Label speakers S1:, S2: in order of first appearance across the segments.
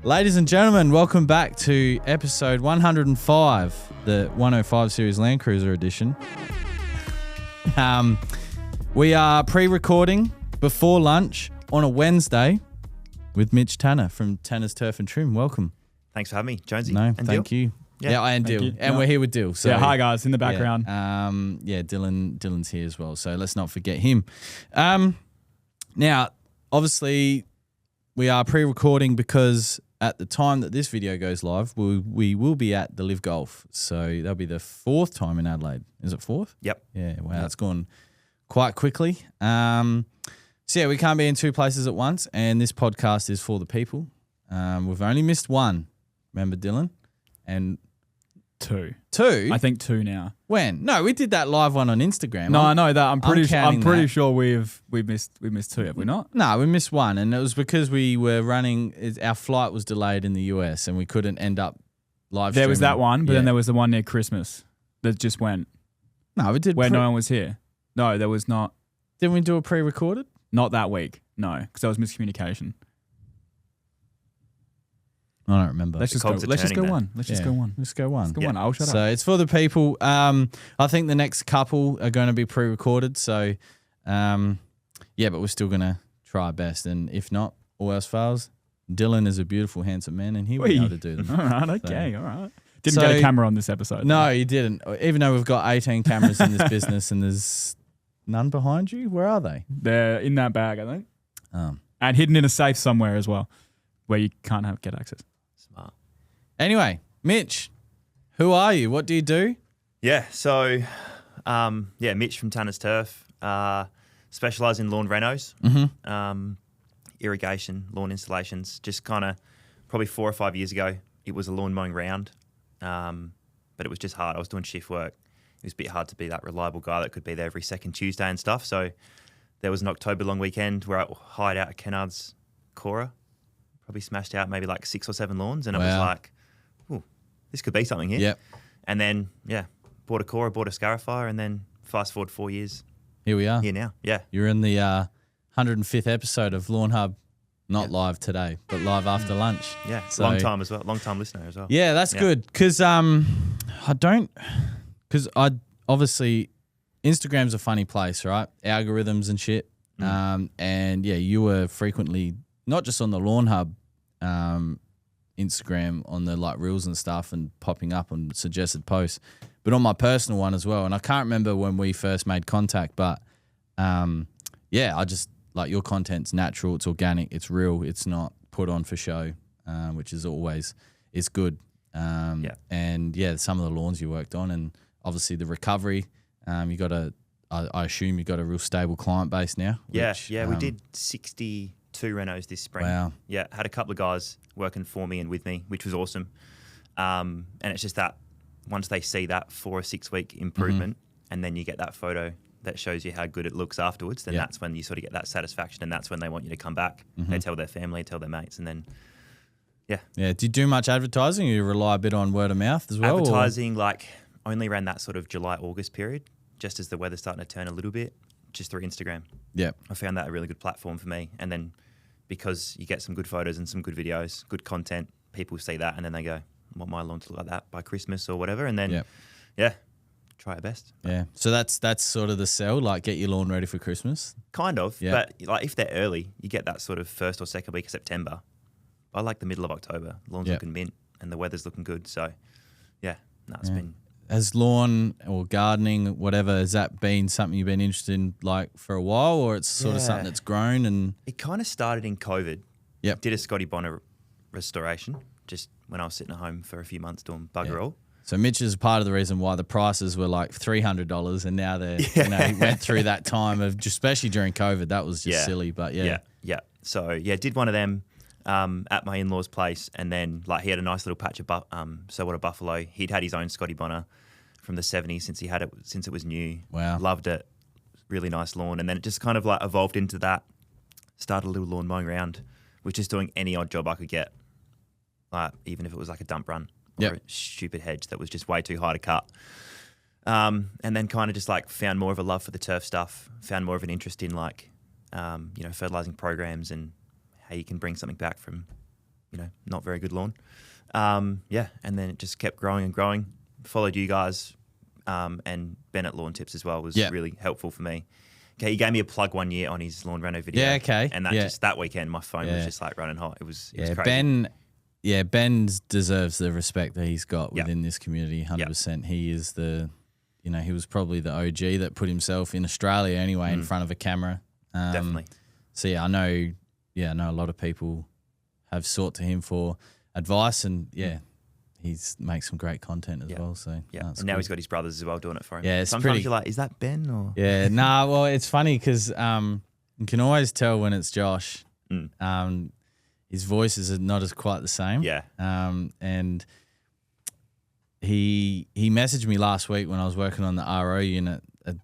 S1: Ladies and gentlemen, welcome back to episode 105, the 105 Series Land Cruiser edition. We are pre-recording before lunch on a Wednesday with Mitch Tanner from Tanner's Turf and Trim. Welcome.
S2: Thanks for having me, Jonesy.
S1: No,
S2: and
S1: thank
S2: Dill.
S1: you. Yeah, and Dill.
S3: You.
S1: And we're here with Dill. So,
S3: yeah, hi guys, in the background.
S1: Dylan's here as well. So let's not forget him. Now, obviously, we are pre-recording because at the time that this video goes live, we will be at the Live Golf. So that'll be the fourth time in Adelaide. Is it fourth?
S2: Yep.
S1: Yeah, wow, it's gone quite quickly. So yeah, we can't be in two places at once, and this podcast is for the people. We've only missed one. Remember, Dylan? And
S3: Two.
S1: I
S3: think two now.
S1: when? No, we did that live one on Instagram.
S3: No, I know that. I'm pretty
S1: that.
S3: sure we missed two, have we not?
S1: No, we missed one, and it was because we were running. Our flight was delayed in the US, and we couldn't end up live.
S3: There was
S1: streaming.
S3: that one, but
S1: Yeah.
S3: then there was the one near Christmas that just went
S1: No, we did.
S3: where no one was here. No, there was not.
S1: Didn't we do a pre-recorded?
S3: Not that week. No, because that was miscommunication.
S1: I don't remember.
S3: Let's just go.
S2: cogs are
S3: Let's just go
S2: turning
S3: one. Let's just go one.
S1: Let's go one.
S3: Let's go
S2: Yeah.
S3: one. I'll shut
S1: So
S3: up.
S1: it's for the people. I think the next couple are going to be pre-recorded. So, but we're still going to try our best. And if not, all else fails, Dylan is a beautiful, handsome man, and he'll be able to do them.
S3: All right. Okay. All right. Didn't
S1: So-
S3: get a camera on this episode.
S1: No, you didn't. Even though we've got 18 cameras in this business and there's none behind you, where are they?
S3: They're in that bag, I think,
S1: Um,
S3: and hidden in a safe somewhere as well, where you can't get access.
S2: Smart.
S1: Anyway, Mitch, who are you? What do you do?
S2: Yeah, so, Mitch from Tanner's Turf. Specialise in lawn renos, irrigation, lawn installations. Just kind of probably 4 or 5 years ago, it was a lawn mowing round, but it was just hard. I was doing shift work. It was a bit hard to be that reliable guy that could be there every second Tuesday and stuff. So there was an October long weekend where I hired out at Kennard's Cora, probably smashed out maybe like 6 or 7 lawns, and it was
S1: Wow.
S2: like, ooh, this could be something here.
S1: Yep.
S2: And then, bought a Cora, bought a Scarifier, and then fast forward 4 years,
S1: Here we are.
S2: here now. Yeah.
S1: You're in the 105th episode of Lawnhub, not live today, but live after lunch.
S2: Yeah.
S1: So-
S2: Long time as well. Long time listener as well.
S1: Yeah, that's good. Because obviously Instagram's a funny place, right? Algorithms and shit. And yeah, you were frequently, not just on the Lawn Hub Instagram, on the like reels and stuff and popping up on suggested posts, but on my personal one as well. And I can't remember when we first made contact, but I just like your content's natural, it's organic, it's real, it's not put on for show, which is always is good. And yeah, some of the lawns you worked on, and obviously the recovery. You got I assume you got a real stable client base now.
S2: Yeah.
S1: which,
S2: We did 62 renos this spring.
S1: Wow.
S2: Yeah. Had a couple of guys working for me and with me, which was awesome. And it's just that once they see that 4 or 6 week improvement, and then you get that photo that shows you how good it looks afterwards, then that's when you sort of get that satisfaction, and that's when they want you to come back. They tell their family, tell their mates, and then
S1: Yeah. Do you do much advertising, or you rely a bit on word of mouth as well?
S2: advertising, like only ran that sort of July, August period, just as the weather's starting to turn a little bit, just through Instagram.
S1: Yeah.
S2: I found that a really good platform for me. And then because you get some good photos and some good videos, good content, people see that and then they go, I want my lawn to look like that by Christmas or whatever. And then, try our best.
S1: Yeah. So that's sort of the sell, like get your lawn ready for Christmas.
S2: Kind of.
S1: Yeah.
S2: But like if they're early, you get that sort of first or second week of September. I like the middle of October. Lawn's looking mint and the weather's looking good. So, it's been...
S1: Has lawn or gardening, whatever, has that been something you've been interested in like for a while, or it's sort of something that's grown? And
S2: It kind of started in COVID.
S1: Yep.
S2: Did a Scotty Bonner restoration just when I was sitting at home for a few months doing bugger all.
S1: So Mitch is part of the reason why the prices were like $300, and now they're he went through that time of just, especially during COVID, that was just silly. But
S2: Yeah. So did one of them at my in-laws' place, and then like he had a nice little patch of buffalo. He'd had his own Scotty Bonner from the 70s since it was new.
S1: Wow.
S2: Loved it. Really nice lawn, and then it just kind of like evolved into that. Started a little lawn mowing round, which is doing any odd job I could get, like even if it was like a dump run. Or a stupid hedge that was just way too high to cut. And then kind of just like found more of a love for the turf stuff, found more of an interest in like, fertilizing programs and how you can bring something back from not very good lawn. And then it just kept growing and growing. Followed you guys, and Ben at Lawn Tips as well was really helpful for me. Okay, he gave me a plug one year on his lawn reno video.
S1: Yeah, okay.
S2: And that weekend, my phone was just like running hot. It was crazy.
S1: Ben deserves the respect that he's got within this community, 100%. He is he was probably the OG that put himself in Australia anyway in front of a camera.
S2: Definitely.
S1: So I know a lot of people have sought to him for advice, and he's makes some great content as well. So
S2: and now he's got his brothers as well doing it for him.
S1: Yeah,
S2: sometimes you're like, is that Ben or?
S1: Yeah, well, it's funny because you can always tell when it's Josh. His voices are not as quite the same.
S2: Yeah.
S1: And he messaged me last week when I was working on the RO unit, a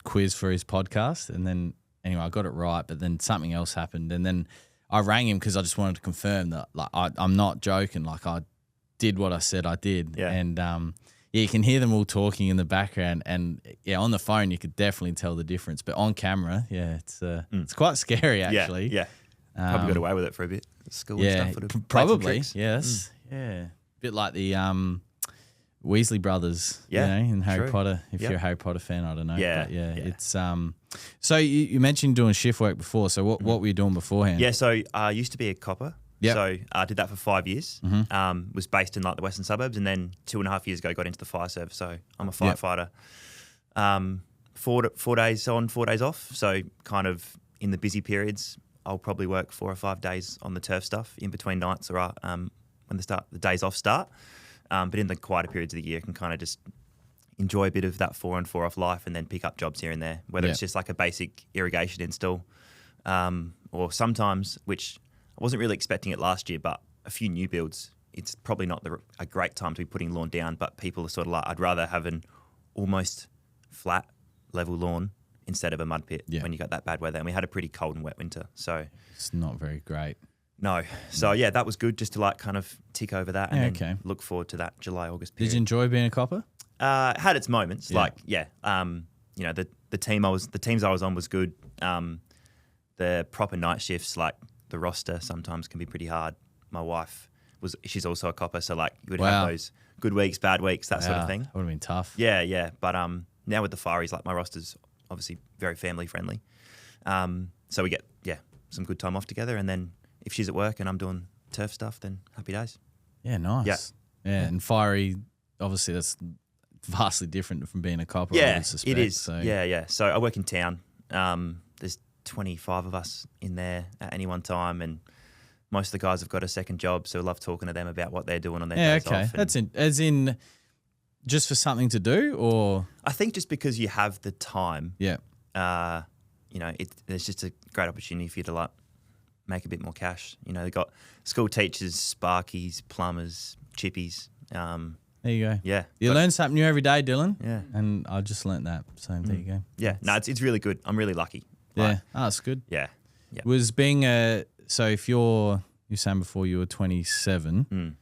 S1: quiz for his podcast, and then anyway I got it right, but then something else happened, and then I rang him because I just wanted to confirm that I'm not joking. Like I did what I said I did, and you can hear them all talking in the background, and on the phone you could definitely tell the difference, but on camera, it's quite scary actually.
S2: Yeah. Probably got away with it for a bit. School and stuff would have
S1: probably. Yes. Yeah. Bit like the Weasley brothers, in Harry Potter. If you're a Harry Potter fan, I don't know.
S2: Yeah.
S1: But it's so you mentioned doing shift work before. So what were you doing beforehand?
S2: Yeah, so I used to be a copper.
S1: Yep.
S2: So I did that for 5 years. Was based in like the western suburbs, and then 2.5 years ago got into the fire service. So I'm a firefighter. 4 days on, 4 days off. So kind of in the busy periods, I'll probably work 4 or 5 days on the turf stuff in between nights or when the days off start. But in the quieter periods of the year, I can kind of just enjoy a bit of that 4 on 4 off life, and then pick up jobs here and there, whether it's just like a basic irrigation install, or sometimes, which I wasn't really expecting it last year, but a few new builds, it's probably not a great time to be putting lawn down, but people are sort of like, I'd rather have an almost flat level lawn instead of a mud pit when you got that bad weather. And we had a pretty cold and wet winter, so
S1: it's not very great.
S2: No. So that was good just to like kind of tick over that and then look forward to that July, August period.
S1: Did you enjoy being a copper?
S2: Had its moments. The teams I was on was good. The proper night shifts, like the roster sometimes can be pretty hard. My wife she's also a copper, so like you would have those good weeks, bad weeks, that sort of thing.
S1: That would have been tough.
S2: Yeah. But now with the Fireys, like my roster's obviously very family friendly. So we get some good time off together, and then if she's at work and I'm doing turf stuff, then happy days.
S1: Yeah, nice. Yeah. And Fiery, obviously that's vastly different from being a copper. I would suspect,
S2: it is.
S1: So.
S2: Yeah. So I work in town. There's 25 of us in there at any one time, and most of the guys have got a second job, so I love talking to them about what they're doing on their days off.
S1: That's as in just for something to do, or
S2: I think just because you have the time.
S1: Yeah.
S2: There's just a great opportunity for you to like make a bit more cash. They've got school teachers, sparkies, plumbers, chippies.
S1: There you go.
S2: Yeah.
S1: You learn something new every day, Dylan.
S2: Yeah.
S1: And I just learnt that. So there you go.
S2: Yeah. No, it's really good. I'm really lucky.
S1: Yeah. That's good.
S2: Yeah.
S1: Was being so if you're saying before you were 27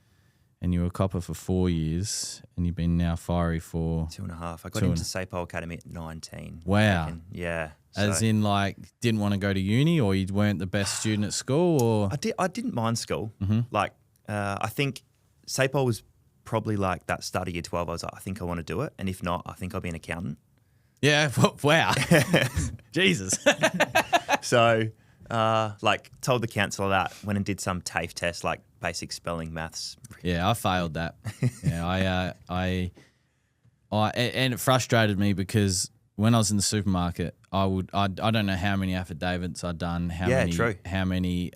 S1: and you were a copper for 4 years and you've been now Fiery for
S2: 2.5. I got into Sapole Academy at 19.
S1: Wow.
S2: Yeah.
S1: As in like didn't want to go to uni, or you weren't the best student at school, or?
S2: I didn't mind school. Like I think Sapole was probably like that start of year 12. I was like, I think I want to do it. And if not, I think I'll be an accountant.
S1: Yeah. Wow. Jesus.
S2: So told the counsellor that, went and did some TAFE test, like basic spelling, maths.
S1: Yeah, I failed that. Yeah, I and it frustrated me because when I was in the supermarket, I don't know how many affidavits I'd done, how many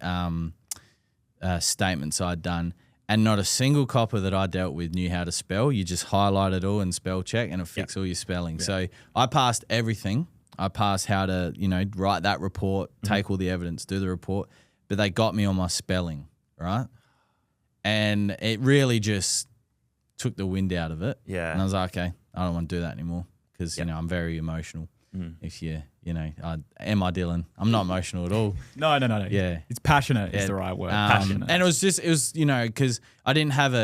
S1: statements I'd done, and not a single copper that I dealt with knew how to spell. You just highlight it all and spell check, and it fix all your spelling. So I passed everything. I passed how to, write that report, take all the evidence, do the report, but they got me on my spelling, right? And it really just took the wind out of it.
S2: Yeah.
S1: And I was like, okay, I don't want to do that anymore because, I'm very emotional. If am I Dylan? I'm not emotional at all.
S3: No.
S1: Yeah.
S3: It's passionate is the right word. Passionate.
S1: And it was, because I didn't have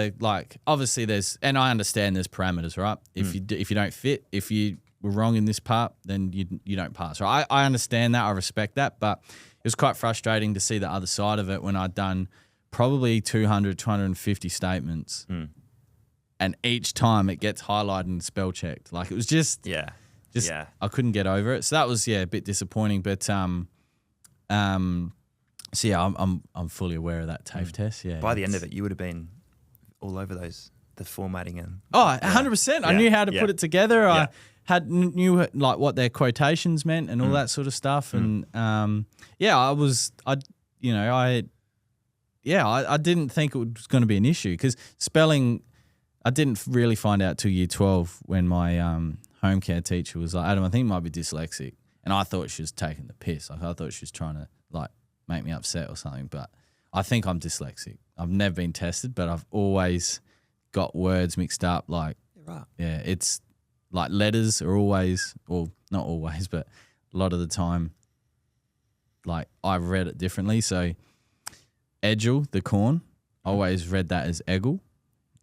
S1: obviously and I understand there's parameters, right? If you don't fit, if you were wrong in this part, then you don't pass. Right? I understand that. I respect that. But it was quite frustrating to see the other side of it when I'd done probably 200, 250 statements. And each time it gets highlighted and spell checked. Like it was just I couldn't get over it. So that was a bit disappointing. But so yeah, I'm fully aware of that TAFE test. Yeah.
S2: By the end of it, you would have been all over the formatting and
S1: 100%. I knew how to put it together.
S2: Yeah.
S1: I knew like what their quotations meant and all that sort of stuff. And I didn't think it was going to be an issue because spelling. I didn't really find out till year 12 when my home care teacher was like, Adam, I think you might be dyslexic. And I thought she was taking the piss. Like, I thought she was trying to like make me upset or something. But I think I'm dyslexic. I've never been tested, but I've always got words mixed up. Like, yeah, it's like letters are always, or not always, but a lot of the time, like I've read it differently. So Edgel, the corn, I always read that as Eggle.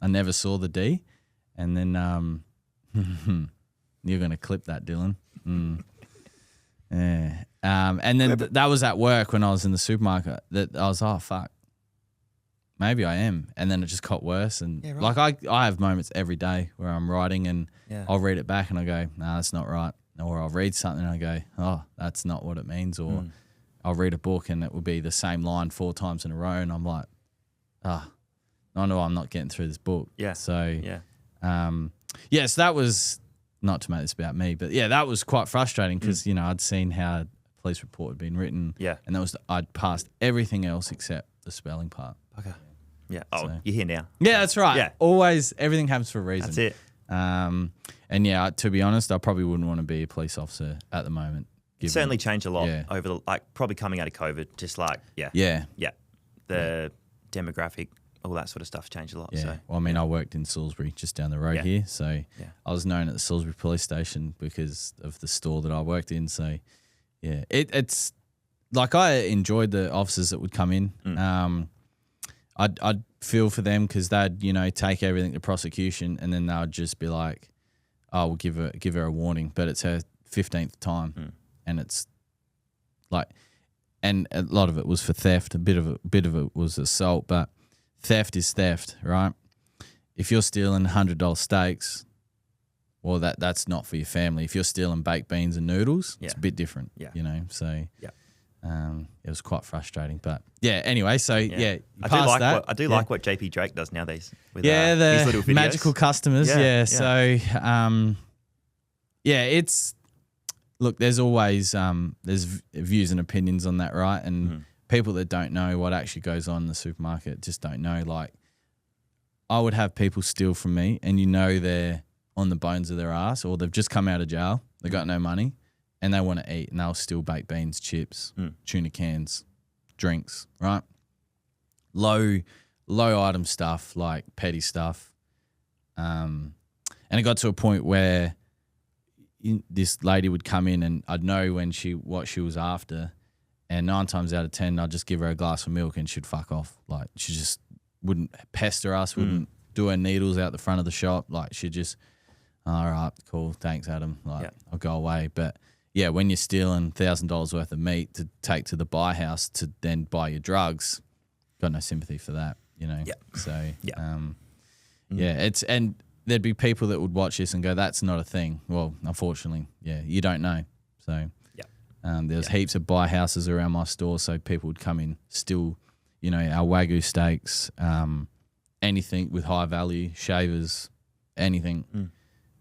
S1: I never saw the D. And then you're going to clip that, Dylan. Yeah. And then that was at work when I was in the supermarket that I was, oh, fuck. Maybe I am. And then it just got worse. And like I have moments every day where I'm writing and I'll read it back and I go, nah, that's not right. Or I'll read something and I go, oh, that's not what it means. Or I'll read a book and it will be the same line 4 times in a row. And I'm like, I know I'm not getting through this book. Yeah. So, so that was, not to make this about me, but that was quite frustrating because, I'd seen how a police report had been written. Yeah. And that was, I'd passed everything else except the spelling part.
S2: Okay. Yeah. Oh, so, you're here now.
S1: Yeah, that's right. Yeah. Always, everything happens for a reason.
S2: That's it.
S1: And to be honest, I probably wouldn't want to be a police officer at the moment.
S2: It certainly changed a lot over the, probably coming out of COVID, just the demographic, all that sort of stuff changed a lot.
S1: Yeah.
S2: So.
S1: Well, I mean, I worked in Salisbury, just down the road here. So I was known at the Salisbury Police Station because of the store that I worked in. So, yeah, it's like I enjoyed the officers that would come in. I'd feel for them because they'd, take everything to prosecution and then they would just be like, oh, we'll give her a warning. But it's her 15th time. And it's like, and a lot of it was for theft. A bit of it was assault, but theft is theft, right? If you're stealing $100 steaks, well, that's not for your family. If you're stealing baked beans and noodles, it's a bit different, So it was quite frustrating. But anyway, so I
S2: do like what JP Drake does nowadays. With,
S1: the
S2: his little videos.
S1: Magical customers. So it's look. There's always there's views and opinions on that, right? And people that don't know what actually goes on in the supermarket just don't know. Like, I would have people steal from me and they're on the bones of their ass or they've just come out of jail, they got no money and they want to eat and they'll steal baked beans, chips, tuna cans, drinks, right? Low item stuff, like petty stuff. And it got to a point where this lady would come in and I'd know what she was after. And 9 times out of 10, I'd just give her a glass of milk and she'd fuck off. Like, she just wouldn't pester us, wouldn't do her needles out the front of the shop. Like, she'd just, all right, cool, thanks, Adam. Like, I'll go away. But, when you're stealing $1,000 worth of meat to take to the buy house to then buy your drugs, got no sympathy for that, So, it's, and there'd be people that would watch this and go, that's not a thing. Well, unfortunately, you don't know. So, there's heaps of buy houses around my store, so people would come in, steal, our Wagyu steaks, anything with high value, shavers, anything.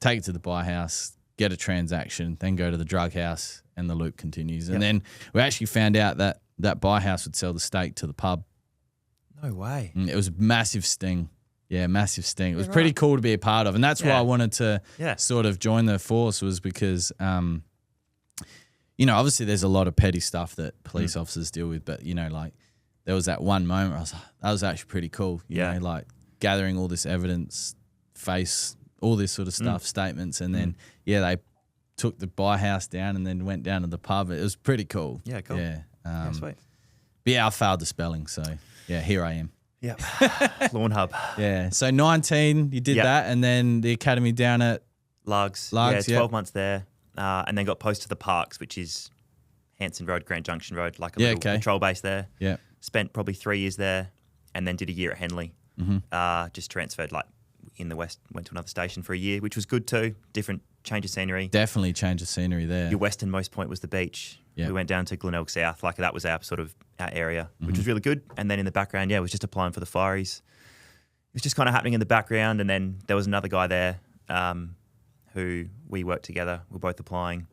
S1: Take it to the buy house, get a transaction, then go to the drug house, and the loop continues. And then we actually found out that buy house would sell the steak to the pub.
S2: No way.
S1: It was a massive sting. Yeah, massive sting. It was pretty cool to be a part of, and that's why I wanted to sort of join the force was because obviously there's a lot of petty stuff that police officers deal with, but, like there was that one moment where I was like, that was actually pretty cool, you know, like gathering all this evidence, all this sort of stuff, statements, and then, they took the buy house down and then went down to the pub. It was pretty cool.
S2: Yeah, cool.
S1: Yeah.
S2: Sweet.
S1: But I failed the spelling, so, here I am.
S2: Yeah. Lawnhub.
S1: Yeah. So 19, you did that, and then the academy down at
S2: Largs. Yeah, 12 months there. And then got posted to the Parks, which is Hanson Road, Grand Junction Road, like a little control base there.
S1: Yeah.
S2: Spent probably 3 years there. and then did a year at Henley. Just transferred like in the west, went to another station for a year, which was good too. Different change of scenery.
S1: Definitely change of scenery there.
S2: Your westernmost point was the beach.
S1: Yeah.
S2: We went down to Glenelg South, like that was our sort of our area, which was really good. And then in the background, it was just applying for the Fireys. It was just kind of happening in the background, and then there was another guy there who we worked together. We were both applying,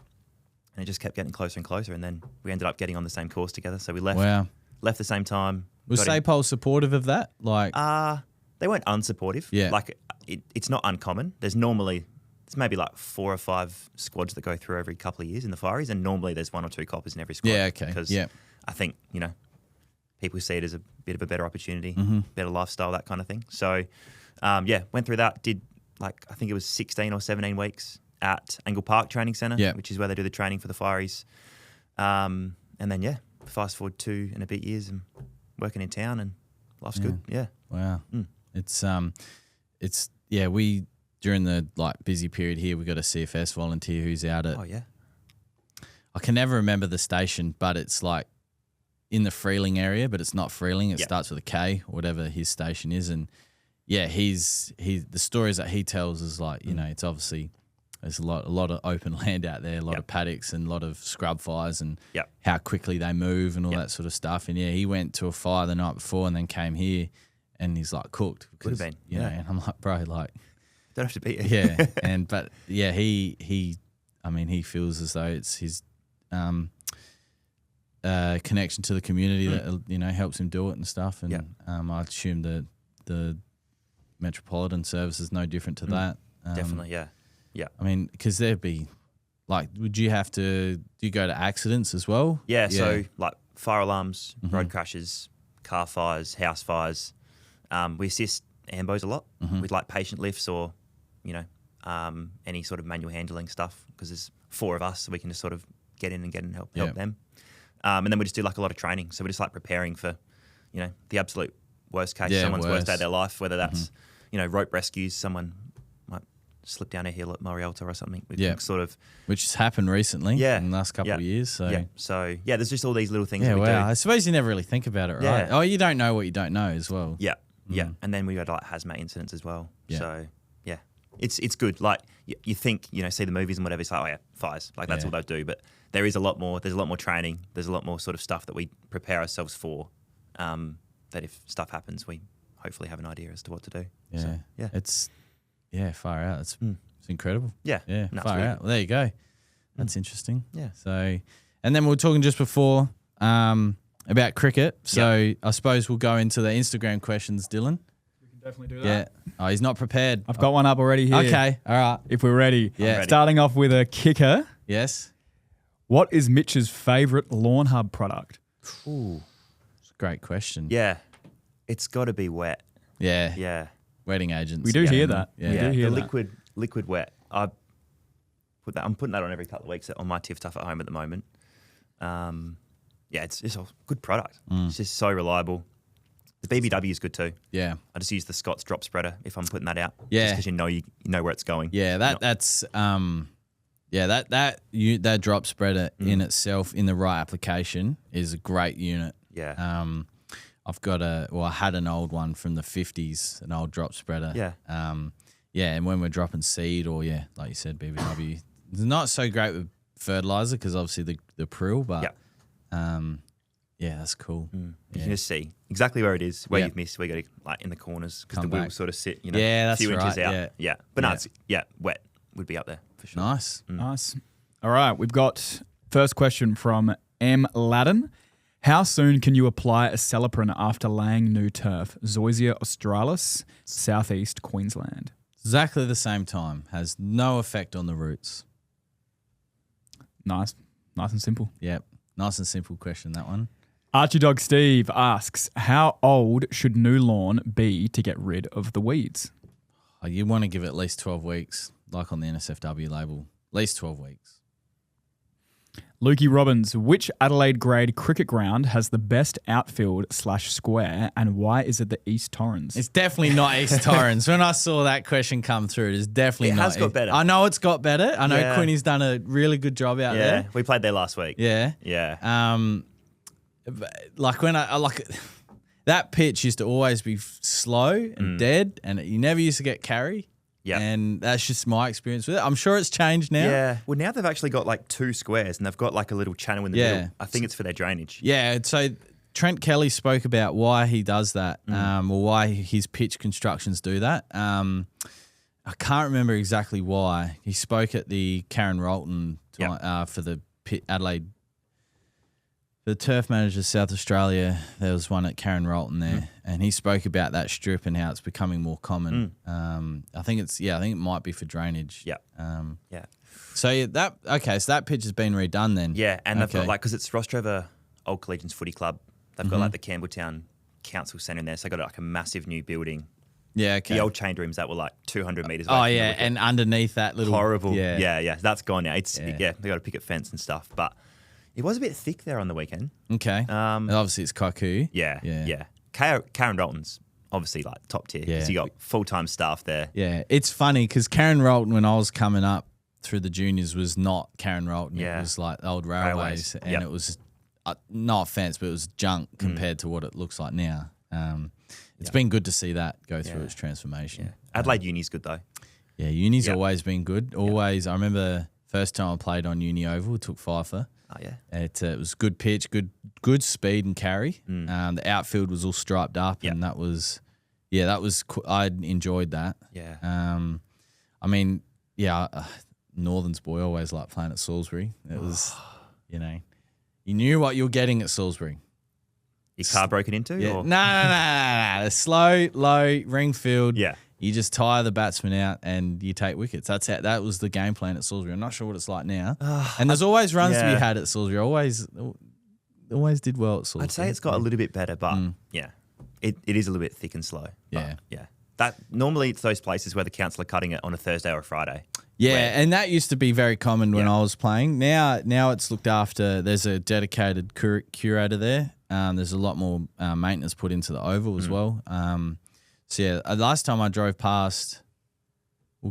S2: and it just kept getting closer and closer. And then we ended up getting on the same course together. So we left.
S1: Wow.
S2: Left the same time.
S1: Was Sapole supportive of that? Like,
S2: they weren't unsupportive.
S1: Yeah.
S2: Like it's not uncommon. There's maybe like 4 or 5 squads that go through every couple of years in the Fireys, and normally there's 1 or 2 coppers in every squad.
S1: Yeah, okay.
S2: Because I think, people see it as a bit of a better opportunity, better lifestyle, that kind of thing. So, went through that, did I think it was 16 or 17 weeks at Angle Park Training Centre, which is where they do the training for the Fireys. And then, fast forward 2 and a bit years and working in town, and life's good. Yeah.
S1: Wow. We during the busy period here, we got a CFS volunteer who's out at.
S2: Oh yeah.
S1: I can never remember the station, but it's like in the Freeling area, but it's not Freeling. It starts with a K, or whatever his station is, and the stories that he tells is it's obviously there's a lot of open land out there, a lot of paddocks and a lot of scrub fires, and how quickly they move and all that sort of stuff. And he went to a fire the night before and then came here, and he's cooked.
S2: Could have been,
S1: and I'm like, bro,
S2: don't have to be here.
S1: He feels as though it's his connection to the community that helps him do it and stuff. And I assume that the Metropolitan service is no different to that.
S2: Definitely, yeah.
S1: I mean, because there'd be would you have to? Do you go to accidents as well?
S2: Yeah. So fire alarms, road crashes, car fires, house fires. We assist ambos a lot with patient lifts or any sort of manual handling stuff, because there's 4 of us, so we can just sort of get in and help them. And then we just do a lot of training. So we're just preparing for, the absolute worst case, someone's worst day of their life, whether that's, rope rescues, someone might slip down a hill at Morialta or something. We can sort of,
S1: which has happened recently in the last couple of years. So
S2: there's just all these little things that we do.
S1: I suppose you never really think about it, right?
S2: Yeah.
S1: Oh, you don't know what you don't know as well.
S2: Yeah. Yeah. And then we got hazmat incidents as well.
S1: Yeah.
S2: So it's good. You think, see the movies and whatever, it's fires. That's all they do. But there's a lot more training. There's a lot more sort of stuff that we prepare ourselves for, that if stuff happens, we hopefully have an idea as to what to do.
S1: Yeah.
S2: So,
S1: It's far out. It's incredible.
S2: Yeah.
S1: Yeah.
S2: No,
S1: far out. Well, there you go. That's interesting.
S2: Yeah.
S1: So, and then we were talking just before about cricket. So I suppose we'll go into the Instagram questions, Dylan.
S3: We can definitely do that.
S1: Yeah. Oh, he's not prepared.
S3: I've got one up already here.
S1: Okay. All right.
S3: If we're ready.
S1: Yeah.
S3: Starting off with a kicker.
S1: Yes.
S3: What is Mitch's favourite Lawnhub product?
S1: Ooh. It's a great question.
S2: Yeah. It's got to be wet.
S1: Yeah.
S2: Yeah.
S1: Wetting agents.
S3: We do hear that.
S1: Yeah.
S3: We do hear
S2: the
S3: that.
S2: liquid wet. I'm putting that on every couple of weeks on my TIF stuff at home at the moment. It's just a good product. It's just so reliable. The BBW is good too.
S1: Yeah.
S2: I just use the Scott's drop spreader if I'm putting that out.
S1: Yeah.
S2: Just because you know where it's going.
S1: Yeah, that's that drop spreader in itself, in the right application, is a great unit.
S2: Yeah.
S1: I had an old one from the 50s, an old drop spreader.
S2: Yeah.
S1: And when we're dropping seed or like you said, BBW, it's not so great with fertilizer because obviously the prill, but that's cool.
S2: You can just see exactly where it is, where you've missed, where you got to, in the corners, because the wheels sort of sit,
S1: that's
S2: a few inches
S1: right,
S2: out. Yeah. But no, it's wet would be up there for sure.
S1: Nice.
S3: Nice. All right, we've got first question from M. Ladden. How soon can you apply a Celiprin after laying new turf? Zoysia australis, southeast Queensland.
S1: Exactly the same time. Has no effect on the roots.
S3: Nice and simple.
S1: Yep. Nice and simple question, that one.
S3: Archie Dog Steve asks, how old should new lawn be to get rid of the weeds?
S1: Oh, you want to give it at least 12 weeks, like on the NSFW label. At least 12 weeks.
S3: Lukey Robbins, which Adelaide grade cricket ground has the best outfield/square, and why is it the East Torrens?
S1: It's definitely not East Torrens. When I saw that question come through, it is definitely not.
S2: It has got better.
S1: I know it's got better. I know Quinny's done a really good job out there.
S2: Yeah, we played there last week.
S1: Yeah.
S2: Yeah.
S1: Like when I that pitch used to always be slow and dead, and you never used to get carry.
S2: Yeah.
S1: And that's just my experience with it. I'm sure it's changed now.
S2: Yeah. Well, now they've actually got like 2 squares and they've got like a little channel in the middle. I think it's for their drainage.
S1: Yeah. So Trent Kelly spoke about why he does that, or why his pitch constructions do that. I can't remember exactly why. He spoke at the Karen Rolton for the Adelaide. The turf manager of South Australia, there was one at Karen Rolton there, and he spoke about that strip and how it's becoming more common. I think it might be for drainage.
S2: Yeah.
S1: So that pitch has been redone then.
S2: Yeah, and they've got because it's Rostrevor Old Collegians Footy Club. They've got like the Campbelltown Council Centre in there, so they've got like a massive new building.
S1: Yeah, okay.
S2: The old change rooms that were like 200 metres away.
S1: Oh yeah, and underneath that little
S2: horrible. Yeah. That's gone now. They got a picket fence and stuff, but. It was a bit thick there on the weekend.
S1: Okay. And obviously, it's Kaku.
S2: Yeah. Karen Rolton's obviously like top tier because you got full-time staff there.
S1: Yeah. It's funny because Karen Rolton, when I was coming up through the juniors, was not Karen Rolton.
S2: Yeah.
S1: It was like the old railways. And it was, no offence, but it was junk compared to what it looks like now. It's been good to see that go through its transformation.
S2: Yeah. Adelaide Uni's good though.
S1: Yeah, Uni's always been good. Always. I remember first time I played on Uni Oval, took Pfeiffer.
S2: Oh yeah,
S1: it was good pitch, good speed and carry. The outfield was all striped up, and that was I enjoyed that.
S2: Yeah.
S1: Northern's boy always liked playing at Salisbury. It was, you knew what you were getting at Salisbury.
S2: Your car broken into?
S1: Yeah.
S2: Or?
S1: No. The slow, low ring field.
S2: Yeah.
S1: You just tire the batsman out and you take wickets. That was the game plan at Salisbury. I'm not sure what it's like now. And there's always runs to be had at Salisbury. Always did well at Salisbury.
S2: I'd say it's got a little bit better, but it is a little bit thick and slow.
S1: Yeah.
S2: That normally it's those places where the council are cutting it on a Thursday or a Friday.
S1: Yeah, and that used to be very common when I was playing. Now it's looked after. There's a dedicated curator there. There's a lot more maintenance put into the oval as well. Last time I drove past,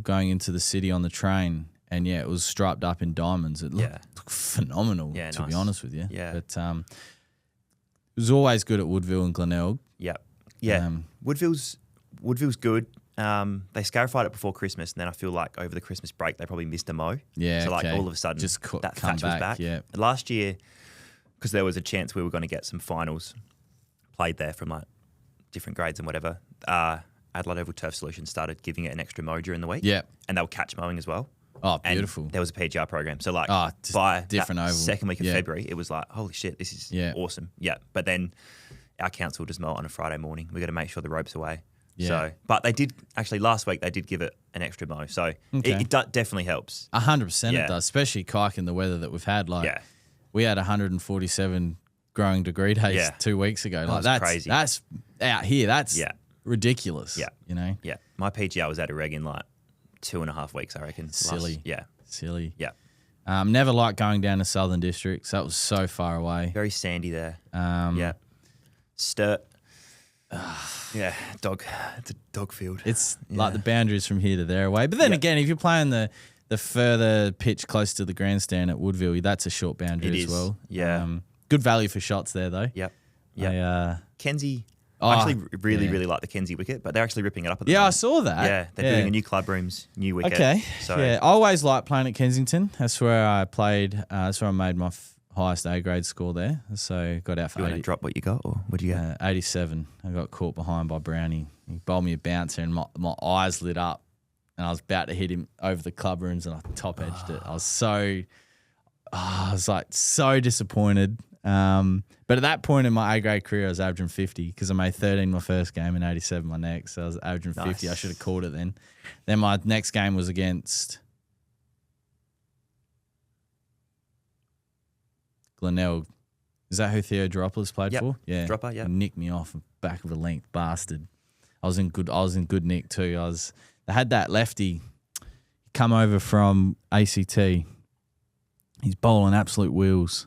S1: going into the city on the train, and it was striped up in diamonds. It looked phenomenal, to be honest with you.
S2: Yeah.
S1: But it was always good at Woodville and Glenelg.
S2: Yeah. Woodville's good. They scarified it before Christmas, and then I feel like over the Christmas break they probably missed a mow.
S1: Yeah.
S2: So all of a sudden that thatch was back.
S1: Yeah.
S2: Last year, because there was a chance we were going to get some finals played there from like different grades and whatever. Adelaide Oval Turf Solutions started giving it an extra mow during the week.
S1: Yeah.
S2: And they were catch mowing as well.
S1: Oh, beautiful.
S2: And there was a PGR program. So by
S1: different
S2: that
S1: oval.
S2: second week of February, it was like, holy shit, this is awesome. Yeah. But then our council just mow it on a Friday morning. We got to make sure the rope's away. Yeah. So, but they did actually last week. They did give it an extra mow, so it definitely helps.
S1: 100% it does, especially Kike in the weather that we've had. We had 147 growing degree days 2 weeks ago. Like that's crazy. That's out here. That's ridiculous.
S2: Yeah, Yeah. My PGR was at a reg in like 2.5 weeks, I reckon.
S1: Silly.
S2: Silly. Yeah.
S1: Never liked going down to Southern Districts. That was so far away.
S2: Very sandy there. Sturt. Dog. It's a dog field.
S1: It's like the boundaries from here to there away. But then again, if you're playing the further pitch close to the grandstand at Woodville, that's a short boundary as well.
S2: Yeah.
S1: Good value for shots there though.
S2: Yep. Kenzie. I actually really like the Kenzie wicket, but they're actually ripping it up at the moment.
S1: I saw that.
S2: Yeah, they're building a new club rooms, new wicket.
S1: Okay.
S2: So
S1: I always liked playing at Kensington. That's where I played. That's where I made my highest A grade score there. So got out for 80.
S2: You want to drop what you got, or what did you get?
S1: 87. I got caught behind by Brownie. He bowled me a bouncer and my eyes lit up. And I was about to hit him over the club rooms and I top edged it. I was so disappointed. But at that point in my A grade career, I was averaging 50 because I made 13 my first game and 87 my next. So I was averaging 50. I should have called it then. Then my next game was against Glenelg. Is that who Theo Dropper's played for? Yeah.
S2: Dropper, yeah.
S1: He nicked me off back of the length, bastard. I was in good nick too. They had that lefty come over from ACT. He's bowling absolute wheels.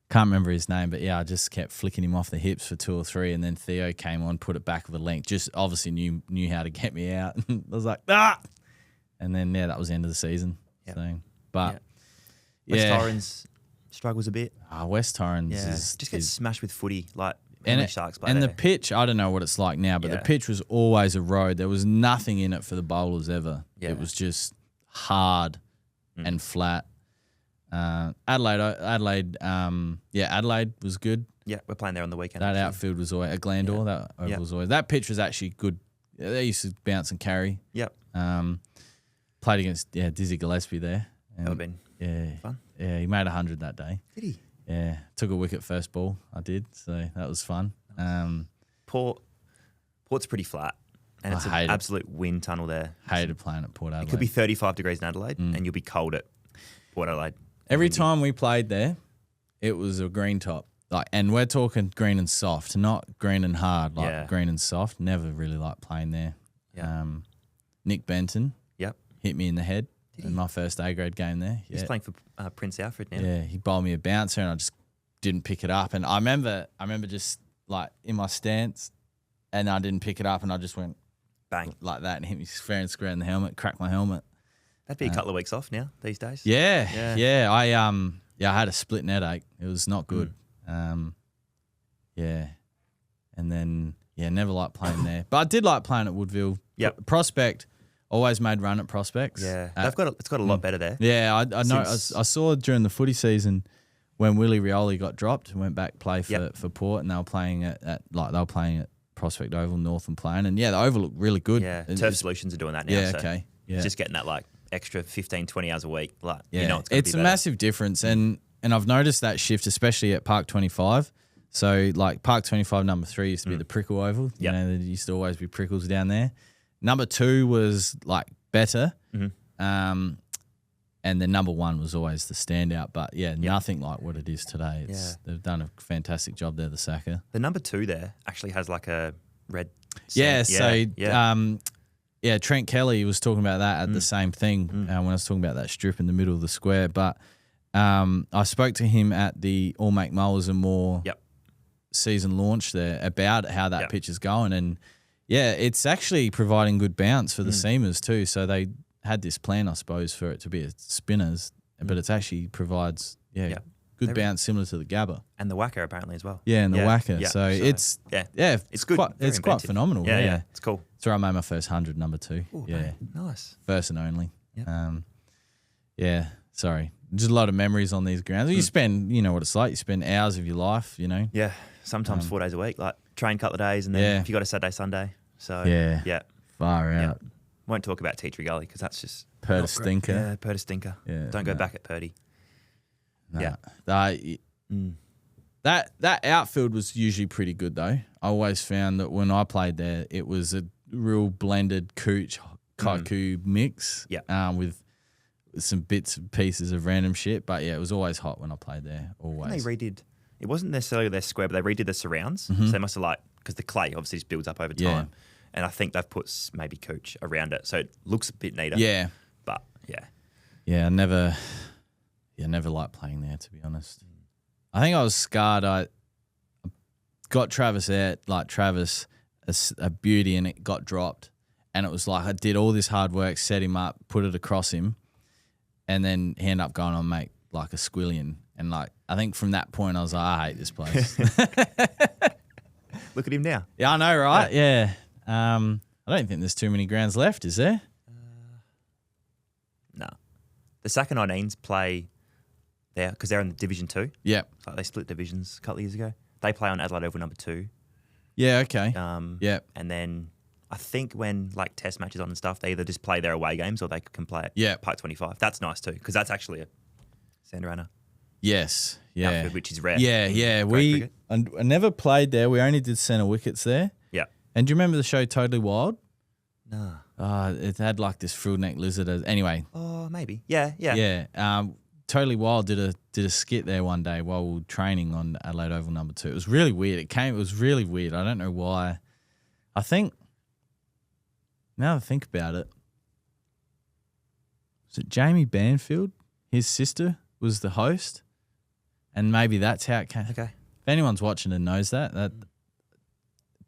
S1: Can't remember his name, but I just kept flicking him off the hips for 2 or 3, and then Theo came on, put it back of the length, just obviously knew how to get me out. I was like, and then that was the end of the season.
S2: Yep.
S1: So, but
S2: West Torrens struggles a bit.
S1: West Torrens is
S2: just gets smashed with footy. Like many Sharks play
S1: and
S2: there?
S1: the pitch, I don't know what it's like now, but the pitch was always a road. There was nothing in it for the bowlers ever.
S2: Yeah.
S1: It was just hard and flat. Adelaide was good.
S2: Yeah, we're playing there on the weekend.
S1: That
S2: actually.
S1: outfield was always at Glandore. That oval was always. That pitch was actually good. They used to bounce and carry.
S2: Yep.
S1: Played against Dizzy Gillespie there.
S2: That would have been fun.
S1: Yeah, he made 100 that day.
S2: Did he?
S1: Yeah, took a wicket first ball. I did, so that was fun.
S2: Port's pretty flat, and it's an absolute wind tunnel there.
S1: Hated playing at Port Adelaide.
S2: It could be 35 degrees in Adelaide, and you'll be cold at Port Adelaide.
S1: Every time we played there, it was a green top. And we're talking green and soft, not green and hard, green and soft. Never really liked playing there.
S2: Yeah.
S1: Nick Benton
S2: Yep.
S1: hit me in the head in my first A-grade game there.
S2: He's playing for Prince Alfred now.
S1: Yeah, he bowled me a bouncer and I just didn't pick it up. And I remember just like in my stance and I didn't pick it up and I just went
S2: bang
S1: like that and hit me fair and square in the helmet, cracked my helmet.
S2: That'd be a couple of weeks off now these days.
S1: Yeah. I had a split headache. It was not good. And then never liked playing there. But I did like playing at Woodville.
S2: Yep.
S1: Prospect, always made run at Prospects.
S2: Yeah. It's got a lot better there.
S1: Yeah, I know. I saw during the footy season when Willie Rioli got dropped and went back to play for Port, and they were playing at Prospect Oval, Northern Playing, and the Oval looked really good.
S2: Yeah, Turf Solutions are doing that now.
S1: Yeah,
S2: so
S1: okay. Yeah,
S2: just getting that like extra 15, 20 hours a week. Like,
S1: it's a massive difference, and I've noticed that shift, especially at Park 25. So like Park 25 number 3 used to be the Prickle Oval. You know, there used to always be prickles down there. Number 2 was like better. And then number 1 was always the standout. But nothing like what it is today. They've done a fantastic job there, the Sacker.
S2: The number 2 there actually has like a red
S1: Trent Kelly was talking about that at the same thing when I was talking about that strip in the middle of the square. But I spoke to him at the All Make Mowers and More season launch there about how that pitch is going. And it's actually providing good bounce for the seamers too. So they had this plan, I suppose, for it to be a spinners, but it actually provides good bounce similar to the Gabba.
S2: And the Whacker apparently as well.
S1: Yeah, and the Whacker.
S2: Yeah.
S1: So it's
S2: good.
S1: It's quite phenomenal.
S2: Yeah, it's cool.
S1: So I made my first 100, number 2.
S2: Ooh,
S1: yeah.
S2: Man, nice.
S1: First and only.
S2: Yep.
S1: Sorry. Just a lot of memories on these grounds. You spend, you know what it's like, you spend hours of your life, you know.
S2: Yeah, sometimes 4 days a week, like train a couple of days and then if you got a Saturday, Sunday. So,
S1: far out.
S2: Won't talk about Tea Tree Gully because that's just...
S1: Purdy stinker.
S2: Yeah, Purdy stinker.
S1: Yeah,
S2: Don't go back at Purdy.
S1: No. That outfield was usually pretty good though. I always found that when I played there, it was a real blended Cooch Kaiku mix with some bits and pieces of random shit. But it was always hot when I played there, always.
S2: And they redid... It wasn't necessarily their square, but they redid the surrounds. So they must have because the clay obviously just builds up over time.
S1: Yeah.
S2: And I think they've put maybe Cooch around it. So it looks a bit neater.
S1: Yeah.
S2: But,
S1: Yeah, I never liked playing there, to be honest. I think I was scarred. I got Travis out, like Travis, a beauty, and it got dropped. And it was like I did all this hard work, set him up, put it across him, and then he ended up going on, make like a squillion. And like I think from that point, I was like, I hate this place.
S2: Look at him now.
S1: Yeah, I know, right? Yeah. I don't think there's too many grounds left, is there?
S2: No. The Sacker 19s play there because they're in Division 2.
S1: Yeah.
S2: Like they split divisions a couple of years ago. They play on Adelaide Oval number 2.
S1: Yeah, okay.
S2: And then I think when like test matches on and stuff, they either just play their away games or they can play at Park 25. That's nice too because that's actually a Sandarana
S1: Yes. Yeah.
S2: outfit, which is rare.
S1: Yeah. I never played there. We only did centre wickets there.
S2: Yeah.
S1: And do you remember the show Totally Wild?
S2: No.
S1: It had like this frilled neck lizard. Anyway.
S2: Oh, maybe. Yeah.
S1: Yeah. Totally Wild did a skit there one day while we were training on Adelaide Oval number 2. It was really weird. It was really weird. I don't know why. I think now that I think about it, was it Jamie Banfield? His sister was the host, and maybe that's how it came.
S2: Okay.
S1: If anyone's watching and knows that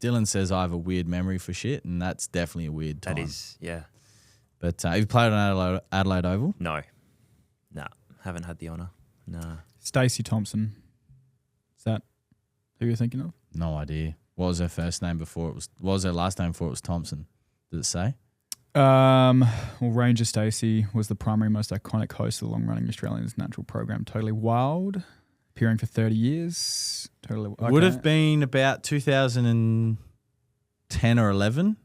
S1: Dylan says I have a weird memory for shit, and that's definitely a weird time.
S2: That is, yeah.
S1: But have you played on Adelaide Oval?
S2: No. Haven't had the honour. No.
S3: Stacey Thompson. Is that Who you're thinking of?
S1: No idea. What was her first name before it was? What was her last name before it was Thompson? Did it say?
S3: Well, Ranger Stacey was the primary most iconic host of the long-running Australian's natural program Totally Wild, appearing for 30 years.
S1: Would have been about 2010 or 11.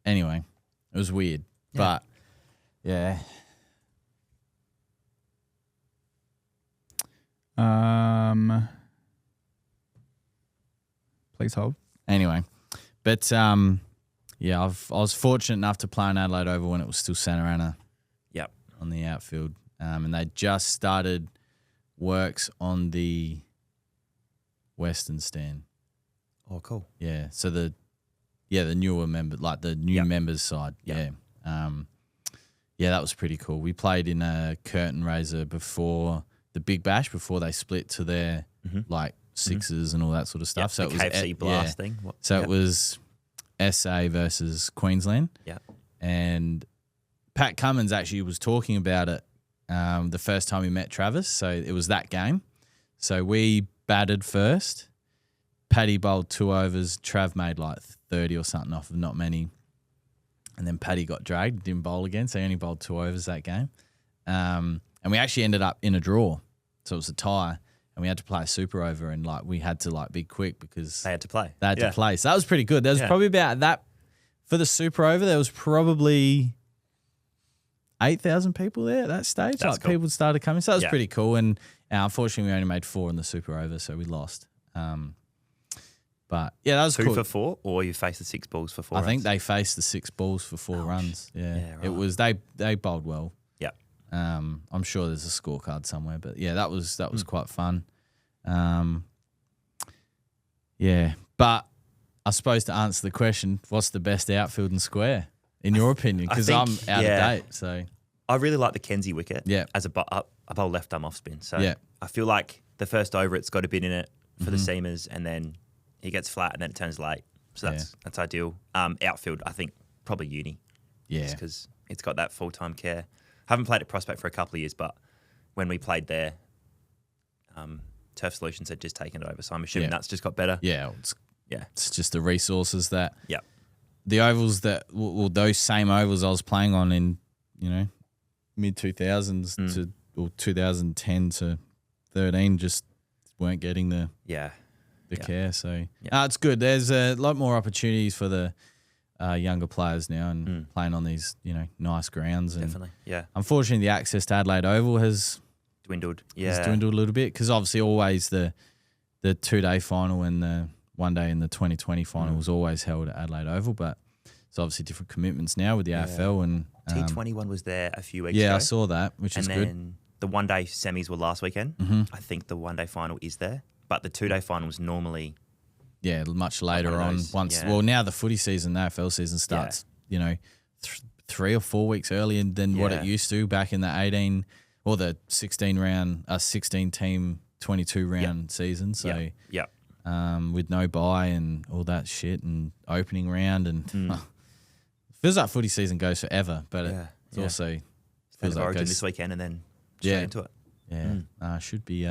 S1: Anyway, it was weird, but yeah.
S3: Please hold.
S1: Anyway, but I was fortunate enough to play in Adelaide Oval when it was still Santa Ana.
S2: Yep.
S1: On the outfield, and they just started works on the western stand.
S2: Oh, cool.
S1: Yeah. So the newer member, like the new members side.
S2: Yep.
S1: Yeah. That was pretty cool. We played in a curtain raiser before the Big Bash, before they split to their like sixes and all that sort of stuff. So
S2: the
S1: it was
S2: KFC blast thing.
S1: So it was SA versus Queensland.
S2: Yeah.
S1: And Pat Cummins actually was talking about it the first time we met Travis. So it was that game. So we batted first. Paddy bowled 2 overs. Trav made like 30 or something off of not many. And then Paddy got dragged, didn't bowl again. So he only bowled 2 overs that game. And we actually ended up in a draw. So it was a tie. And we had to play a super over, and like we had to like be quick because
S2: They had to play.
S1: They had to play. So that was pretty good. There was probably about that for the super over. There was probably 8,000 people there at that stage.
S2: That's
S1: like
S2: cool.
S1: people started coming. So that was pretty cool. And unfortunately, we only made 4 in the super over, so we lost. But yeah, that was
S2: 2
S1: cool.
S2: for 4, or you faced the 6 balls for 4
S1: I
S2: runs?
S1: think they faced the 6 balls for 4 runs. Yeah,
S2: Yeah, right.
S1: it was they bowled well.
S2: Yeah.
S1: I'm sure there's a scorecard somewhere, but yeah, that was quite fun. But I suppose to answer the question, what's the best outfield and square in your opinion? Because I'm out of date. So
S2: I really like the Kenzie wicket.
S1: Yeah.
S2: As a bowl left arm off spin. So
S1: Yeah.
S2: I feel like the first over, it's got a bit in it for the seamers, and then he gets flat, and then it turns late. So that's ideal. Outfield, I think probably uni.
S1: yeah,
S2: Because it's got that full-time care. Haven't played at Prospect for a couple of years, but when we played there, Turf Solutions had just taken it over. So I'm assuming that's just got better.
S1: yeah, it's just the resources that the ovals that those same ovals I was playing on in mid 2000s to or 2010 to 13 just weren't getting the care. So it's good. There's a lot more opportunities for the younger players now and playing on these nice grounds. And
S2: Definitely, yeah.
S1: unfortunately, the access to Adelaide Oval has
S2: Dwindled.
S1: has dwindled a little bit because obviously always the 2-day final and the 1-day and the 2020 final was always held at Adelaide Oval, but it's obviously different commitments now with the AFL and
S2: T21 was there a few weeks ago.
S1: Yeah, I saw that, which is
S2: and
S1: good.
S2: then the 1-day semis were last weekend. I think the 1-day final is there, but the 2-day final is normally
S1: much later
S2: one of
S1: on.
S2: those,
S1: Well, now the footy season, the AFL season starts, 3 or 4 weeks earlier than what it used to back in the 18 or the 16 team 22 round season. So with no bye and all that shit and opening round and feels like footy season goes forever, but it's also feels like
S2: Origin
S1: goes,
S2: this weekend and then straight into it.
S1: Yeah, should be.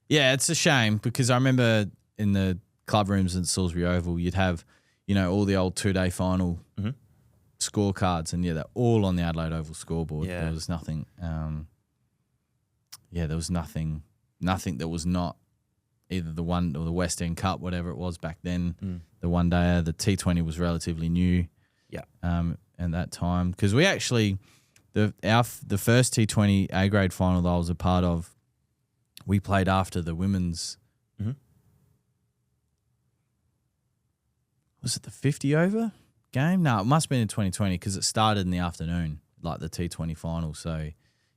S1: It's a shame because I remember in the club rooms at Salisbury Oval, you'd have, all the old 2-day final scorecards, and they're all on the Adelaide Oval scoreboard.
S2: Yeah.
S1: There was nothing. There was nothing that was not either the one or the West End Cup, whatever it was back then. The 1-day, the T20 was relatively new. At that time, because we actually the first T20 A grade final that I was a part of, we played after the women's. Was it the 50 over game? No, it must have been in 2020 because it started in the afternoon, like the T20 final. So,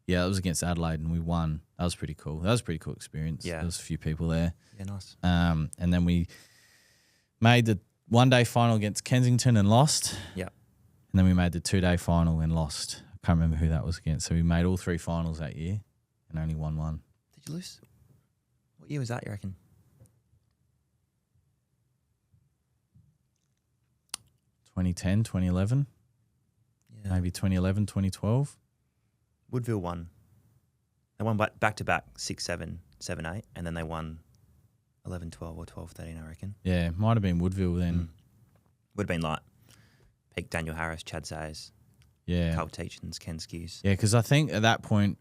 S1: yeah, it was against Adelaide and we won. That was pretty cool. That was a pretty cool experience.
S2: Yeah.
S1: There was a few people there.
S2: Yeah, nice.
S1: And then we made the 1-day final against Kensington and lost.
S2: Yeah.
S1: And then we made the 2-day final and lost. I can't remember who that was against. So we made all 3 finals that year and only won one.
S2: Did you lose? What year was that, you reckon?
S1: 2010, 2011,
S2: Yeah.
S1: maybe 2011, 2012.
S2: Woodville won. They won back to back 6-7, 7-8, and then they won 11-12 or 12-13, I reckon.
S1: Yeah, might have been Woodville then.
S2: Would have been like peak Daniel Harris, Chad Sayers,
S1: Yeah.
S2: Carl Teachins, Ken Skews.
S1: Yeah, because I think at that point,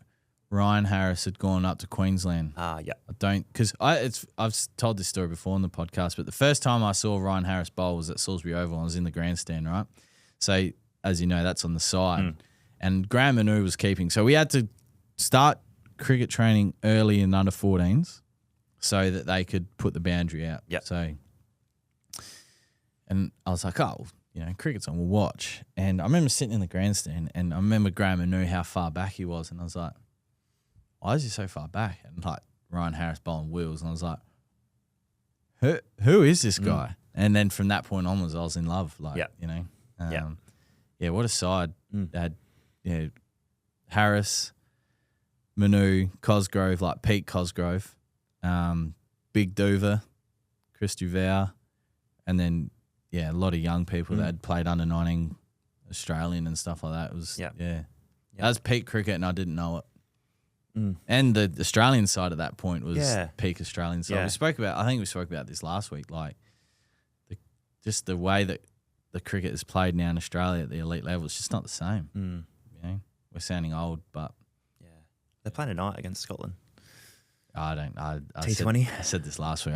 S1: Ryan Harris had gone up to Queensland.
S2: Yeah.
S1: I don't, because I've told this story before on the podcast, but the first time I saw Ryan Harris bowl was at Salisbury Oval. I was in the grandstand, right? So, as you know, that's on the side. And Graham Manu was keeping. So we had to start cricket training early in under 14s so that they could put the boundary out.
S2: Yep.
S1: So, and I was like, oh, you know, cricket's on, we'll watch. And I remember sitting in the grandstand and I remember Graham Manu how far back he was. And I was like, why is he so far back? And like Ryan Harris bowling wheels. And I was like, who is this guy? And then from that point onwards, I was in love. Like, you know, yeah, what a side. They had, Harris, Manu, Cosgrove, like Pete Cosgrove, Big Dover, Chris Duval, and then, a lot of young people that had played under 19 Australian and stuff like that. It was, that was peak cricket and I didn't know it. And the Australian side at that point was peak Australian side. I think we spoke about this last week, like just the way that the cricket is played now in Australia at the elite level, it's just not the same. You know, we're sounding old, but
S2: they're playing tonight against Scotland.
S1: I
S2: T20.
S1: I said this last week.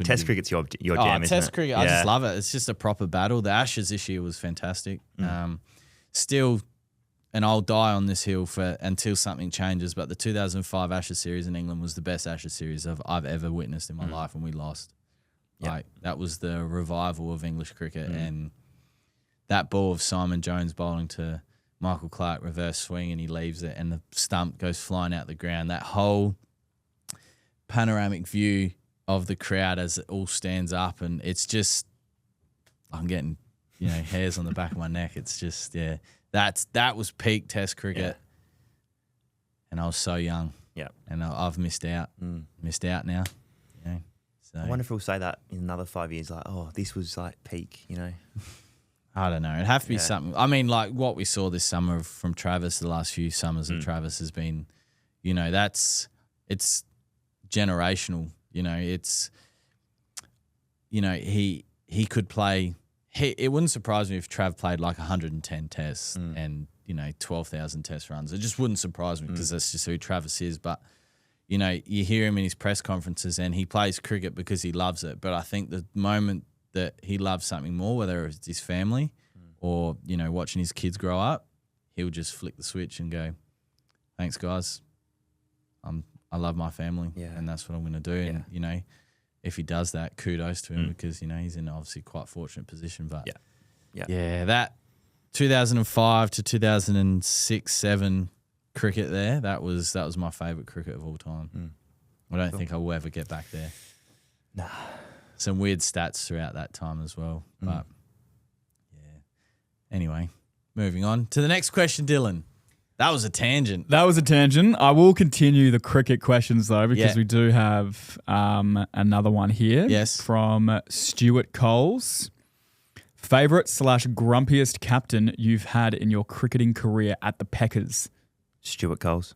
S2: Test cricket's your jam, isn't
S1: Test
S2: it?
S1: cricket, I just love it. It's just a proper battle. The Ashes this year was fantastic. Still, and I'll die on this hill until something changes, but the 2005 Ashes series in England was the best Ashes series I've ever witnessed in my life, and we lost. Like, that was the revival of English cricket, and that ball of Simon Jones bowling to Michael Clarke, reverse swing, and he leaves it, and the stump goes flying out the ground. That whole panoramic view of the crowd as it all stands up, and it's just, I'm getting, hairs on the back of my neck. It's just, that was peak Test cricket, and I was so young. And I've missed out. Missed out now. So
S2: I wonder if we'll say that in another 5 years, like, oh, this was like peak,
S1: I don't know. It'd have to be something. I mean, like what we saw this summer from Travis, the last few summers of Travis has been, it's generational. He could play. It wouldn't surprise me if Trav played like 110 tests and 12,000 test runs. It just wouldn't surprise me because that's just who Travis is. But you hear him in his press conferences and he plays cricket because he loves it. But I think the moment that he loves something more, whether it's his family or watching his kids grow up, he'll just flick the switch and go, "Thanks, guys. I love my family, and that's what I'm going to do." And if he does that, kudos to him because he's in obviously quite a fortunate position. But that 2005 to 2006-07 cricket there, that was my favourite cricket of all time. I don't think I will ever get back there.
S2: Nah.
S1: Some weird stats throughout that time as well. But anyway, moving on to the next question, Dylan. That was a tangent.
S3: I will continue the cricket questions though, because we do have another one here.
S1: Yes.
S3: From Stuart Coles. Favourite / grumpiest captain you've had in your cricketing career at the Peckers?
S2: Stuart Coles.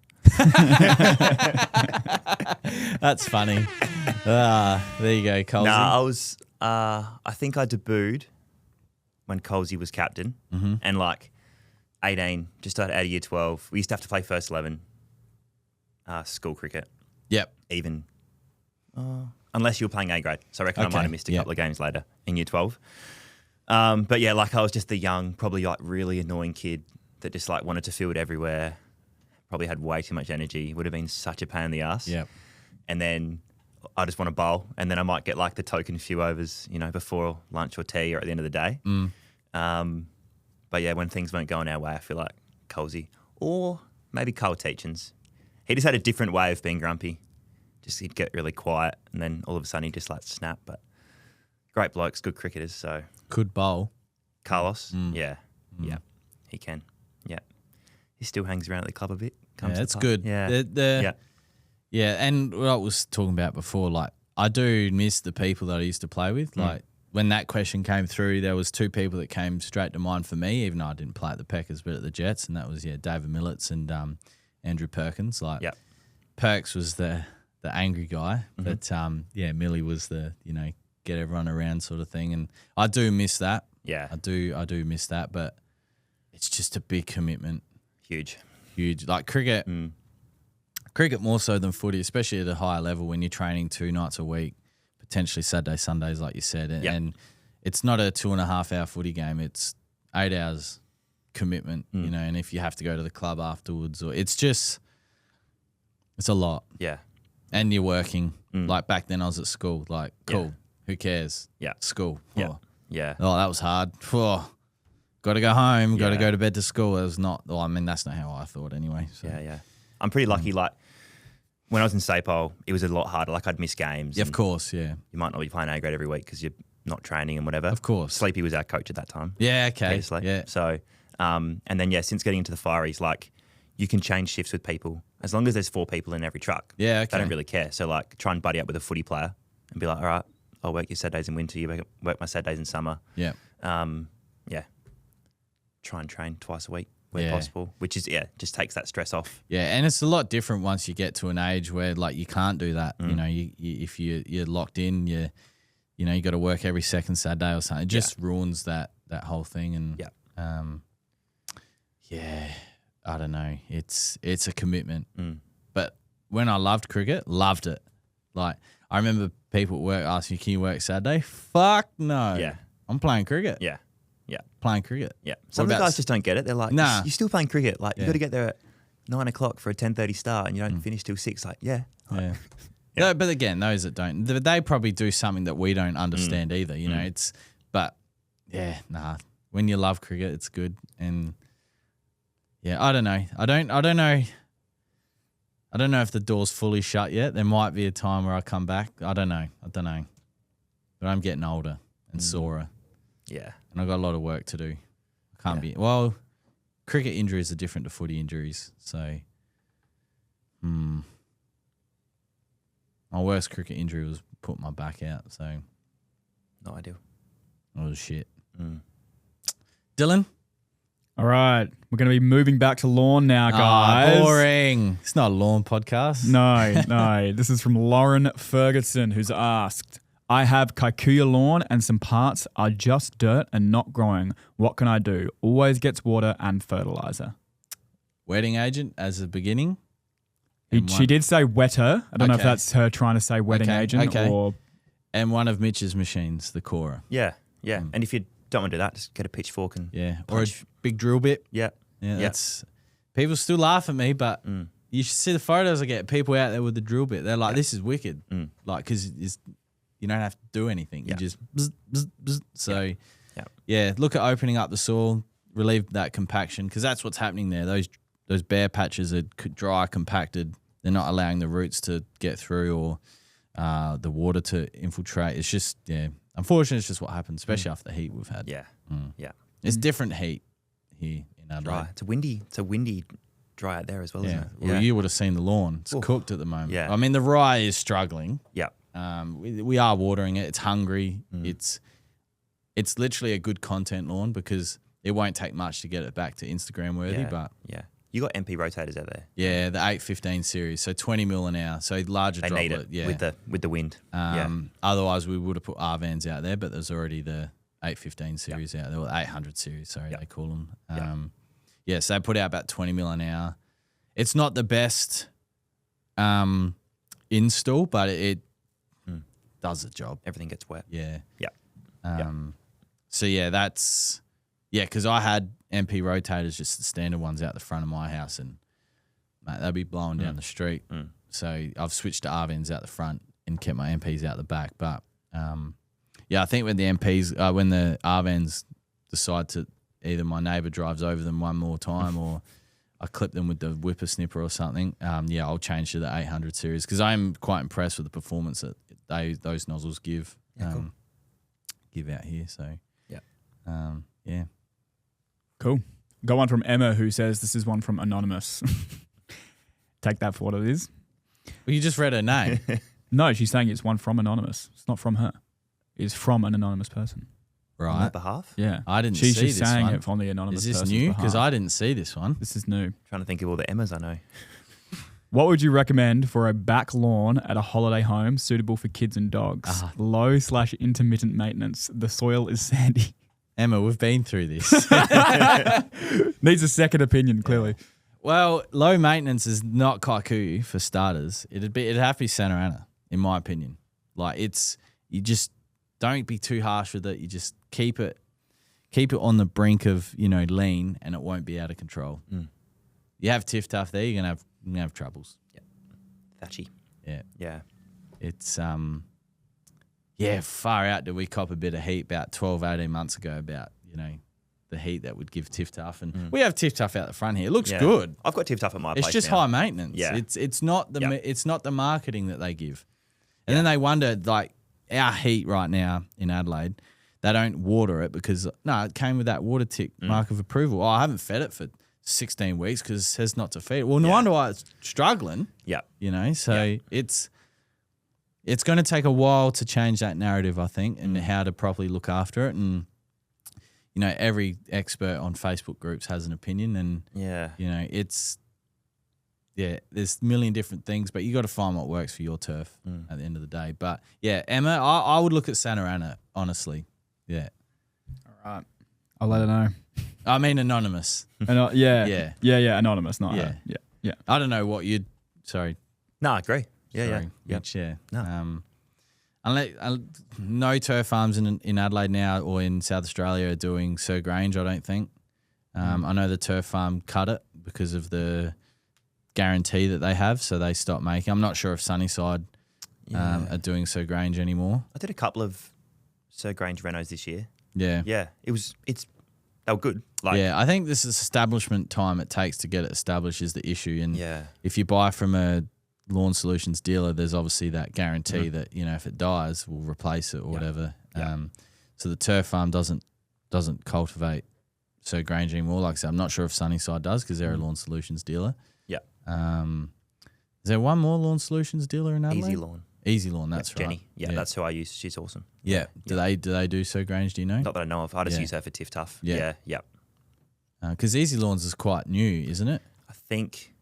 S1: That's funny. There you go, Colesy.
S2: I was. I think I debuted when Colesy was captain, and like 18, just out of year 12. We used to have to play first 11 school cricket.
S1: Yep.
S2: Even unless you were playing A grade. So I reckon I might have missed a couple of games later in year 12. But yeah, like I was just the young, probably like really annoying kid that just like wanted to field everywhere. Probably had way too much energy. Would have been such a pain in the ass.
S1: Yep.
S2: And then I just want to bowl, and then I might get like the token few overs, before lunch or tea or at the end of the day. But yeah, when things weren't going our way, I feel like Colesy or maybe Carl Teachins. He just had a different way of being grumpy. Just he'd get really quiet, and then all of a sudden he'd just like snap. But great blokes, good cricketers. So
S1: could bowl.
S2: Carlos, yeah, he can. Yeah, he still hangs around at the club a bit.
S1: That's good.
S2: Yeah,
S1: and what I was talking about before, like I do miss the people that I used to play with. Like when that question came through, there was two people that came straight to mind for me, even though I didn't play at the Peckers, but at the Jets, and that was David Millets and Andrew Perkins. Like, Perks was the angry guy, but Millie was the get everyone around sort of thing, and I do miss that.
S2: Yeah,
S1: I do miss that, but it's just a big commitment.
S2: Huge.
S1: Like cricket, cricket more so than footy, especially at a higher level when you're training 2 nights a week, potentially Saturday, Sundays, like you said, and it's not a 2.5 hour footy game. It's 8 hours commitment, and if you have to go to the club afterwards, or it's a lot.
S2: Yeah.
S1: And you're working. Like back then I was at school, like, cool, who cares?
S2: Yeah.
S1: School.
S2: Yeah.
S1: Oh.
S2: Yeah.
S1: Oh, that was hard. Oh, got to go home, got to go to bed to school. It was not, that's not how I thought anyway. So.
S2: Yeah. I'm pretty lucky, like, when I was in SAPOL, it was a lot harder. Like, I'd miss games.
S1: Yeah, of course, yeah.
S2: You might not be playing A grade every week because you're not training and whatever.
S1: Of course.
S2: Sleepy was our coach at that time.
S1: Yeah, okay.
S2: Yeah. So, and then, since getting into the Fireys, like, you can change shifts with people as long as there's 4 people in every truck.
S1: Yeah, okay.
S2: They don't really care. So, like, try and buddy up with a footy player and be like, all right, I'll work your Saturdays in winter, you work my Saturdays in summer.
S1: Yeah.
S2: Try and train twice a week where possible, which is, just takes that stress off.
S1: Yeah, and it's a lot different once you get to an age where, like, you can't do that. If you're locked in, you got to work every second Saturday or something. It just ruins that whole thing. And I don't know. It's a commitment. But when I loved cricket, loved it. Like, I remember people at work asking, can you work Saturday? Fuck no.
S2: Yeah.
S1: I'm playing cricket.
S2: Yeah.
S1: Playing cricket.
S2: Yeah. Some of the guys just don't get it. They're like,
S1: nah.
S2: You're still playing cricket. Like, you got to get there at 9 o'clock for a 10:30 start and you don't finish till 6. Like,
S1: Yeah. No, but again, those that don't, they probably do something that we don't understand either. When you love cricket, it's good. And I don't know. I don't know if the door's fully shut yet. There might be a time where I come back. I don't know. But I'm getting older and sorer.
S2: Yeah.
S1: And I've got a lot of work to do. I can't be. Cricket injuries are different to footy injuries. So, my worst cricket injury was put my back out. So,
S2: no ideal.
S1: It was shit. Dylan?
S3: All right. We're going to be moving back to lawn now, guys.
S1: Boring. It's not a lawn podcast.
S3: No. This is from Lauren Ferguson, who's asked, I have kikuyu lawn and some parts are just dirt and not growing. What can I do? Always gets water and fertilizer.
S1: Wetting agent as a beginning?
S3: She did say wetter. I don't know if that's her trying to say wetting agent or...
S1: And one of Mitch's machines, the Cora.
S2: Yeah. And if you don't want to do that, just get a pitchfork and
S1: punch. Or a big drill bit.
S2: Yeah.
S1: That's... People still laugh at me, but you should see the photos I get. People out there with the drill bit. They're like, this is wicked. Like, because you don't have to do anything. You just... Bzz, bzz, bzz. So, look at opening up the soil, relieve that compaction, because that's what's happening there. Those bare patches are dry, compacted. They're not allowing the roots to get through or the water to infiltrate. It's just, unfortunately, it's just what happens, especially after the heat we've had.
S2: Yeah.
S1: It's different heat here in Adelaide.
S2: Dry. It's a windy dry out there as well, isn't it?
S1: Well, you would have seen the lawn. It's cooked at the moment.
S2: Yeah.
S1: I mean, the rye is struggling.
S2: Yeah.
S1: We are watering it. It's hungry. It's literally a good content lawn because it won't take much to get it back to Instagram worthy. But
S2: you got MP rotators out there.
S1: Yeah, the 815 series, so 20 mil an hour, so larger
S2: they
S1: droplet.
S2: Need it with the wind.
S1: Otherwise, we would have put R-Vans out there, but there's already the 815 series out there, or 800 series, sorry, they call them. So they put out about 20 mil an hour. It's not the best install, but it does the job.
S2: Everything gets wet.
S1: Yeah.
S2: So
S1: that's because I had MP rotators, just the standard ones out the front of my house, and mate, they'd be blowing down the street. So I've switched to R-Vans out the front and kept my MPs out the back. But I think when the MPs, when the R-Vans decide to, either my neighbour drives over them one more time or I clip them with the whippersnipper or something, I'll change to the 800 series because I'm quite impressed with the performance that those nozzles give out here. So
S3: Cool. Got one from Emma who says this is one from Anonymous. Take that for what it is.
S1: Well, you just read her name.
S3: No, she's saying it's one from Anonymous. It's not from her. It's from an anonymous person.
S1: Right.
S2: On her behalf?
S3: Yeah.
S1: I didn't see this one.
S3: She's just saying it from the anonymous person's
S1: Is this new?
S3: behalf.
S1: Because I didn't see this one.
S3: This is new.
S2: Trying to think of all the Emmas I know.
S3: What would you recommend for a back lawn at a holiday home suitable for kids and dogs? Low/intermittent maintenance. The soil is sandy.
S1: Emma, we've been through this.
S3: Needs a second opinion, clearly.
S1: Well, low maintenance is not Kaiku for starters. It'd have to be Santa Ana, in my opinion. Like you just don't be too harsh with it. You just keep it on the brink of, lean, and it won't be out of control. You have tiff tough there, you're gonna have troubles.
S2: Yeah. Thatchy.
S1: Yeah.
S2: Yeah.
S1: It's far out. Did we cop a bit of heat about 12, 18 months ago about, the heat that would give tiff tough, and we have tiff tough out the front here. It looks good.
S2: I've got tiff tough at my place.
S1: It's just
S2: now.
S1: high maintenance.
S2: Yeah.
S1: It's not the marketing that they give. And then they wonder, like, our heat right now in Adelaide, they don't water it because it came with that water tick mark of approval. Oh, I haven't fed it for 16 weeks because it says not to feed it. Well, no wonder why it's struggling.
S2: Yeah.
S1: So it's going to take a while to change that narrative, I think, and how to properly look after it. And, every expert on Facebook groups has an opinion, and, there's a million different things, but you got to find what works for your turf at the end of the day. But, Emma, I would look at Santa Ana, honestly. Yeah.
S3: All right. I'll let her know.
S1: I mean, anonymous.
S3: Yeah, anonymous, not her. Yeah.
S1: I don't know what you'd. Sorry.
S2: No, I agree.
S1: Sorry,
S2: Yeah.
S1: Mitch, yeah.
S2: No.
S1: No turf farms in Adelaide now or in South Australia are doing Sir Grange, I don't think. I know the turf farm cut it because of the guarantee that they have, so they stopped making. I'm not sure if Sunnyside are doing Sir Grange anymore.
S2: I did a couple of Sir Grange renos this year.
S1: Yeah.
S2: Yeah. They were good.
S1: I think this is establishment time it takes to get it established is the issue. And if you buy from a Lawn Solutions dealer, there's obviously that guarantee that, if it dies, we'll replace it or whatever. So the turf farm doesn't cultivate Sir Grange anymore. Like I said, I'm not sure if Sunnyside does because they're a Lawn Solutions dealer.
S2: Yeah.
S1: Is there one more Lawn Solutions dealer in Adelaide?
S2: Easy
S1: Lawn, that's right.
S2: Jenny. Yeah, that's who I use. She's awesome.
S1: Yeah. Do they do Sir Grange, do you know?
S2: Not that I know of. I just use her for tiff tough. Yeah.
S1: Because Easy Lawns is quite new, isn't it?
S2: I think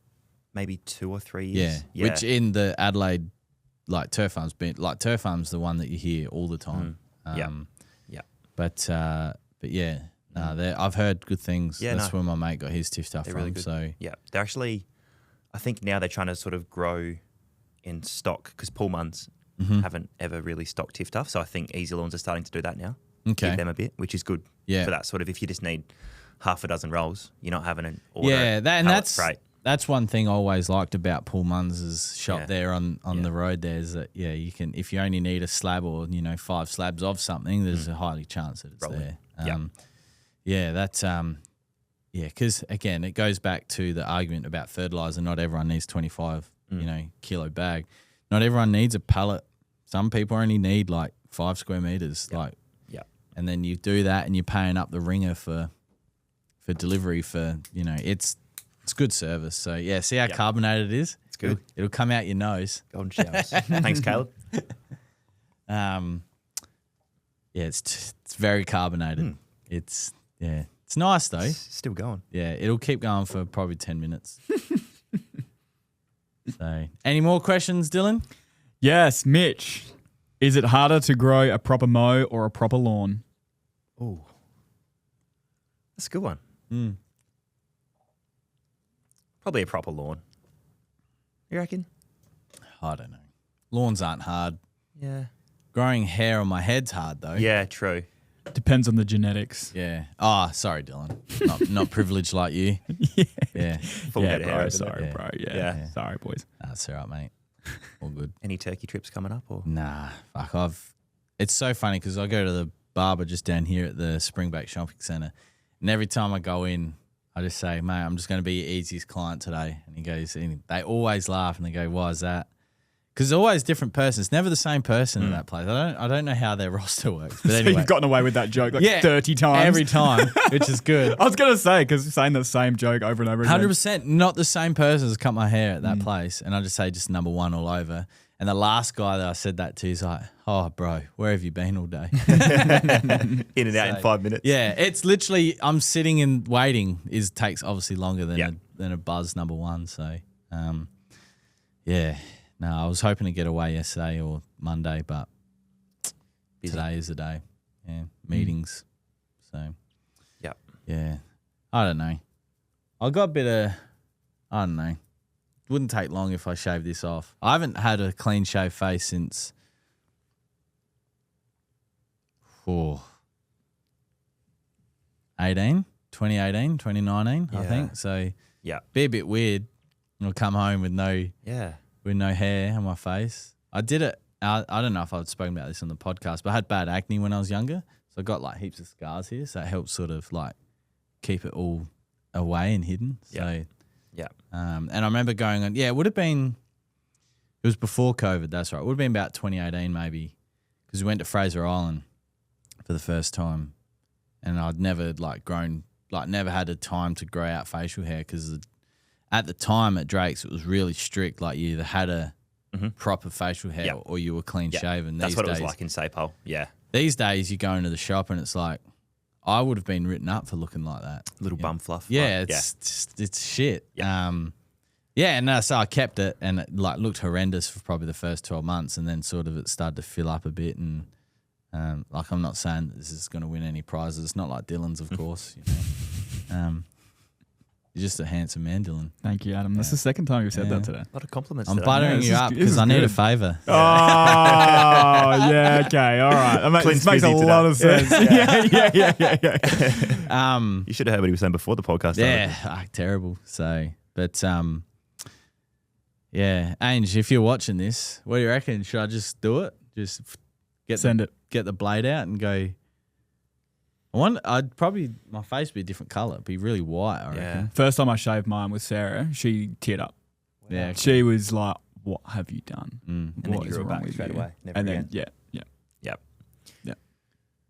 S2: maybe 2 or 3 years.
S1: Yeah. Which in the Adelaide, turf farm's turf farm's the one that you hear all the time. But I've heard good things. That's where my mate got his tiff tough from. Really good. So
S2: they're actually, I think now they're trying to sort of grow in stock because Pullmans haven't ever really stocked tiff tough. So I think Easy Lawns are starting to do that now.
S1: Okay.
S2: Give them a bit, which is good for that sort of, if you just need half a dozen rolls, you're not having an order.
S1: That's one thing I always liked about Pullmans' shop there on the road there is that, you can, if you only need a slab or, 5 slabs of something, there's a highly chance that it's there. Because again, it goes back to the argument about fertilizer. Not everyone needs 25, kilo bag. Not everyone needs a pallet. Some people only need 5 square meters. And then you do that and you're paying up the ringer for delivery for, it's good service. So see how carbonated it is?
S2: It's good.
S1: It'll come out your nose.
S2: Golden showers. Thanks, Caleb.
S1: It's very carbonated. It's nice though.
S2: It's still going.
S1: Yeah, it'll keep going for probably 10 minutes. So, any more questions, Dylan?
S3: Yes, Mitch. Is it harder to grow a proper mow or a proper lawn?
S2: Oh, that's a good one. Probably a proper lawn. You reckon?
S1: I don't know. Lawns aren't hard.
S2: Yeah.
S1: Growing hair on my head's hard though.
S2: Yeah, true.
S3: Depends on the genetics.
S1: Yeah. Sorry, Dylan. Not privileged like you. Yeah.
S2: Full head of hair.
S3: Sorry, bro. Yeah. Sorry, boys.
S1: That's all right, mate. All good.
S2: Any turkey trips coming up or?
S1: Nah. Fuck. It's so funny because I go to the barber just down here at the Springbank Shopping Centre, and every time I go in, I just say, mate, I'm just going to be your easiest client today. And he goes, and they always laugh and they go, why is that? Because it's always different person. It's never the same person in that place. I don't know how their roster works. But anyway.
S3: So you've gotten away with that joke 30 times.
S1: Every time, which is good.
S3: I was going to say, because you're saying the same joke over and over again.
S1: 100% not the same person has cut my hair at that place. And I just say just number 1 all over. And the last guy that I said that to is like, oh, bro, where have you been all day?
S2: In and out in 5 minutes.
S1: Yeah, it's literally, I'm sitting and waiting takes obviously longer than a buzz number 1. So, yeah, no, I was hoping to get away yesterday or Monday, but
S2: Busy.
S1: today is the day. Yeah, meetings. So,
S2: Yep.
S1: yeah, I don't know. I got a bit of, I don't know. Wouldn't take long if I shaved this off. I haven't had a clean shave face since 2018, 2019, I
S2: Yeah.
S1: think. So,
S2: Yeah.
S1: be a bit weird. I'll come home with no hair on my face. I did it. I don't know if I've spoken about this on the podcast, but I had bad acne when I was younger. So I got like heaps of scars here. So it helps sort of like keep it all away and hidden. So, and I remember going on, it would have been, it was before COVID. That's right. It would have been about 2018 maybe, because we went to Fraser Island for the first time. And I'd never never had a time to grow out facial hair because at the time at Drake's, it was really strict. Like you either had a proper facial hair or you were clean shaven.
S2: That's what it was like in Sapole. Yeah.
S1: These days you go into the shop and it's like, I would have been written up for looking like that.
S2: Little bum fluff.
S1: Yeah, it's shit. Yeah. So I kept it and it like looked horrendous for probably the first 12 months and then sort of it started to fill up a bit and like I'm not saying that this is going to win any prizes. It's not like Dylan's, of course. You know. You're just a handsome man, Dylan.
S3: Thank you, Adam. That's the second time you've said that today.
S2: A lot of compliments.
S1: I'm
S2: today.
S1: buttering you up because I need a favour.
S3: Oh, yeah, okay, all right. This makes a lot of sense. Yeah.
S2: You should have heard what he was saying before the podcast.
S1: Yeah, terrible. So, but yeah, Ange, if you're watching this, what do you reckon? Should I just do it? Just get the blade out and go. I'd probably my face would be a different colour. It'd be really white, I reckon.
S3: First time I shaved mine with Sarah, she teared up.
S1: Yeah,
S3: she was like, "What have you done?"
S2: And then you grew it back straight away. Never again.
S1: Yeah,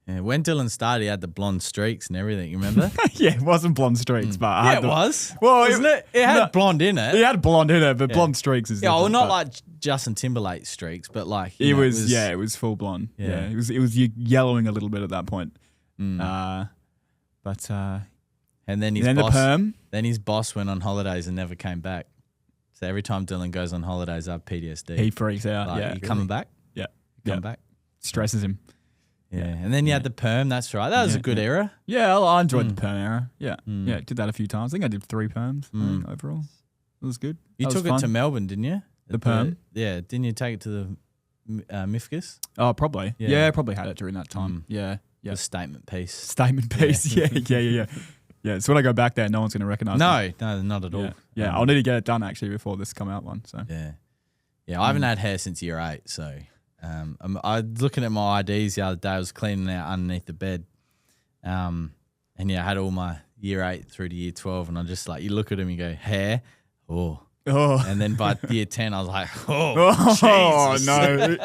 S1: when Dylan started, he had the blonde streaks and everything. You remember?
S3: Yeah, it wasn't blonde streaks, but I had
S1: it was.
S3: Well,
S1: isn't it? It had blonde in it.
S3: It had blonde in it, but blonde streaks is
S1: well,
S3: different,
S1: not like Justin Timberlake streaks, but like
S3: it was full blonde. Yeah, it was yellowing a little bit at that point. And then the perm.
S1: Then his boss went on holidays and never came back. So every time Dylan goes on holidays, I have PTSD.
S3: He freaks out.
S1: Like, you coming back?
S3: Yeah,
S1: coming back.
S3: Stresses him.
S1: Yeah, and then you had the perm. That's right. That was a good era.
S3: Yeah, I enjoyed the perm era. Yeah, did that a few times. I think I did 3 perms overall. It was good.
S1: You took it to Melbourne, didn't you?
S3: The perm.
S1: Didn't you take it to the Mifkus?
S3: Oh, probably. Yeah, I probably had it during that time. Yeah.
S1: The statement piece.
S3: Statement piece. Yeah. Yeah, so when I go back there, no one's going to recognise me.
S1: No, not at all.
S3: Yeah, I'll need to get it done actually before this come out one. So
S1: I haven't had hair since year 8, so I was looking at my IDs the other day. I was cleaning out underneath the bed, and I had all my year 8 through to year 12, and I'm just like, you look at them, you go hair, and then by year 10, I was like, Jesus.
S3: No.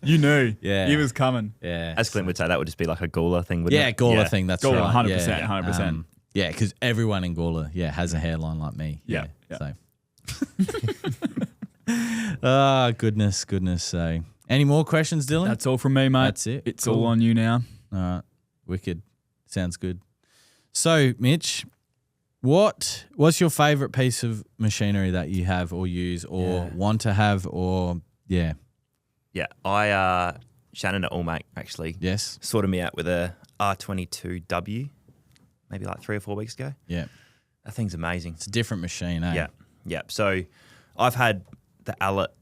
S3: You knew.
S1: Yeah.
S3: He was coming.
S1: Yeah.
S2: As Clint would say, that would just be like a Gawler thing, wouldn't it?
S1: Gawler thing, that's
S3: Gawler,
S1: right.
S3: 100%, 100%.
S1: Yeah, because everyone in Gawler, has a hairline like me.
S3: Yeah.
S1: So. Oh, goodness. So, any more questions, Dylan?
S3: That's all from me, mate.
S1: That's it.
S3: It's all on you now.
S1: All right. Wicked. Sounds good. So, Mitch, what's your favourite piece of machinery that you have or use or want to have or,
S2: Yeah, Shannon at Allmake actually sorted me out with a R22W maybe like 3 or 4 weeks ago.
S1: Yeah.
S2: That thing's amazing.
S1: It's a different machine, eh?
S2: Yeah. So I've had the Allet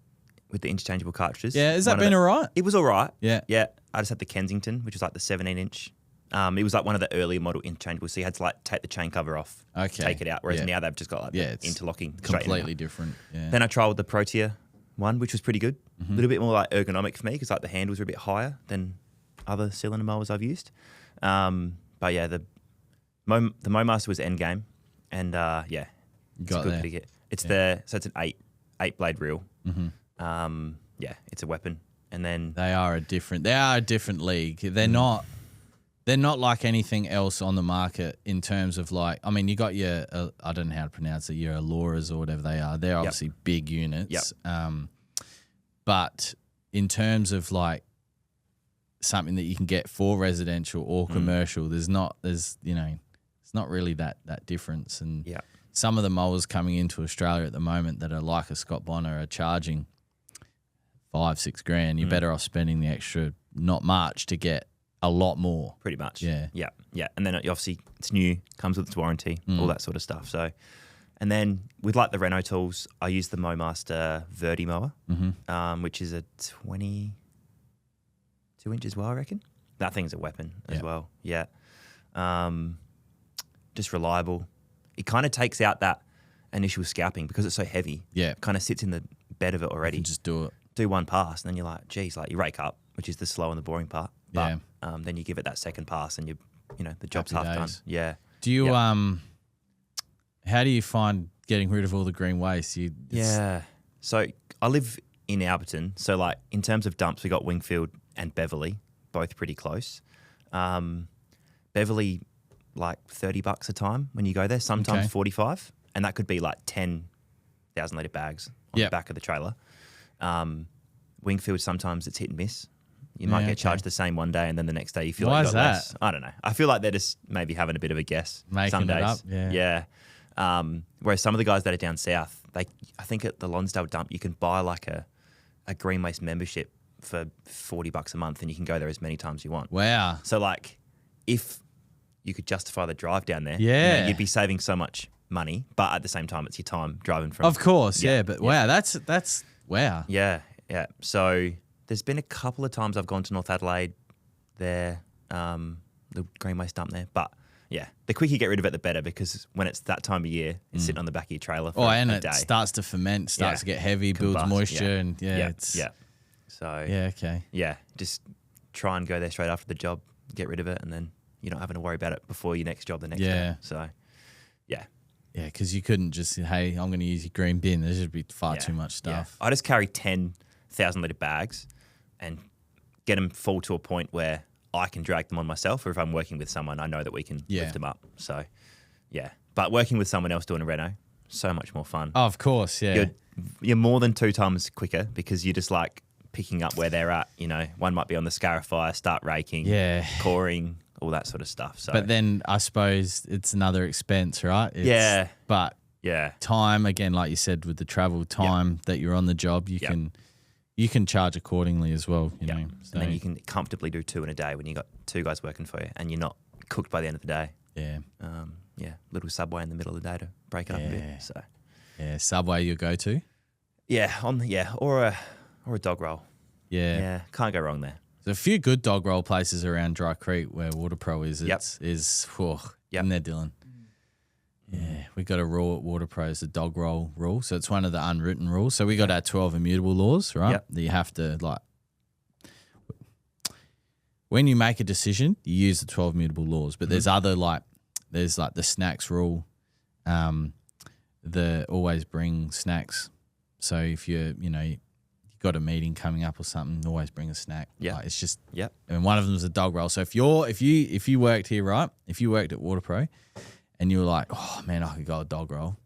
S2: with the interchangeable cartridges.
S1: Yeah, has that been all right?
S2: It was all right.
S1: Yeah.
S2: Yeah. I just had the Kensington, which was like the 17-inch. It was like one of the earlier model interchangeable, so you had to like take the chain cover off, take it out, whereas now they've just got like the interlocking.
S1: Completely different. Yeah.
S2: Then I tried the Protea one, which was pretty good. A little bit more like ergonomic for me because like the handles were a bit higher than other cylinder mowers I've used. But yeah, the Mowmaster was endgame, and it's good to get. It's it's an eight blade reel. It's a weapon, and then
S1: they are a different league. They're not like anything else on the market in terms of like, I mean, you got your I don't know how to pronounce it, your Aloras or whatever they are. They're obviously big units. But in terms of like something that you can get for residential or commercial, it's not really that difference. And some of the mowers coming into Australia at the moment that are like a Scott Bonner are charging $5-6 grand. You're better off spending the extra, not much, to get a lot more.
S2: Pretty much.
S1: Yeah.
S2: Yeah. Yeah. And then obviously it's new, comes with its warranty, all that sort of stuff. So, and then with like the reno tools, I use the MowMaster Verdi mower, which is a 22 inches well, I reckon. That thing's a weapon as well. Yeah. Just reliable. It kind of takes out that initial scalping because it's so heavy.
S1: Yeah.
S2: It kind of sits in the bed of it already.
S1: You can just do it.
S2: Do one pass, and then you're like, geez, like you rake up, which is the slow and the boring part. But then you give it that second pass, and the job's
S1: Happy
S2: half done.
S1: days.
S2: Yeah.
S1: Do you how do you find getting rid of all the green waste?
S2: Yeah. So I live in Alberton, so like in terms of dumps, we got Wingfield and Beverley, both pretty close. Beverley, like $30 a time when you go there, sometimes 45, and that could be like 10,000 litre bags on the back of the trailer. Wingfield, sometimes it's hit and miss. You might get charged the same one day, and then the next day you feel
S1: Why
S2: like you
S1: is
S2: got
S1: that?
S2: less. I don't know. I feel like they're just maybe having a bit of a guess.
S1: Making
S2: some days.
S1: it up, yeah.
S2: Whereas some of the guys that are down south, I think at the Lonsdale dump, you can buy like a green waste membership for $40 a month, and you can go there as many times you want.
S1: Wow.
S2: So like, if you could justify the drive down there, you'd be saving so much money, but at the same time, it's your time driving from.
S1: Of course, but wow, that's wow.
S2: Yeah. So there's been a couple of times I've gone to North Adelaide there, the green waste dump there, but yeah, the quicker you get rid of it, the better, because when it's that time of year, it's sitting on the back of your trailer for
S1: and
S2: a
S1: it
S2: day.
S1: starts to ferment, starts to get heavy, builds moisture, and
S2: So
S1: okay.
S2: Yeah, just try and go there straight after the job, get rid of it, and then you're not having to worry about it before your next job the next day. So yeah.
S1: Yeah, because you couldn't just say, hey, I'm going to use your green bin. There should be far too much stuff.
S2: I just carry 10,000 litre bags and get them full to a point where I can drag them on myself, or if I'm working with someone, I know that we can lift them up. So, yeah. But working with someone else doing a reno, so much more fun.
S1: Oh, of course, yeah.
S2: You're more than 2 times quicker because you're just like picking up where they're at. One might be on the scarifier, start raking, coring, all that sort of stuff. So,
S1: but then I suppose it's another expense, right? But time, again, like you said, with the travel time that you're on the job, you can charge accordingly as well. You know, so.
S2: And then you can comfortably do 2 in a day when you got 2 guys working for you, and you're not cooked by the end of the day.
S1: Yeah.
S2: Little Subway in the middle of the day to break it up a bit. So
S1: Subway your go to.
S2: Or a dog roll.
S1: Yeah,
S2: can't go wrong there.
S1: There's a few good dog roll places around Dry Creek where Water Pro is. In there, Dylan. Yeah, we got a rule at Water Pro, it's a dog roll rule. So it's one of the unwritten rules. So we got our 12 immutable laws, right? That you have to when you make a decision, you use the 12 immutable laws. But there's other there's the snacks rule, the always bring snacks. So if you've got a meeting coming up or something, always bring a snack. Yeah, it's just and one of them is a dog roll. So if you worked here, right? If you worked at Water Pro, and you were like, oh man, I could go a dog roll,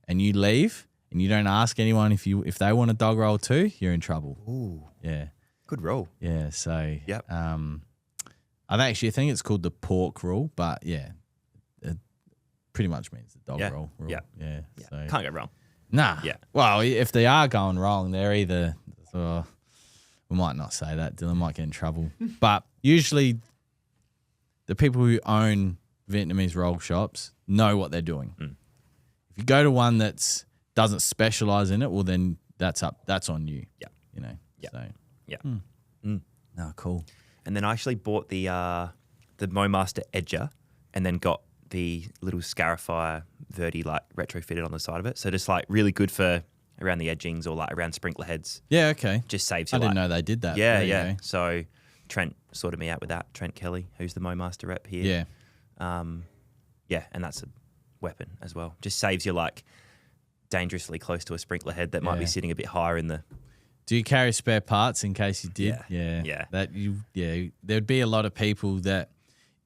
S1: and you leave and you don't ask anyone if they want a dog roll too, you're in trouble.
S2: Ooh,
S1: yeah,
S2: good rule.
S1: Yeah, so I think it's called the pork rule, but it pretty much means the dog roll rule. Yeah. So
S2: can't go wrong.
S1: Nah. Yeah. Well, if they are going wrong, they're either. We might not say that. Dylan might get in trouble. But usually, the people who own Vietnamese roll shops know what they're doing. If you go to one that doesn't specialize in it, well, then that's on you. Yeah. So. No, cool.
S2: And then I actually bought the MowMaster Edger, and then got the little scarifier Verdi retrofitted on the side of it. So just really good for around the edgings or around sprinkler heads.
S1: Yeah, okay.
S2: Just saves you.
S1: I didn't know they did that.
S2: Yeah. So Trent sorted me out with that. Trent Kelly, who's the MowMaster rep here. Yeah. And that's a weapon as well. Just saves you dangerously close to a sprinkler head that might be sitting a bit higher in the.
S1: Do you carry spare parts in case you did?
S2: Yeah.
S1: There'd be a lot of people that,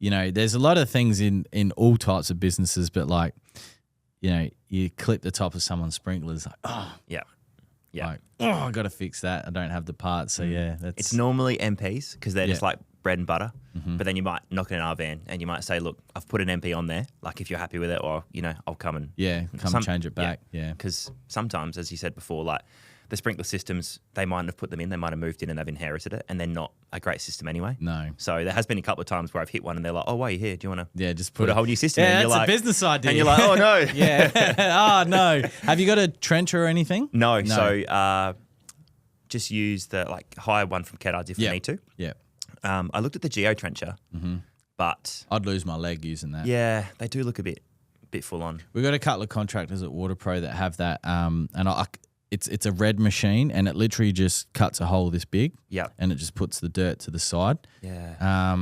S1: there's a lot of things in all types of businesses, but you clip the top of someone's sprinklers, I got to fix that. I don't have the parts, so that's.
S2: It's normally MPs because they're just bread and butter. But then you might knock it in our van and you might say, look, I've put an MP on there. Like if you're happy with it, or I'll come and
S1: and change it back. Yeah,
S2: because sometimes, as you said before, like the sprinkler systems, they might have put them in, they might have moved in and they've inherited it, and they're not a great system anyway.
S1: No.
S2: So there has been a couple of times where I've hit one and they're like, oh, why are you here? Do you want to
S1: just
S2: put a whole new system in?
S1: Yeah,
S2: And
S1: that's
S2: you're like,
S1: a business idea.
S2: and you're like, oh no.
S1: Oh no. Have you got a trencher or anything?
S2: No. So just use the hire one from Kedards if you need to.
S1: Yeah.
S2: I looked at the Geo trencher, but
S1: I'd lose my leg using that.
S2: yeah, they do look a bit full on.
S1: We've got a couple of contractors at WaterPro that have that, and it's a red machine, and it literally just cuts a hole this big, and it just puts the dirt to the side.
S2: Yeah.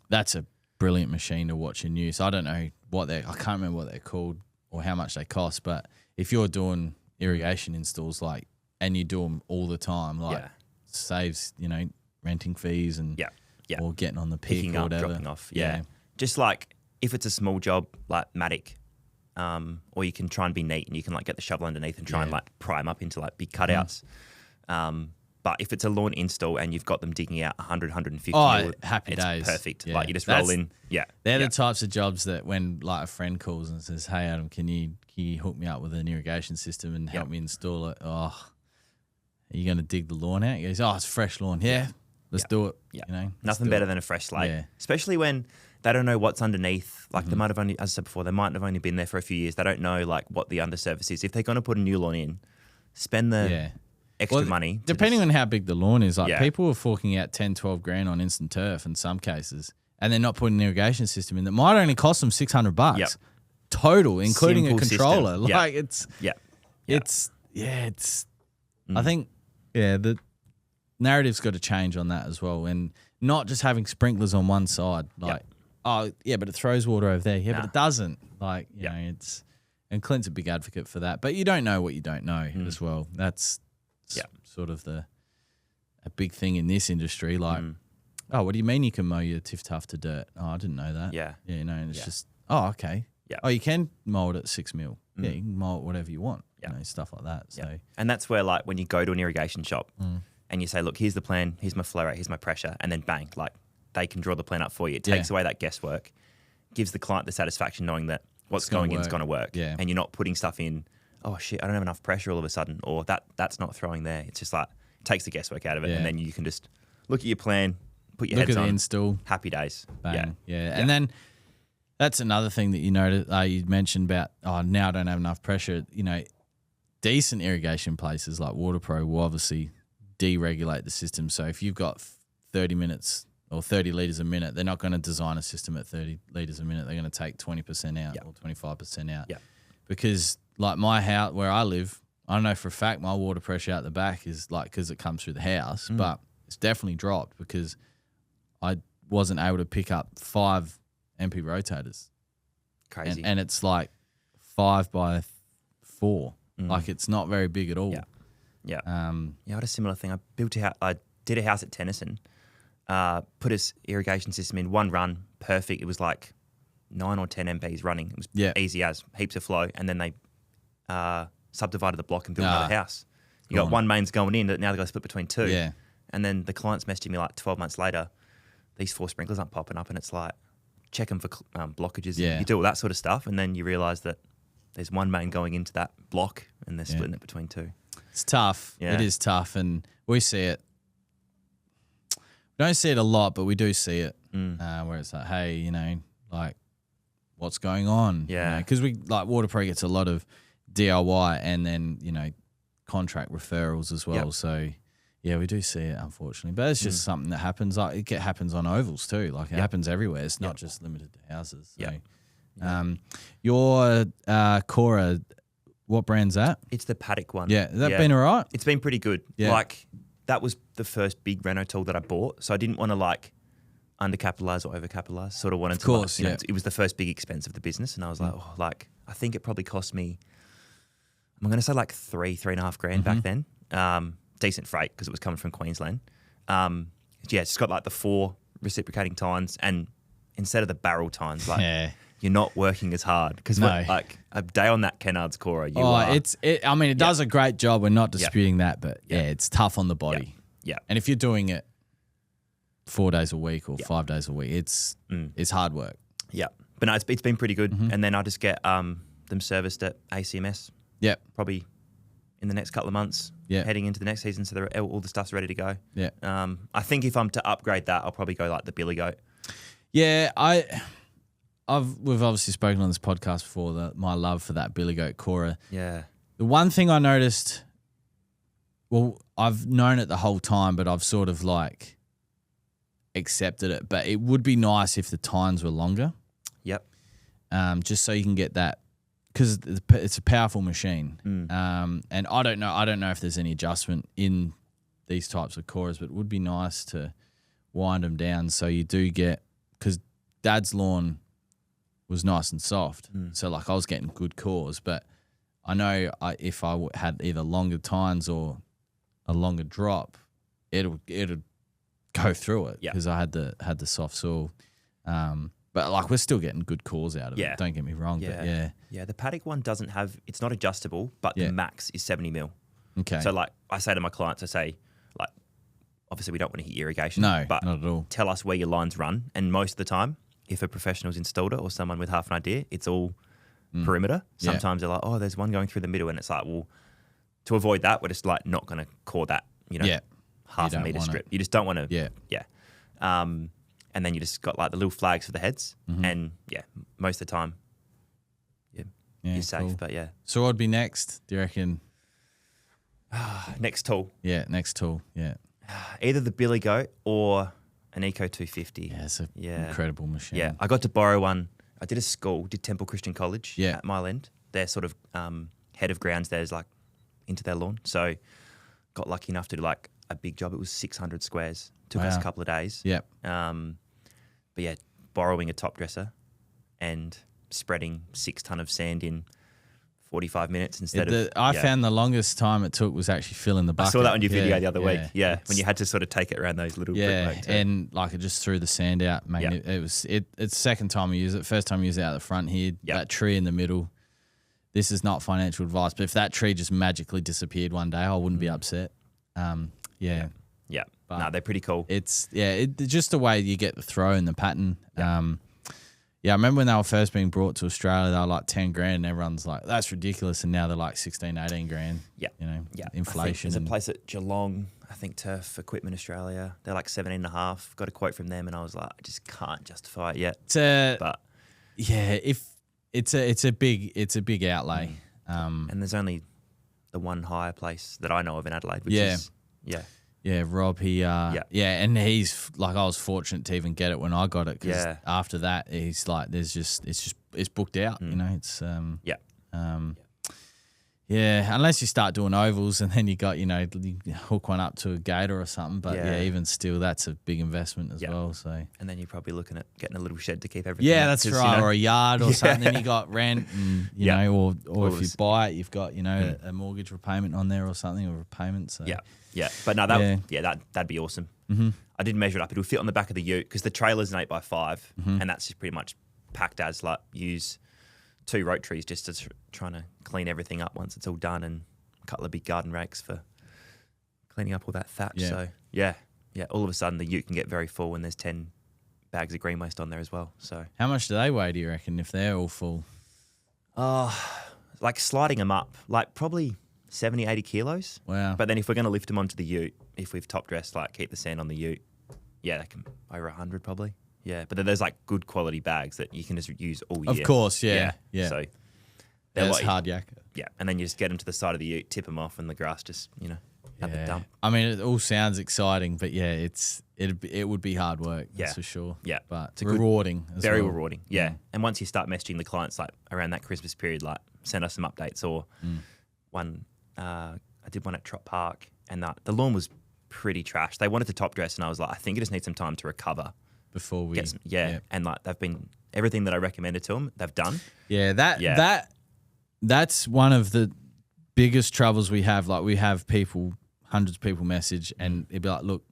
S1: That's a brilliant machine to watch in use. I don't know I can't remember what they're called or how much they cost, but if you're doing irrigation installs and you do them all the time, saves renting fees and or getting on the pick
S2: Picking
S1: or
S2: up,
S1: whatever.
S2: dropping off. Yeah. Just if it's a small job like Matic, or you can try and be neat and you can get the shovel underneath and try and prime up into big cutouts. But if it's a lawn install and you've got them digging out 100, 150,
S1: happy
S2: it's
S1: days.
S2: perfect.
S1: Yeah.
S2: You just roll in. Yeah.
S1: They're the types of jobs that when a friend calls and says, hey Adam, can you hook me up with an irrigation system and help me install it? Oh, are you going to dig the lawn out? He goes, oh, it's fresh lawn. Yeah, let's do it.
S2: Yeah. Nothing better than a fresh slate, especially when they don't know what's underneath. They might have only, as I said before, they might have only been there for a few years. They don't know what the undersurface is. If they're going to put a new lawn in, spend the extra money.
S1: Depending on how big the lawn is, people are forking out 10, 12 grand on instant turf in some cases, and they're not putting an irrigation system in that might only cost them $600 total, including
S2: Simple
S1: a controller.
S2: system.
S1: I think the narrative's got to change on that as well, and not just having sprinklers on one side. But it throws water over there. But it doesn't. It's, and Clint's a big advocate for that. But you don't know what you don't know as well. That's sort of a big thing in this industry. Oh, what do you mean you can mow your tiff tuff to dirt? Oh, I didn't know that. And it's just, oh, okay.
S2: Yeah.
S1: Oh, you can mow it at 6 mil. Yeah, you can mow it whatever you want. Stuff like that. So,
S2: and that's where when you go to an irrigation shop and you say, look, here's the plan, here's my flow rate, here's my pressure, and then bang, they can draw the plan up for you. It takes away that guesswork, gives the client the satisfaction knowing that what's going in is going to work. Yeah. And you're not putting stuff in, oh shit, I don't have enough pressure all of a sudden, or that's not throwing there. It's just it takes the guesswork out of it, and then you can just look at your plan, put your heads on,
S1: the install,
S2: happy days.
S1: Bang. Yeah. And then that's another thing that you noted. You mentioned about now I don't have enough pressure. Decent irrigation places like WaterPro will obviously deregulate the system. So if you've got 30 minutes or 30 litres a minute, they're not going to design a system at 30 litres a minute. They're going to take 20% out or 25% out. Yeah. Because my house where I live, I don't know for a fact my water pressure out the back is because it comes through the house, but it's definitely dropped because I wasn't able to pick up 5 MP rotators.
S2: Crazy.
S1: And it's 5 by 4. It's not very big at all.
S2: Yeah. I had a similar thing. I did a house at Tennyson, put his irrigation system in one run, perfect. It was 9 or 10 MPs running. It was easy as, heaps of flow. And then they subdivided the block and built another house. You got one mains going in, but now they've got to split between 2.
S1: Yeah.
S2: And then the client's messaging me 12 months later, these 4 sprinklers aren't popping up, and it's check them for blockages.
S1: Yeah.
S2: You do all that sort of stuff, and then you realise that there's one main going into that block and they're splitting it between 2.
S1: It's tough. Yeah. It is tough, and we see it. We don't see it a lot, but we do see it where it's hey, what's going on?
S2: Yeah.
S1: Because we WaterPro gets a lot of DIY and then, contract referrals as well. Yep. So, yeah, we do see it, unfortunately. But it's just something that happens. It happens on ovals too. It happens everywhere. It's not just limited to houses. So. Your Cora, what brand's that?
S2: It's the Paddock one.
S1: Yeah. Has that been all right?
S2: It's been pretty good.
S1: Yeah.
S2: That was the first big reno tool that I bought. So I didn't want to undercapitalize or overcapitalize. Sort of wanted to, it was the first big expense of the business. And I was I think it probably cost me, I'm going to say $3.5 grand back then. Decent freight because it was coming from Queensland. It's just got the 4 reciprocating tines, and instead of the barrel tines, you're not working as hard because a day on that Kennard's Cora,
S1: it does a great job. We're not disputing that, but it's tough on the body.
S2: Yeah.
S1: And if you're doing it 4 days a week or
S2: Yeah.
S1: 5 days a week. It's hard work.
S2: Yeah. But no, it's been pretty good. And then I just get them serviced at ACMS
S1: Yep.
S2: probably in the next couple of months,
S1: Yeah.
S2: heading into the next season. So all the stuff's ready to go.
S1: Yeah.
S2: I think if I'm to upgrade that, I'll probably go like the Billy Goat.
S1: Yeah, we've obviously spoken on this podcast before my love for that Billy Goat Cora.
S2: Yeah.
S1: The one thing I noticed, well, I've known it the whole time, but I've sort of like accepted it. But it would be nice if the tines were longer.
S2: Yep.
S1: Just so you can get that, because it's a powerful machine. And I don't know if there's any adjustment in these types of Coras, but it would be nice to wind them down so you do get, because Dad's lawn was nice and soft, so like I was getting good cores, but I know if I had either longer tines or a longer drop, it'll go through it because I had the soft soil. But like we're still getting good cores out of it. Don't get me wrong.
S2: Yeah.
S1: But yeah.
S2: Yeah. The paddock one doesn't have, it's not adjustable, but the max is 70 mil.
S1: Okay.
S2: So like I say to my clients, I say like, obviously we don't want to hit irrigation.
S1: No,
S2: but
S1: not at all.
S2: Tell us where your lines run. And most of the time, if a professional's installed it or someone with half an idea, it's all perimeter. Sometimes they're like, oh, there's one going through the middle. And it's like, well, to avoid that, we're just like not going to core that, half a meter strip. You just don't want to. Yeah. And then you just got like the little flags for the heads. And most of the time, you're safe.
S1: Cool.
S2: But yeah.
S1: So what would be next, do you reckon?
S2: Next tool.
S1: Yeah, next tool. Yeah.
S2: Either the Billy Goat or an Eco 250.
S1: Yeah, it's an incredible machine.
S2: Yeah, I got to borrow one. I did did Temple Christian College at Mile End. Their sort of head of grounds there is like into their lawn. So got lucky enough to do like a big job. It was 600 squares. Took us a couple of days.
S1: Yep.
S2: But yeah, borrowing a top dresser and spreading 6 ton of sand in 45 minutes instead of...
S1: I found the longest time it took was actually filling the bucket.
S2: I saw that on your video the other week. Yeah, when you had to sort of take it around those little brick
S1: and like it just threw the sand out. It's the second time I used it. First time I used it out the front here. That tree in the middle. This is not financial advice, but if that tree just magically disappeared one day, I wouldn't be upset.
S2: Yeah. But no, they're pretty cool.
S1: It's just the way you get the throw and the pattern. I remember when they were first being brought to Australia, they were like 10 grand and everyone's like, that's ridiculous. And now they're like 16, 18 grand.
S2: Yeah.
S1: Inflation.
S2: There's a place at Geelong, I think Turf Equipment Australia. They're like 17.5. Got a quote from them and I was like, I just can't justify it yet.
S1: If it's a big outlay.
S2: And there's only the one hire place that I know of in Adelaide, which is
S1: Rob, and he's like, I was fortunate to even get it when I got it because after that, he's like, it's booked out, it's unless you start doing ovals and then you got, you hook one up to a gator or something, but even still, that's a big investment as well. So,
S2: and then you're probably looking at getting a little shed to keep everything.
S1: Yeah, that's right, or a yard or something. Then you got rent, and, or if you buy it, you've got a mortgage repayment on there or something, or repayment. So
S2: but no, that'd be awesome. I did measure it up; it would fit on the back of the ute because the trailer's an 8x5, and that's just pretty much packed as like use 2 rotaries just to trying to clean everything up once it's all done, and a couple of big garden rakes for cleaning up all that thatch. So all of a sudden the ute can get very full, and there's 10 bags of green waste on there as well. So
S1: how much do they weigh, do you reckon, if they're all full?
S2: Like sliding them up, like probably 70, 80 kilos.
S1: Wow.
S2: But then if we're going to lift them onto the ute, if we've top dressed, like keep the sand on the ute, they can over 100 probably. Yeah, but then there's like good quality bags that you can just use all year.
S1: Of course, yeah.
S2: So
S1: that's hard yakka.
S2: Yeah, and then you just get them to the side of the ute, tip them off, and the grass just at the dump.
S1: I mean, it all sounds exciting, but it would be hard work. That's for sure.
S2: Yeah,
S1: but it's rewarding.
S2: Very rewarding. Yeah, and once you start messaging the clients like around that Christmas period, like send us some updates or one. I did one at Trot Park, and the lawn was pretty trash. They wanted to top dress, and I was like, I think it just needs some time to recover.
S1: Before we
S2: and like they've been everything that I recommended to them, they've done.
S1: That's one of the biggest troubles we have. Like we have hundreds of people message, and it'd be like, look,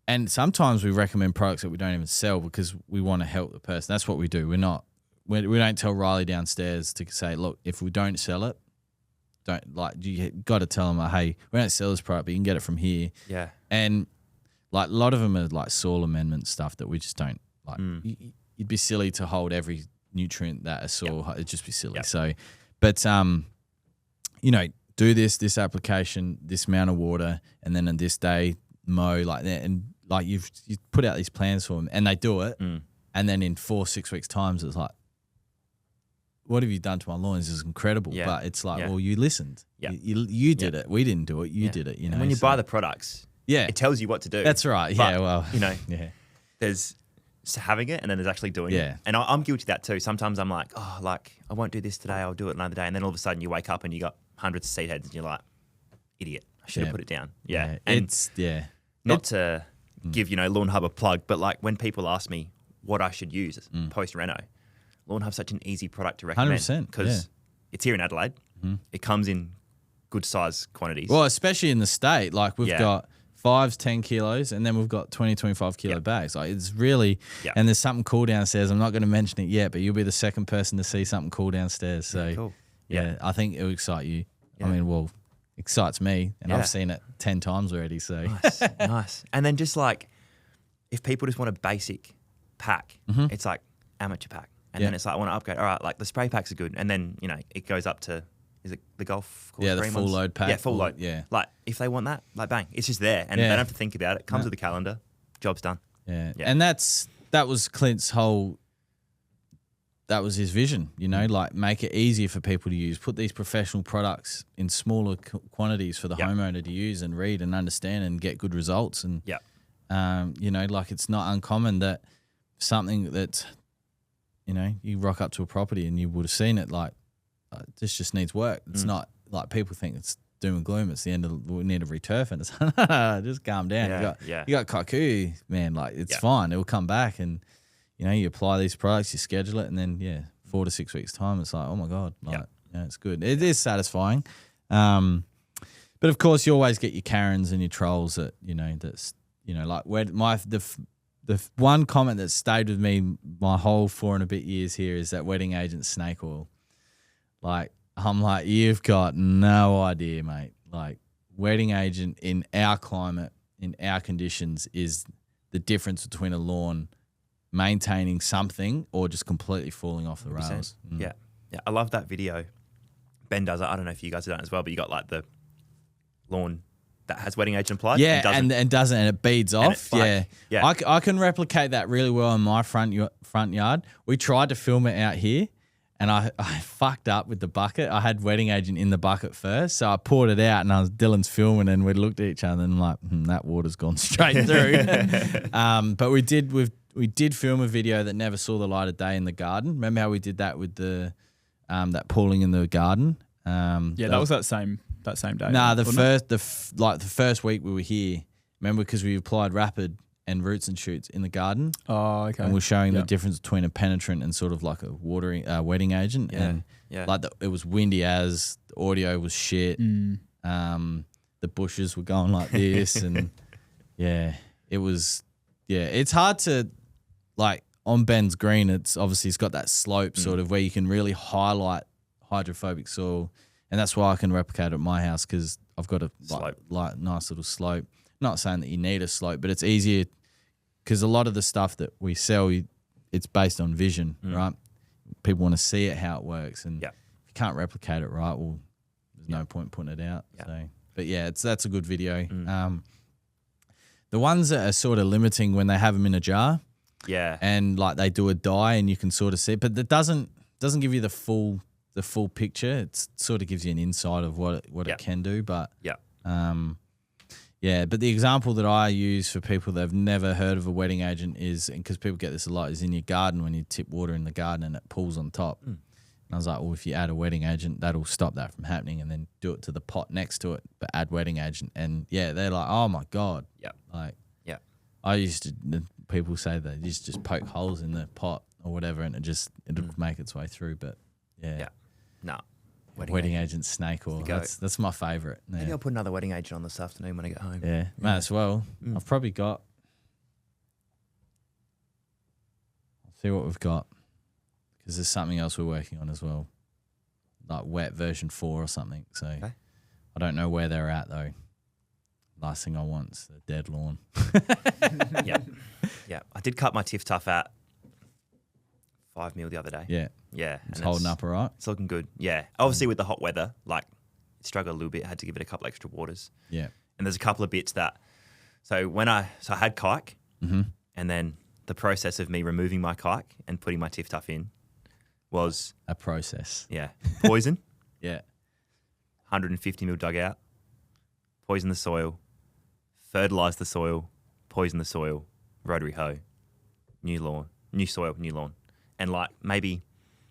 S1: and sometimes we recommend products that we don't even sell because we want to help the person. That's what we do. We don't tell Riley downstairs to say, look, if we don't sell it, you got to tell them, hey, we don't sell this product, but you can get it from here.
S2: Yeah,
S1: and like a lot of them are like soil amendment stuff that we just don't like. You'd be silly to hold every nutrient that a soil, it'd just be silly. So, but, you know, do this application, this amount of water, and then on this day mow like that. And like you put out these plans for them and they do it. And then in 4-6 weeks times, it's like, what have you done to my lawn? This is incredible.
S2: Yeah.
S1: But it's like, well, you listened.
S2: Yeah.
S1: You did it. We didn't do it. You did it. You know,
S2: and when you buy the products, it tells you what to do.
S1: That's right.
S2: But,
S1: Yeah. Well,
S2: you know, there's having it and then there's actually doing it. And I'm guilty of that too. Sometimes I'm like, oh, like I won't do this today. I'll do it another day. And then all of a sudden you wake up and you got hundreds of seed heads and you're like, idiot. I should have put it down. Yeah. And
S1: it's
S2: not to give, you know, Lawnhub a plug, but like when people ask me what I should use post reno, Lawnhub's such an easy product to recommend
S1: 100%,
S2: because it's here in Adelaide. It comes in good size quantities.
S1: Well, especially in the state, like we've got 5s, 10 kilos, and then we've got 20, 25 kilo bags. Like it's really, and there's something cool downstairs. I'm not going to mention it yet, but you'll be the second person to see something cool downstairs. So
S2: cool.
S1: I think it'll excite you. I mean, well, excites me, and I've seen it 10 times already. So
S2: nice. And then just like, if people just want a basic pack, it's like amateur pack. And then it's like, I want to upgrade. All right, like the spray packs are good. And then, you know, it goes up to, is it the golf course?
S1: Yeah, the full load pack.
S2: Yeah, full load.
S1: Yeah.
S2: Like if they want that, like bang, it's just there. And they don't have to think about it. It comes with the calendar. Job's done.
S1: Yeah. And that was Clint's whole, that was his vision, you know, like make it easier for people to use. Put these professional products in smaller quantities for the homeowner to use and read and understand and get good results. And, you know, like it's not uncommon that something that, you know, you rock up to a property and you would have seen it like, this just needs work. It's not like people think it's doom and gloom. It's the end of we need a returf and it's just calm down. You got kaku, man. Like it's fine. It will come back and you know you apply these products, you schedule it, and then 4 to 6 weeks time, it's like oh my god, like it's good. It is satisfying. But of course, you always get your Karens and your trolls that you know that's you know like where the one comment that stayed with me my whole 4 and a bit years here is that wedding agent snake oil. Like, I'm like, you've got no idea, mate. Like, wedding agent in our climate, in our conditions, is the difference between a lawn maintaining something or just completely falling off the rails.
S2: Yeah. I love that video. Ben does it. I don't know if you guys have done it as well, but you got like the lawn that has wedding agent applied.
S1: Yeah, and doesn't, and it beads off.
S2: Like,
S1: I can replicate that really well in my front yard. We tried to film it out here. And I fucked up with the bucket. I had wedding agent in the bucket first, so I poured it out, and Dylan's filming, and we looked at each other, and I'm like, that water's gone straight through. But we did film a video that never saw the light of day in the garden. Remember how we did that with the that pooling in the garden?
S3: That was that same day.
S1: Nah, the first week we were here. Remember because we applied Rapid and roots and shoots in the garden.
S3: Oh, okay.
S1: And we're showing the difference between a penetrant and sort of like a watering wedding agent. And like it was windy as the audio was shit. The bushes were going like this, and it was it's hard to like on Ben's green. It's obviously it's got that slope sort of where you can really highlight hydrophobic soil, and that's why I can replicate it at my house because I've got a like nice little slope. Not saying that you need a slope, but it's easier. Because a lot of the stuff that we sell, it's based on vision, right? People want to see it, how it works. And if you can't replicate it right, well, there's no point putting it out. So, but that's a good video. The ones that are sort of limiting when they have them in a jar and like they do a dye and you can sort of see it, but that doesn't give you the full picture. It sort of gives you an insight of what it can do. But but the example that I use for people that have never heard of a wedding agent is, and because people get this a lot, is in your garden when you tip water in the garden and it pools on top. And I was like, well, if you add a wedding agent, that'll stop that from happening, and then do it to the pot next to it, but add wedding agent. And they're like, oh my God. People say that you just poke holes in the pot or whatever and it'll make its way through. But
S2: No.
S1: Wedding agent snake oil. That's my favourite. Yeah.
S2: Maybe I'll put another wedding agent on this afternoon when I get home.
S1: Yeah, might as well. I've probably got. I'll see what we've got because there's something else we're working on as well, like wet version 4 or something. So I don't know where they're at though. last thing I want is a dead lawn.
S2: Yeah. Yeah. I did cut my Tiff Tough at 5 mil the other day.
S1: Yeah.
S2: Yeah.
S1: It's
S2: and
S1: holding up all right.
S2: It's looking good. Yeah. Obviously with the hot weather, like it struggled a little bit. I had to give it a couple extra waters.
S1: Yeah.
S2: And there's a couple of bits that, so I had kike, and then the process of me removing my kike and putting my Tiff Tough in was
S1: A process.
S2: poison,
S1: Yeah.
S2: 150 mil dugout, poison the soil, fertilize the soil, poison the soil, rotary hoe, new lawn, new soil, new lawn, and like maybe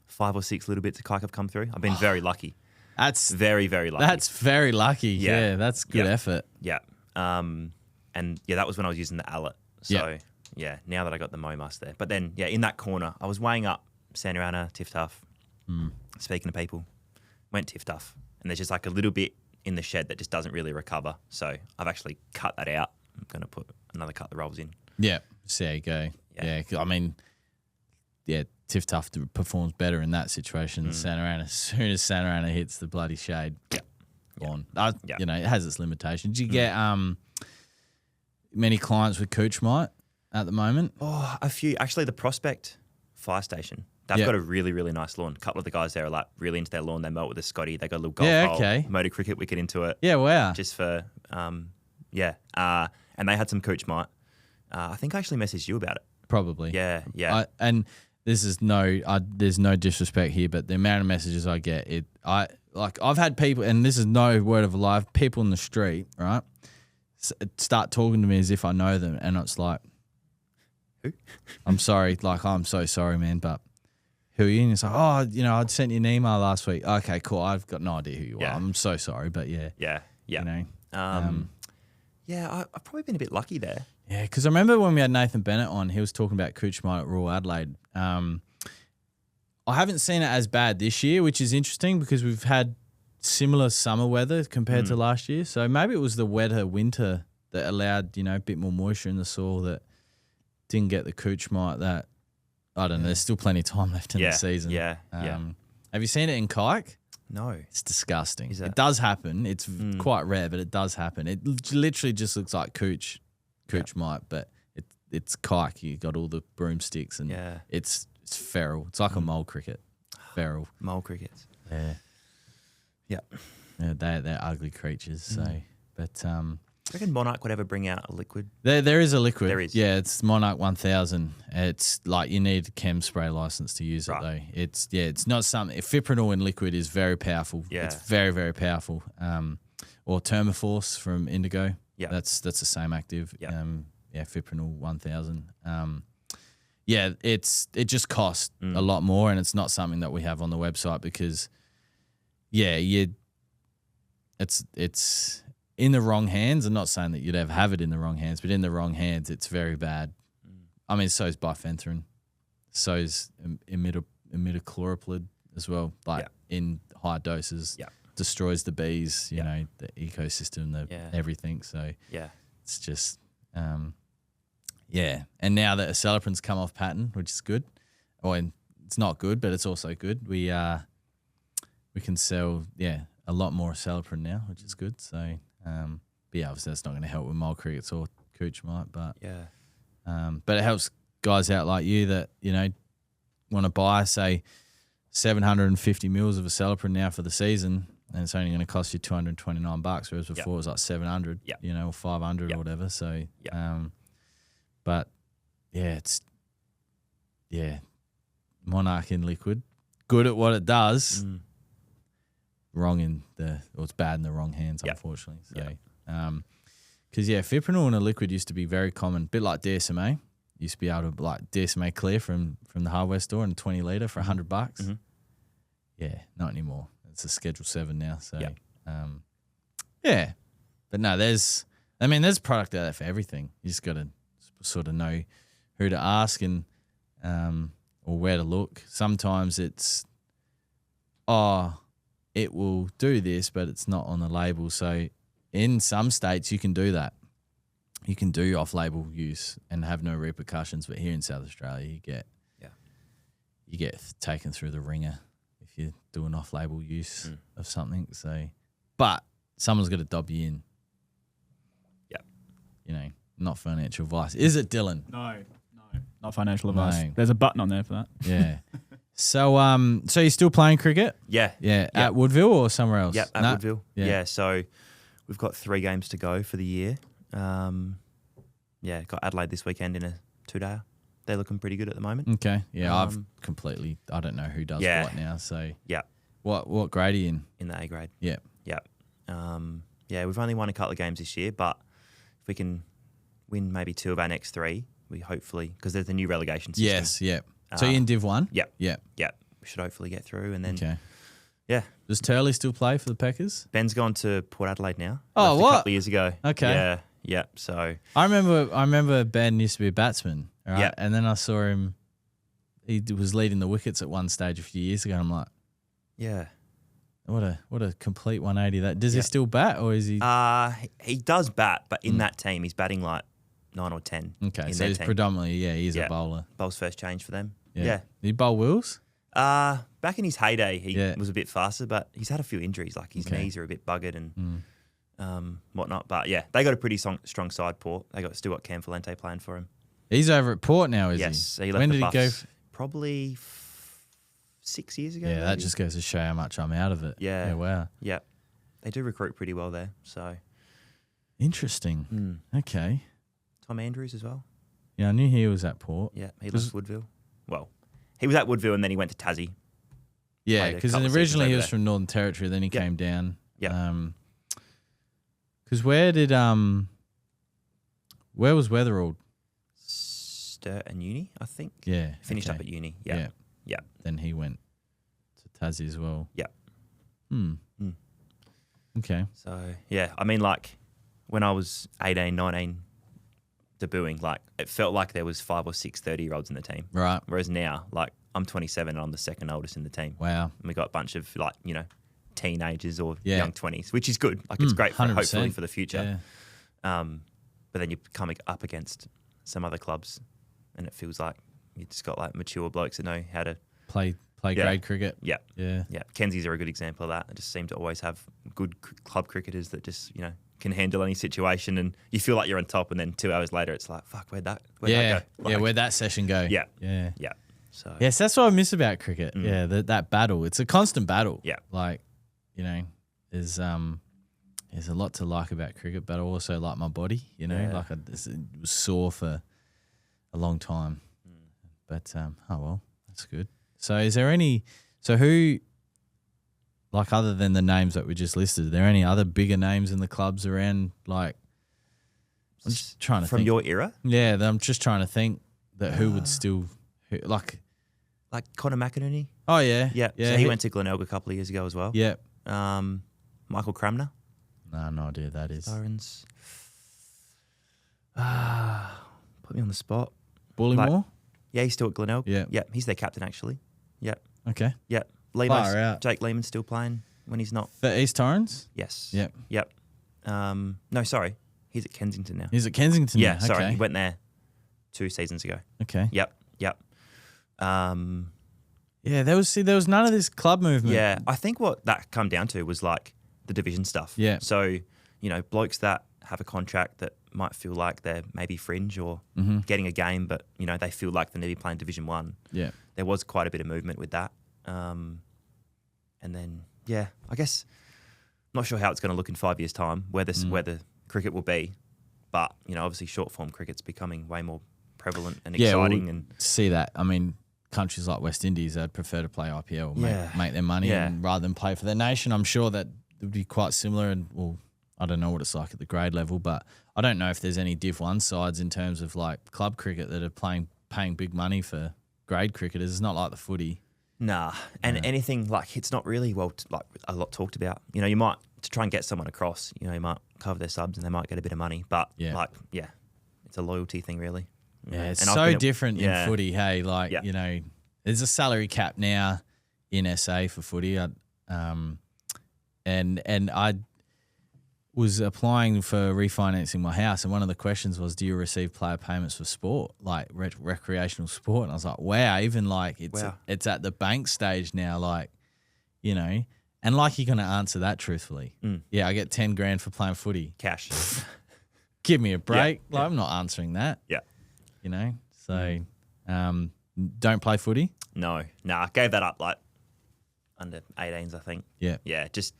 S2: 5 or 6 little bits of kike have come through. I've been very lucky.
S1: That's
S2: Very, very lucky.
S1: That's very lucky.
S2: Yeah.
S1: Yeah, that's good effort.
S2: Yeah. And yeah, that was when I was using the Allet. So yeah, now that I got the Momus there. But then, yeah, in that corner, I was weighing up Santa Ana, Tiff Tough, speaking to people, went Tiff Tough. And there's just like a little bit in the shed that just doesn't really recover. So I've actually cut that out. I'm going to put another cut the rolls in.
S1: Yeah. See how you go.
S2: Yeah.
S1: 'Cause I mean, yeah, Tiff Tough performs better in that situation than Santa Ana. As soon as Santa Ana hits the bloody shade, gone. You know, it has its limitations. Do you get many clients with Cooch Mite at the moment?
S2: Oh, a few. Actually, the Prospect Fire Station, they've got a really, really nice lawn. A couple of the guys there are like really into their lawn. They mow it with a Scotty. They got a little golf hole, motor cricket wicket into it.
S1: Yeah, wow.
S2: Just for, and they had some Cooch Mite. I think I actually messaged you about it.
S1: Probably.
S2: Yeah, yeah.
S1: And this is there's no disrespect here, but the amount of messages I get, I've had people, and this is no word of a lie, people in the street, right, start talking to me as if I know them, and it's like,
S2: who?
S1: I'm sorry, like, I'm so sorry, man, but who are you? And it's like, oh, you know, I'd sent you an email last week. Okay, cool. I've got no idea who you are. I'm so sorry, but yeah.
S2: Yeah, yeah.
S1: You know,
S2: I've probably been a bit lucky there.
S1: yeah, because I remember when we had Nathan Bennett on, he was talking about Cooch Mite at Royal Adelaide. I haven't seen it as bad this year, which is interesting because we've had similar summer weather compared to last year. So maybe it was the wetter winter that allowed, you know, a bit more moisture in the soil that didn't get the Cooch Mite that, I don't know, there's still plenty of time left in the season.
S2: Yeah.
S1: Have you seen it in kike?
S2: No.
S1: It's disgusting.
S2: Is it?
S1: It does happen. It's quite rare, but it does happen. It literally just looks like Cooch Mite, but it's kike. You got all the broomsticks and it's feral. It's like a mole cricket. Feral.
S2: Mole crickets.
S1: Yeah.
S2: Yeah.
S1: Yeah, they're ugly creatures. So, but
S2: Do you reckon Monarch would ever bring out a liquid?
S1: there is a liquid.
S2: There is.
S1: Yeah, it's Monarch 1000. It's like you need a chem spray license to use it though. It's not something. Fipronil in liquid is very powerful.
S2: Yeah.
S1: It's very, very powerful. Or Thermoforce from Indigo.
S2: Yeah.
S1: That's the same active.
S2: Yeah.
S1: Fipronil 1000. It just costs a lot more, and it's not something that we have on the website because it's in the wrong hands. I'm not saying that you'd ever have it in the wrong hands, but in the wrong hands, it's very bad. I mean, so is bifenthrin, so is imidacloprid as well. Like in high doses, destroys the bees. You know, the ecosystem, everything. So it's just And now that Acelepryn's come off patent, which is good, it's not good, but it's also good. We can sell a lot more Acelepryn now, which is good. So obviously that's not going to help with mole crickets or Cooch Mite, but but it helps guys out like you that, you know, want to buy, say, 750 mils of Acelepryn now for the season, and it's only going to cost you $229, whereas before it was like 700, you know, or 500 or whatever. So, but it's Monarch in liquid, good at what it does, wrong in it's bad in the wrong hands, unfortunately. So, because Fipronil in a liquid used to be very common, a bit like DSMA. Used to be able to like DSMA clear from the hardware store in a 20 litre for $100. Yeah, not anymore. It's a Schedule 7 now. So, but no, there's product out there for everything. You just got to sort of know who to ask and or where to look. Sometimes it's, it will do this, but it's not on the label. So in some states you can do that. You can do off-label use and have no repercussions, but here in South Australia, you get taken through the ringer if you're doing off-label use of something. So, but someone's got to dob you in. not financial advice. Is it, Dylan?
S3: No, not financial advice.
S1: No.
S3: There's a button on there for that.
S1: Yeah. So you're still playing cricket?
S2: Yeah.
S1: Yeah. At Woodville or somewhere else?
S2: Yeah, at
S1: No?
S2: Woodville.
S1: Yeah.
S2: Yeah, so we've got 3 games to go for the year. Got Adelaide this weekend in a 2-dayer. They're looking pretty good at the moment.
S1: Okay. Yeah, I don't know who does what now. So
S2: Yeah,
S1: what grade are you in?
S2: in the A grade.
S1: Yeah.
S2: Yeah. We've only won a couple of games this year, but if we can win maybe 2 of our next 3, we hopefully, because there's the new relegation system.
S1: Yes, yeah. So you're in Div 1?
S2: Yeah.
S1: Yeah.
S2: Yeah. We should hopefully get through. And then,
S1: Okay.
S2: yeah.
S1: Does Turley still play for the Packers?
S2: Ben's gone to Port Adelaide now.
S1: Oh,
S2: Left
S1: what?
S2: A couple of years ago.
S1: Okay.
S2: Yeah. Yeah. So,
S1: I remember Ben used to be a batsman, right?
S2: Yeah.
S1: And then I saw him, he was leading the wickets at one stage a few years ago. And I'm like,
S2: yeah.
S1: what a complete 180 that. Does he
S2: Yeah.
S1: still bat or is he?
S2: He does bat, but in that team, he's batting like 9 or 10.
S1: Okay,
S2: in
S1: so
S2: their
S1: he's
S2: team.
S1: predominantly, he's a
S2: Yeah.
S1: bowler.
S2: Bowls first change for them.
S1: Yeah.
S2: Yeah.
S1: Did he bowl Wills?
S2: Back in his heyday, he
S1: Yeah.
S2: was a bit faster, but he's had a few injuries. Like his
S1: Okay.
S2: knees are a bit buggered and whatnot. But yeah, they got a pretty strong side, Port. They still got Cam Valente playing for him.
S1: He's over at Port now, is
S2: Yes,
S1: he?
S2: he left
S1: When
S2: the
S1: did he go?
S2: Buffs probably 6 years ago.
S1: Yeah, that
S2: maybe.
S1: just goes to show how much I'm out of it.
S2: Yeah.
S1: Yeah, wow.
S2: Yeah, they do recruit pretty well there. So
S1: Interesting. Okay.
S2: Tom Andrews as well.
S1: Yeah, I knew he was at Port.
S2: Yeah, he
S1: Was-
S2: left Woodville. Well, he was at Woodville and then he went to Tassie.
S1: Yeah,
S2: Played a
S1: because
S2: couple of
S1: originally he
S2: seasons
S1: was
S2: over
S1: from Northern Territory, then he
S2: Yeah.
S1: came down.
S2: Yeah.
S1: Because where was Weatherald?
S2: Sturt and Uni, I think.
S1: Yeah.
S2: Finished
S1: okay.
S2: up at Uni. Yeah. Yeah.
S1: Then he went to Tassie as well.
S2: Yeah.
S1: Okay.
S2: So, yeah, I mean, like, when I was 18, 19, debuting, like, it felt like there was 5 or 6 30-year-olds in the team.
S1: Right.
S2: Whereas now, like, I'm 27 and I'm the second oldest in the team.
S1: Wow.
S2: And we got a bunch of, like, teenagers or
S1: Yeah.
S2: young 20s, which is good. Like, it's great for
S1: 100%.
S2: hopefully for the future.
S1: Yeah.
S2: But then you're coming up against some other clubs and it feels like you just got, like, mature blokes that know how to,
S1: Play
S2: Yeah.
S1: grade cricket.
S2: yeah.
S1: Yeah.
S2: Yeah, Kenzie's are a good example of that. They just seem to always have good club cricketers that just, can handle any situation and you feel like you're on top and then 2 hours later it's like, fuck, where'd that go?
S1: Yeah.
S2: Like,
S1: Where'd that session go?
S2: Yeah.
S1: Yeah.
S2: Yeah. So,
S1: Yes, that's what I miss about cricket. Yeah, that battle. It's a constant battle.
S2: Yeah.
S1: Like, there's a lot to like about cricket, but I also like my body,
S2: Yeah.
S1: like it was sore for a long time. But, oh well, that's good. So who, like other than the names that we just listed, are there any other bigger names in the clubs around? Like, I'm just trying to
S2: from
S1: think.
S2: your era,
S1: Yeah, I'm just trying to think that who would still, like,
S2: like Connor McInerney.
S1: oh yeah.
S2: Yeah.
S1: Yeah.
S2: So he went to Glenelg a couple of years ago as well.
S1: Yeah.
S2: Michael Cramner.
S1: No idea who that is.
S2: Sirens. Put me on the spot.
S1: Bullymore?
S2: Yeah, he's still at Glenelg.
S1: Yeah.
S2: Yeah, he's their captain actually. Yeah.
S1: Okay.
S2: Yeah.
S1: Far out.
S2: Jake Lehman's still playing when he's not.
S1: For East Torrens?
S2: Yes.
S1: Yep.
S2: Yep. No, sorry. He's at Kensington now.
S1: He's at Kensington
S2: Yeah,
S1: now.
S2: sorry.
S1: Okay.
S2: He went there 2 seasons ago.
S1: Okay.
S2: Yep.
S1: Yeah, there was none of this club movement.
S2: Yeah, I think what that come down to was like the division stuff.
S1: Yeah.
S2: So, blokes that have a contract that might feel like they're maybe fringe or getting a game, but, they feel like they need to be playing Division 1.
S1: Yeah.
S2: There was quite a bit of movement with that. And then, yeah, I guess not sure how it's going to look in 5 years' time, where the cricket will be. But, obviously short form cricket's becoming way more prevalent and exciting.
S1: We'll
S2: and
S1: see that. I mean, countries like West Indies, they'd prefer to play IPL,
S2: Yeah.
S1: make their money
S2: Yeah.
S1: and rather than play for their nation. I'm sure that it would be quite similar. And, well, I don't know what it's like at the grade level, but I don't know if there's any Div 1 sides in terms of like club cricket that are paying big money for grade cricketers. It's not like the footy.
S2: Nah, and anything like it's not really like a lot talked about. You might to try and get someone across. You might cover their subs and they might get a bit of money, but it's a loyalty thing really.
S1: Yeah, it's
S2: And I've
S1: so
S2: been at-
S1: different
S2: yeah.
S1: in footy. Hey, like,
S2: Yeah.
S1: there's a salary cap now in SA for footy. And I was applying for refinancing my house, and one of the questions was, do you receive player payments for sport, like recreational sport? And I was like, wow, even like it's at the bank stage now, like, and like you're going to answer that truthfully. Yeah, I get 10 grand for playing footy.
S2: Cash.
S1: give me a break.
S2: Yeah.
S1: Like, I'm not answering that.
S2: Yeah.
S1: You know, so don't play footy.
S2: No. Nah, gave that up like under 18s, I think.
S1: Yeah.
S2: Yeah, just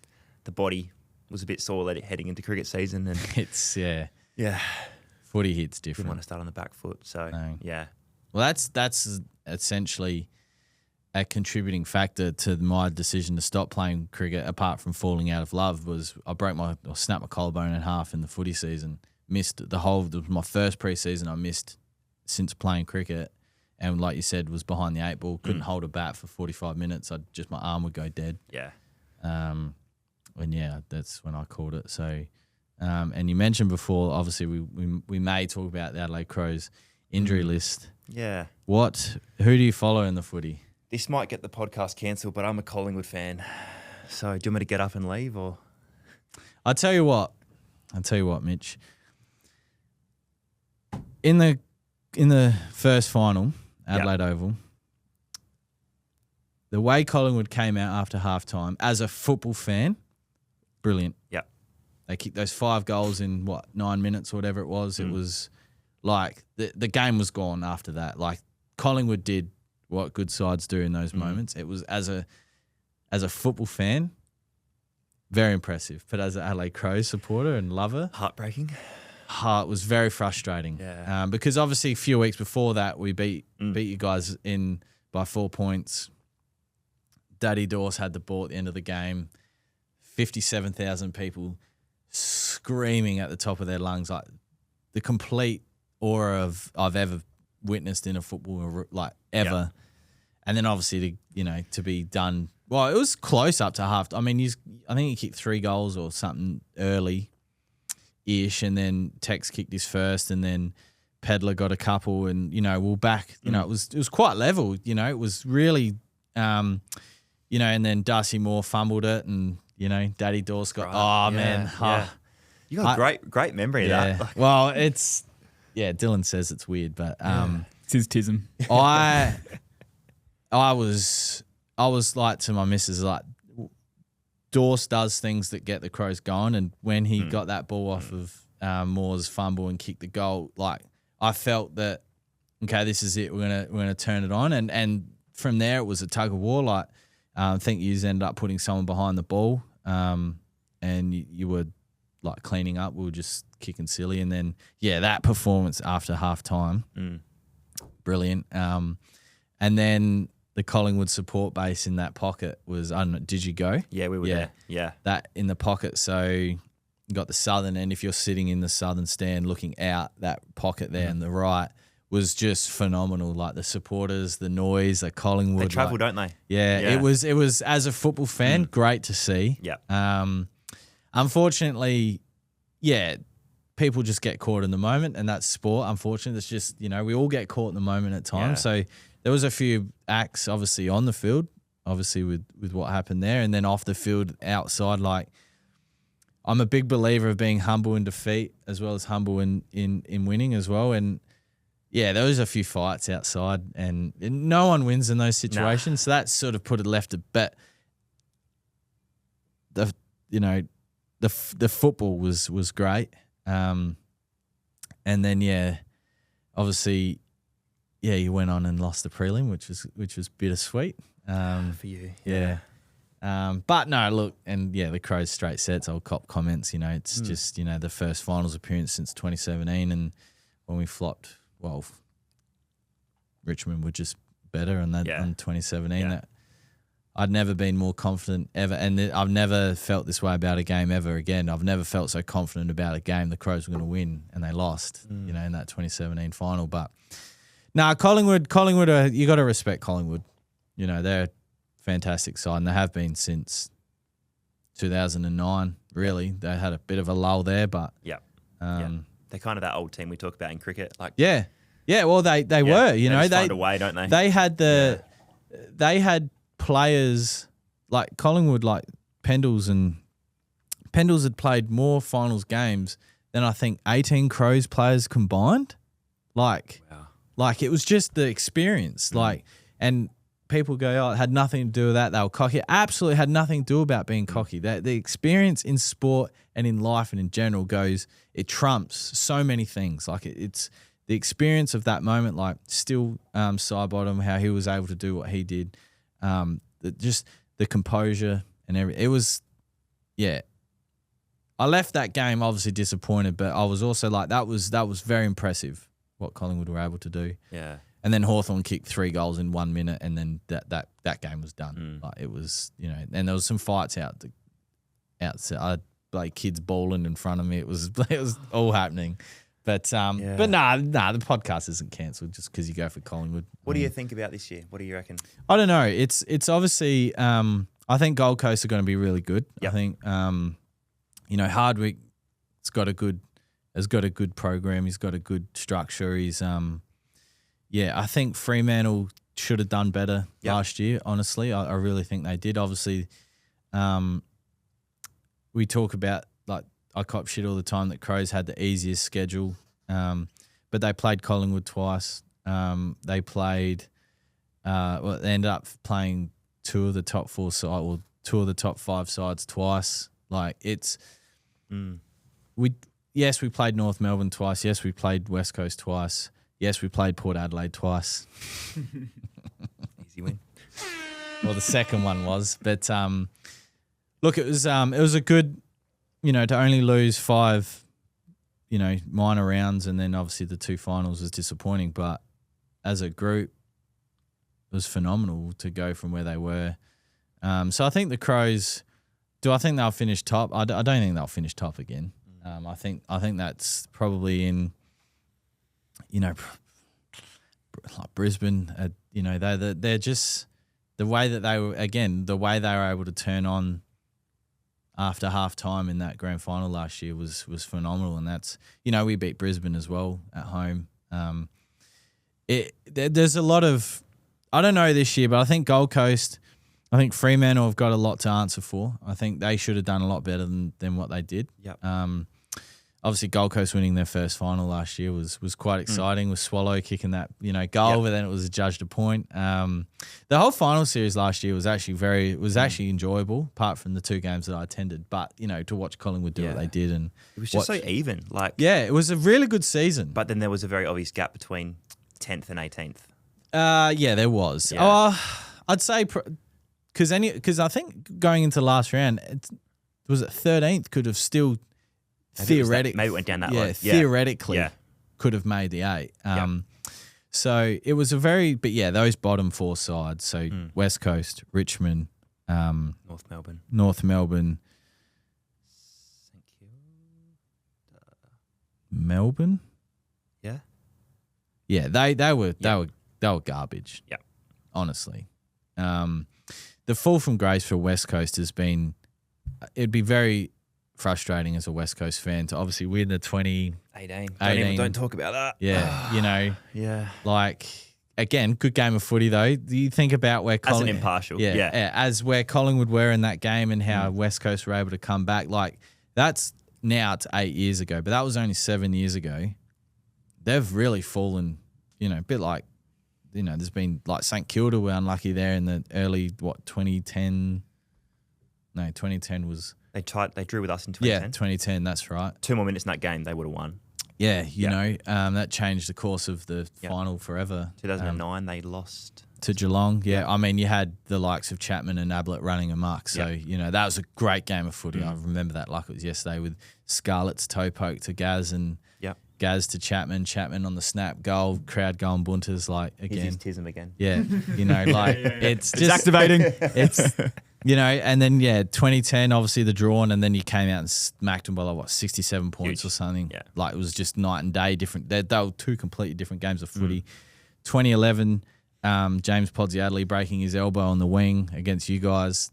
S2: the body was a bit sore heading into cricket season. And
S1: It's, yeah,
S2: footy
S1: hits
S2: didn't
S1: different.
S2: want to start on the back foot. So,
S1: No.
S2: yeah.
S1: Well, that's essentially a contributing factor to my decision to stop playing cricket, apart from falling out of love, was I snapped my collarbone in half in the footy season. Missed it was my first pre-season I missed since playing cricket. And like you said, was behind the 8 ball, couldn't hold a bat for 45 minutes. My arm would go dead.
S2: Yeah.
S1: And yeah, that's when I called it. So, and you mentioned before, obviously we may talk about the Adelaide Crows injury list.
S2: Yeah.
S1: Who do you follow in the footy?
S2: This might get the podcast cancelled, but I'm a Collingwood fan. So do you want me to get up and leave or?
S1: I'll tell you what, Mitch. In the first final, Adelaide Oval, the way Collingwood came out after halftime, as a football fan, brilliant.
S2: Yeah.
S1: They kicked those 5 goals in 9 minutes or whatever it was. It was like the game was gone after that. Like Collingwood did what good sides do in those moments. It was as a football fan, very impressive. But as an Adelaide Crows supporter and lover,
S2: Heartbreaking.
S1: it was very frustrating.
S2: Yeah.
S1: Because obviously a few weeks before that we beat you guys in by 4 points. Daddy Dawes had the ball at the end of the game. 57,000 people screaming at the top of their lungs, like the complete aura I've ever witnessed in a football, like ever.
S2: Yeah.
S1: And then obviously to be done. Well, it was close up to half. I mean, I think he kicked 3 goals or something early-ish, and then Tex kicked his first, and then Pedler got a couple, and we're back. It was quite level. It was really, and then Darcy Moore fumbled it, and Daddy Dawes got.
S2: Right.
S1: Oh man,
S2: Yeah. You got a great memory of that. Like,
S1: well, it's Dylan says it's weird, but
S3: It's his tism.
S1: I was like to my missus, like, Dawes does things that get the Crows going, and when he got that ball off of Moore's fumble and kicked the goal, like I felt that okay, this is it. We're gonna turn it on, and from there it was a tug of war. Like I think you ended up putting someone behind the ball, and you were like cleaning up. We were just kicking silly, and then that performance after half time, brilliant. And then the Collingwood support base in that pocket was, I don't know, did you go?
S2: Yeah, we were there. Yeah.
S1: That in the pocket. So you got the southern end. If you're sitting in the southern stand looking out, that pocket there on the right was just phenomenal. Like the supporters, the noise, the Collingwood.
S2: They travel, don't they?
S1: Yeah,
S2: Yeah.
S1: it was as a football fan, great to see.
S2: Yeah.
S1: Unfortunately, people just get caught in the moment, and that's sport. Unfortunately, it's just, we all get caught in the moment at times.
S2: Yeah.
S1: So there was a few acts, obviously, on the field, obviously with what happened there, and then off the field, outside. Like, I'm a big believer of being humble in defeat as well as humble in winning as well. And there was a few fights outside, and no one wins in those situations. So that sort of put it left a bet. The football was great. And then obviously you went on and lost the prelim, which was bittersweet.
S2: For you.
S1: But no, look, and the Crows straight sets, I'll cop comments, it's just, the first finals appearance since 2017, and when we flopped, well, Richmond were just better on 2017.
S2: Yeah.
S1: That I'd never been more confident ever, and I've never felt this way about a game ever again. I've never felt so confident about a game the Crows were going to win, and they lost, in that 2017 final. But Collingwood, you got to respect Collingwood. They're a fantastic side, and they have been since 2009. Really, they had a bit of a lull there, but
S2: they're kind of that old team we talk about in cricket. Like
S1: well, they were.
S2: They just find a way, don't they?
S1: They had they had players like Collingwood, like Pendles had played more finals games than I think 18 Crows players combined. Like it was just the experience. Like, and people go, oh, it had nothing to do with that. They were cocky. Absolutely had nothing to do about being cocky. The experience in sport and in life and in general it trumps so many things. Like it's the experience of that moment, like still Sidebottom, how he was able to do what he did, just the composure and everything. It was, yeah. I left that game obviously disappointed, but I was also like, that was very impressive what Collingwood were able to do.
S2: Yeah.
S1: And then Hawthorn kicked 3 goals in 1 minute, and then that game was done. Like it was, and there was some fights outside. I like kids bawling in front of me. It was all happening. But the podcast isn't cancelled just because you go for Collingwood.
S2: What do you think about this year? What do you reckon?
S1: I don't know. It's obviously I think Gold Coast are going to be really good.
S2: Yep.
S1: I think Hardwick has got a good program. He's got a good structure. He's I think Fremantle should have done better last year. Honestly, I really think they did. Obviously, we talk about, like, I cop shit all the time that Crows had the easiest schedule, but they played Collingwood twice. They played, they ended up playing 2 of the top 4 sides, or 2 of the top 5 sides twice. Like it's, we played North Melbourne twice. Yes, we played West Coast twice. Yes, we played Port Adelaide twice.
S2: Easy win.
S1: Well, the second one was, but look, it was a good, to only lose 5, minor rounds, and then obviously the 2 finals was disappointing. But as a group, it was phenomenal to go from where they were. So I think the Crows. Do I think they'll finish top? I don't think they'll finish top again. I think that's probably in, like Brisbane. They're just the way that they were able to turn on after half time in that grand final last year was phenomenal, and that's we beat Brisbane as well at home. There's a lot of, I don't know this year, but I think Gold Coast. I think Fremantle have got a lot to answer for. I think they should have done a lot better than what they did.
S2: Yep.
S1: Obviously, Gold Coast winning their first final last year was quite exciting, with Swallow kicking that goal, but then it was adjudged a point. The whole final series last year was actually enjoyable, apart from the 2 games that I attended. But to watch Collingwood do what they did, and
S2: it was just so even.
S1: It was a really good season.
S2: But then there was a very obvious gap between 10th and 18th.
S1: There was.
S2: Yeah.
S1: I'd say. Because I think going into the last round, was it 13th could have still theoretically
S2: maybe it went down that low.
S1: Theoretically could have made the 8. So it was those bottom 4 sides. So West Coast, Richmond, North Melbourne, Melbourne.
S2: Yeah.
S1: Yeah, they were garbage.
S2: Yeah.
S1: Honestly. The fall from grace for West Coast has been, it'd be very frustrating as a West Coast fan to obviously win the 2018.
S2: Don't talk about that.
S1: Yeah,
S2: Yeah.
S1: Like, again, good game of footy though. Do you think about where
S2: as an impartial,
S1: as where Collingwood were in that game and how West Coast were able to come back, like that's now it's 8 years ago, but that was only 7 years ago. They've really fallen, a bit like, there's been like St Kilda were unlucky there in the early 2010. No, 2010 was
S2: they drew with us in 2010.
S1: Yeah, 2010. That's right.
S2: 2 more minutes in that game, they would have won.
S1: Yeah, that changed the course of the final forever.
S2: 2009, they lost
S1: to Geelong. Yeah, I mean, you had the likes of Chapman and Ablett running amok. So that was a great game of footy. I remember that like it was yesterday, with Scarlett's toe poke to Gaz and. Gaz to Chapman on the snap goal, crowd going bunters, like again.
S2: He's his tism again.
S1: Yeah, it's just
S3: activating.
S1: It's and then 2010, obviously the drawn, and then you came out and smacked them by like 67 points or something.
S2: Yeah.
S1: Like it was just night and day different. They were 2 completely different games of footy. 2011, James Podsiadly breaking his elbow on the wing against you guys.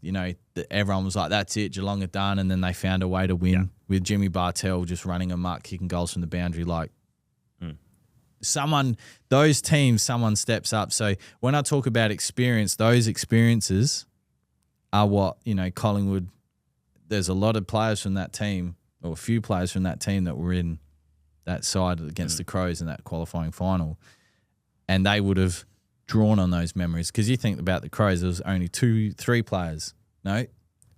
S1: Everyone was like, that's it, Geelong are done, and then they found a way to win with Jimmy Bartell just running amok, kicking goals from the boundary. Like someone steps up. So when I talk about experience, those experiences are what, Collingwood, there's a lot of players from that team, or a few players from that team, that were in that side against the Crows in that qualifying final, and they would have drawn on those memories because you think about the Crows, there was only 3 players. No,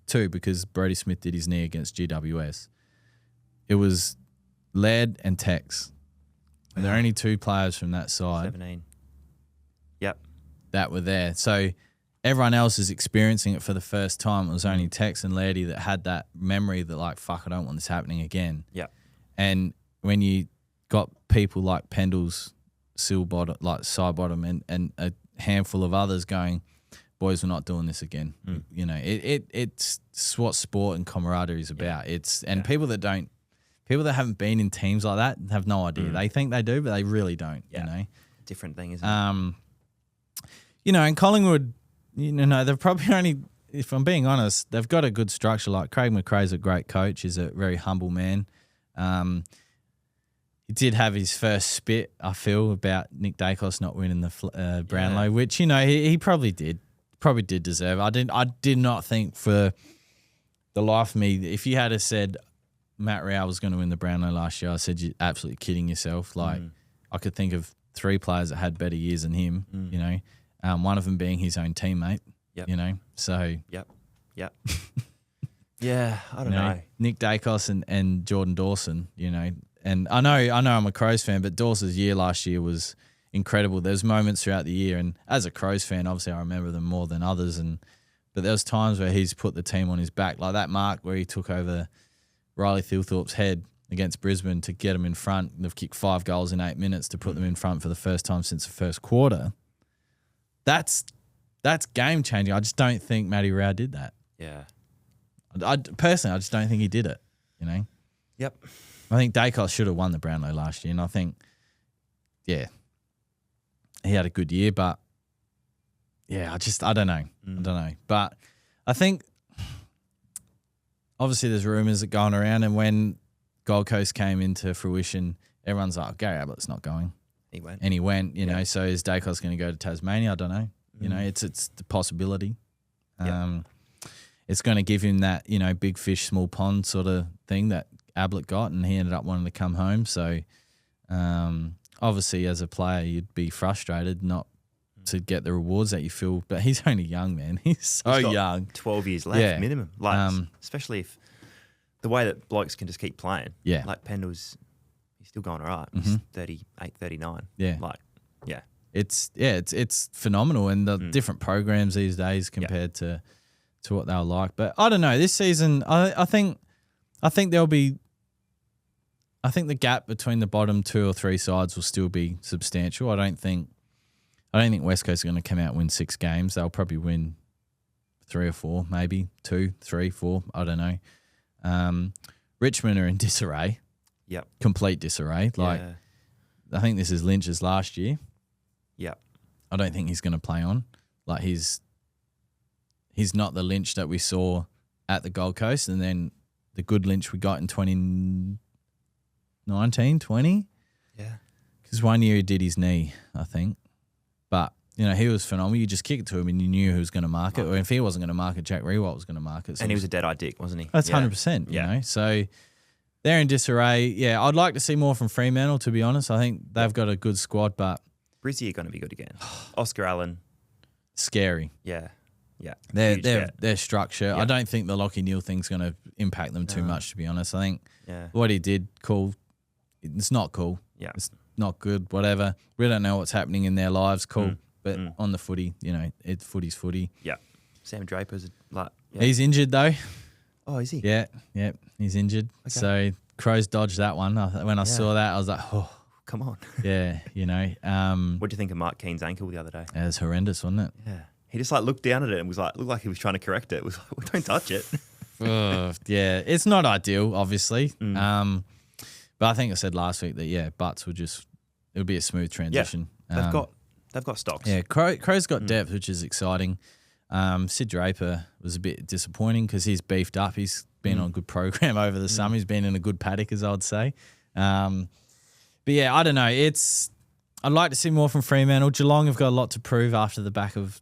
S1: 2 because Brodie Smith did his knee against GWS. It was Laird and Tex. And there are only 2 players from that side
S2: 17. Yep.
S1: that were there. So everyone else is experiencing it for the first time. It was only Tex and Lairdy that had that memory that like, fuck, I don't want this happening again.
S2: Yep.
S1: And when you got people like Pendle's Bottom, like side bottom, and a handful of others going, boys, we're not doing this again. You know, it's what sport and camaraderie is about. People that haven't been in teams like that have no idea. They think they do, but they really don't. You know,
S2: different thing, isn't it?
S1: You know, and Collingwood, you know, they've probably only, if I'm being honest, they've got a good structure. Like Craig McRae's a great coach. He's a very humble man. He did have his first spit, I feel, about Nick Dacos not winning the Brownlow, which, you know, he probably did deserve. I did not think for the life of me, if you had said Matt Rowell was going to win the Brownlow last year, I said, you're absolutely kidding yourself. Like, I could think of 3 players that had better years than him, you know, one of them being his own teammate, you know, so.
S2: Yep. Yeah, I don't know.
S1: Nick Dacos and Jordan Dawson, you know, and I know I'm a Crows fan, but Dawson's year last year was incredible. There's moments throughout the year, and as a Crows fan, obviously I remember them more than others, but there was times where he's put the team on his back, like that mark where he took over Riley Thilthorpe's head against Brisbane to get them in front. They've kicked 5 goals in 8 minutes to put them in front for the first time since the first quarter. That's game changing. I just don't think Matty Rowell did that.
S2: Yeah.
S1: Personally, I just don't think he did it, you know?
S2: Yep.
S1: I think Dacos should have won the Brownlow last year, and I think, he had a good year, but, I don't know. I don't know. But I think, obviously there's rumours that going around, and when Gold Coast came into fruition, everyone's like, oh, Gary Ablett's not going. He went, you know, so is Dacos going to go to Tasmania? I don't know. You know, it's the possibility. It's going to give him that, you know, big fish, small pond sort of thing that Ablett got, and he ended up wanting to come home. So, obviously, as a player, you'd be frustrated not to get the rewards that you feel. But he's only young, man. He's so young.
S2: 12 years left, minimum. Like, especially if the way that blokes can just keep playing.
S1: Yeah.
S2: Like Pendle's, he's still going all right. He's 38, 39.
S1: Yeah.
S2: Like,
S1: It's phenomenal, and the different programs these days compared to what they were like. But I don't know. This season, I think there'll be. I think the gap between the bottom 2 or 3 sides will still be substantial. I don't think West Coast are going to come out and win 6 games. They'll probably win 3 or 4, maybe 2, 3, 4. I don't know. Richmond are in disarray.
S2: Yep.
S1: Complete disarray. Like, I think this is Lynch's last year.
S2: Yep.
S1: I don't think he's going to play on. Like, he's not the Lynch that we saw at the Gold Coast, and then the good Lynch we got in 2019, 20.
S2: Yeah.
S1: Because one year he did his knee, I think. But, you know, he was phenomenal. You just kick it to him and you knew who was going to mark it. Or if he wasn't going to mark it, Jack Rewalt was going to mark it. So
S2: and he was a dead-eye dick, wasn't he?
S1: That's 100%, you know. So they're in disarray. Yeah, I'd like to see more from Fremantle, to be honest. I think they've got a good squad, but...
S2: Brizzy are going to be good again. Oscar Allen.
S1: Scary.
S2: Yeah.
S1: Their structure.
S2: Yeah.
S1: I don't think the Lockie Neal thing's going to impact them too much, to be honest. I think what he did, cool. It's not cool. Yeah. It's not good, whatever. We don't know what's happening in their lives, cool. But on the footy, you know, footy's footy.
S2: Yeah. Sam Draper's like... Yeah.
S1: He's injured, though.
S2: Oh, is he?
S1: Yeah, he's injured. Okay. So Crows dodged that one. When I saw that, I was like, oh.
S2: Come on.
S1: Yeah, you know.
S2: What do you think of Mark Keane's ankle the other day?
S1: It was horrendous, wasn't it?
S2: Yeah. He just like looked down at it and was like, looked like he was trying to correct it. It was like, well, don't touch it.
S1: Yeah, it's not ideal, obviously. But I think I said last week that Butts would it'll be a smooth transition.
S2: Yeah, they've got stocks.
S1: Yeah, Crow's got depth, which is exciting. Sid Draper was a bit disappointing because he's beefed up. He's been on a good program over the summer. He's been in a good paddock, as I would say. But yeah, I don't know. I'd like to see more from Fremantle. Geelong have got a lot to prove after the back of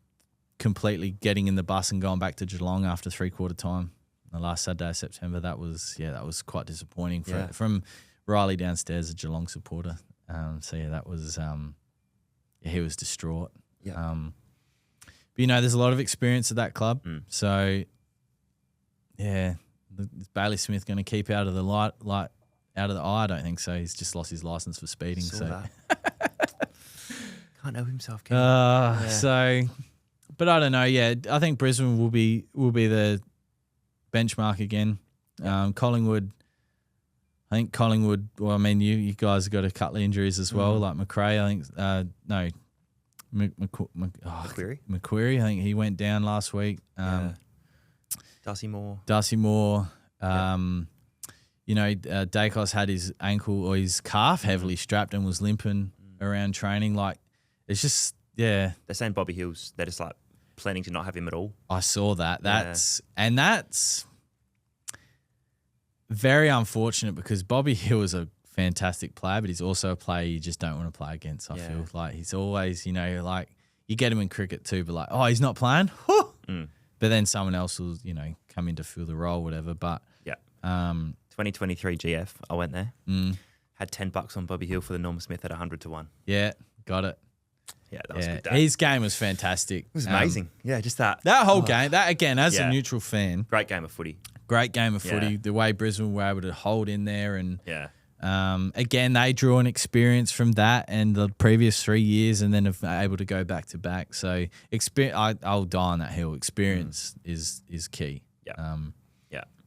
S1: completely getting in the bus and going back to Geelong after 3/4 time. The last Saturday of September, that was quite disappointing from Riley downstairs, a Geelong supporter. That was he was distraught.
S2: Yeah.
S1: But, there's a lot of experience at that club. So, yeah, is Bailey Smith going to keep out of the light out of the eye? I don't think so. He's just lost his license for speeding.
S2: That. Can't help himself, can he?
S1: So, but I don't know. Yeah, I think Brisbane will be the benchmark again. Collingwood. I think Collingwood. Well, I mean, you guys have got a couple of injuries as well, like McRae. I think no, McQuarrie. I think he went down last week.
S2: Darcy Moore.
S1: Dacos had his ankle or his calf heavily strapped and was limping around training. Like, it's just, yeah.
S2: They're saying Bobby Hill's, they're just like planning to not have him at all.
S1: I saw that. That's very unfortunate because Bobby Hill is a fantastic player, but he's also a player you just don't want to play against. I feel like he's always, like you get him in cricket too, but like, oh, he's not playing. But then someone else will, come in to fill the role, whatever. But
S2: 2023 GF, I went there. Had $10 on Bobby Hill for the Norman Smith at 100 to 1.
S1: Yeah, got it.
S2: Yeah, that was a good day.
S1: His game was fantastic.
S2: It was amazing. Just that
S1: whole game. That again, as a neutral fan,
S2: great game of footy.
S1: Great game of footy. The way Brisbane were able to hold in there, and
S2: again,
S1: they drew an experience from that and the previous 3 years, and then have able to go back to back. So, I'll die on that hill. Experience is key.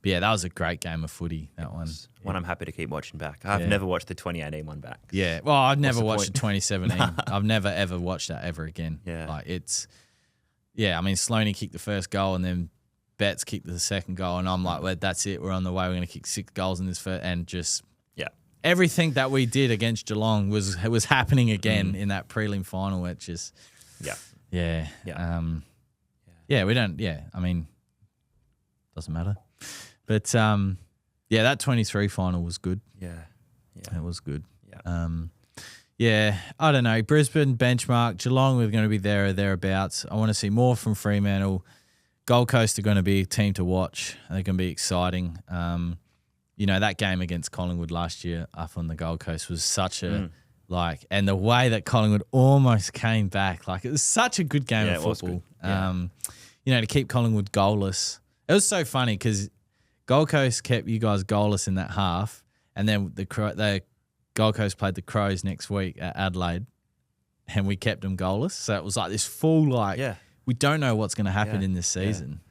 S1: But yeah, that was a great game of footy. That one.
S2: I'm happy to keep watching back. I've never watched the 2018 one back.
S1: Yeah, well, I've never watched the 2017. I've never ever watched that ever again.
S2: Yeah,
S1: like it's. Yeah, I mean, Sloaney kicked the first goal, and then Betts kicked the second goal, and I'm like, well, that's it. We're on the way. We're going to kick 6 goals in this first, and just everything that we did against Geelong was happening again in that prelim final. It just we don't. Yeah, I mean, doesn't matter. But that 23 final was good.
S2: Yeah,
S1: it was good. I don't know. Brisbane benchmark. Geelong, we're going to be there or thereabouts. I want to see more from Fremantle. Gold Coast are going to be a team to watch. They're going to be exciting. That game against Collingwood last year up on the Gold Coast was such a and the way that Collingwood almost came back, like it was such a good game of football. To keep Collingwood goalless. It was so funny because Gold Coast kept you guys goalless in that half, and then the Gold Coast played the Crows next week at Adelaide, and we kept them goalless. So it was like this full we don't know what's going to happen in this season.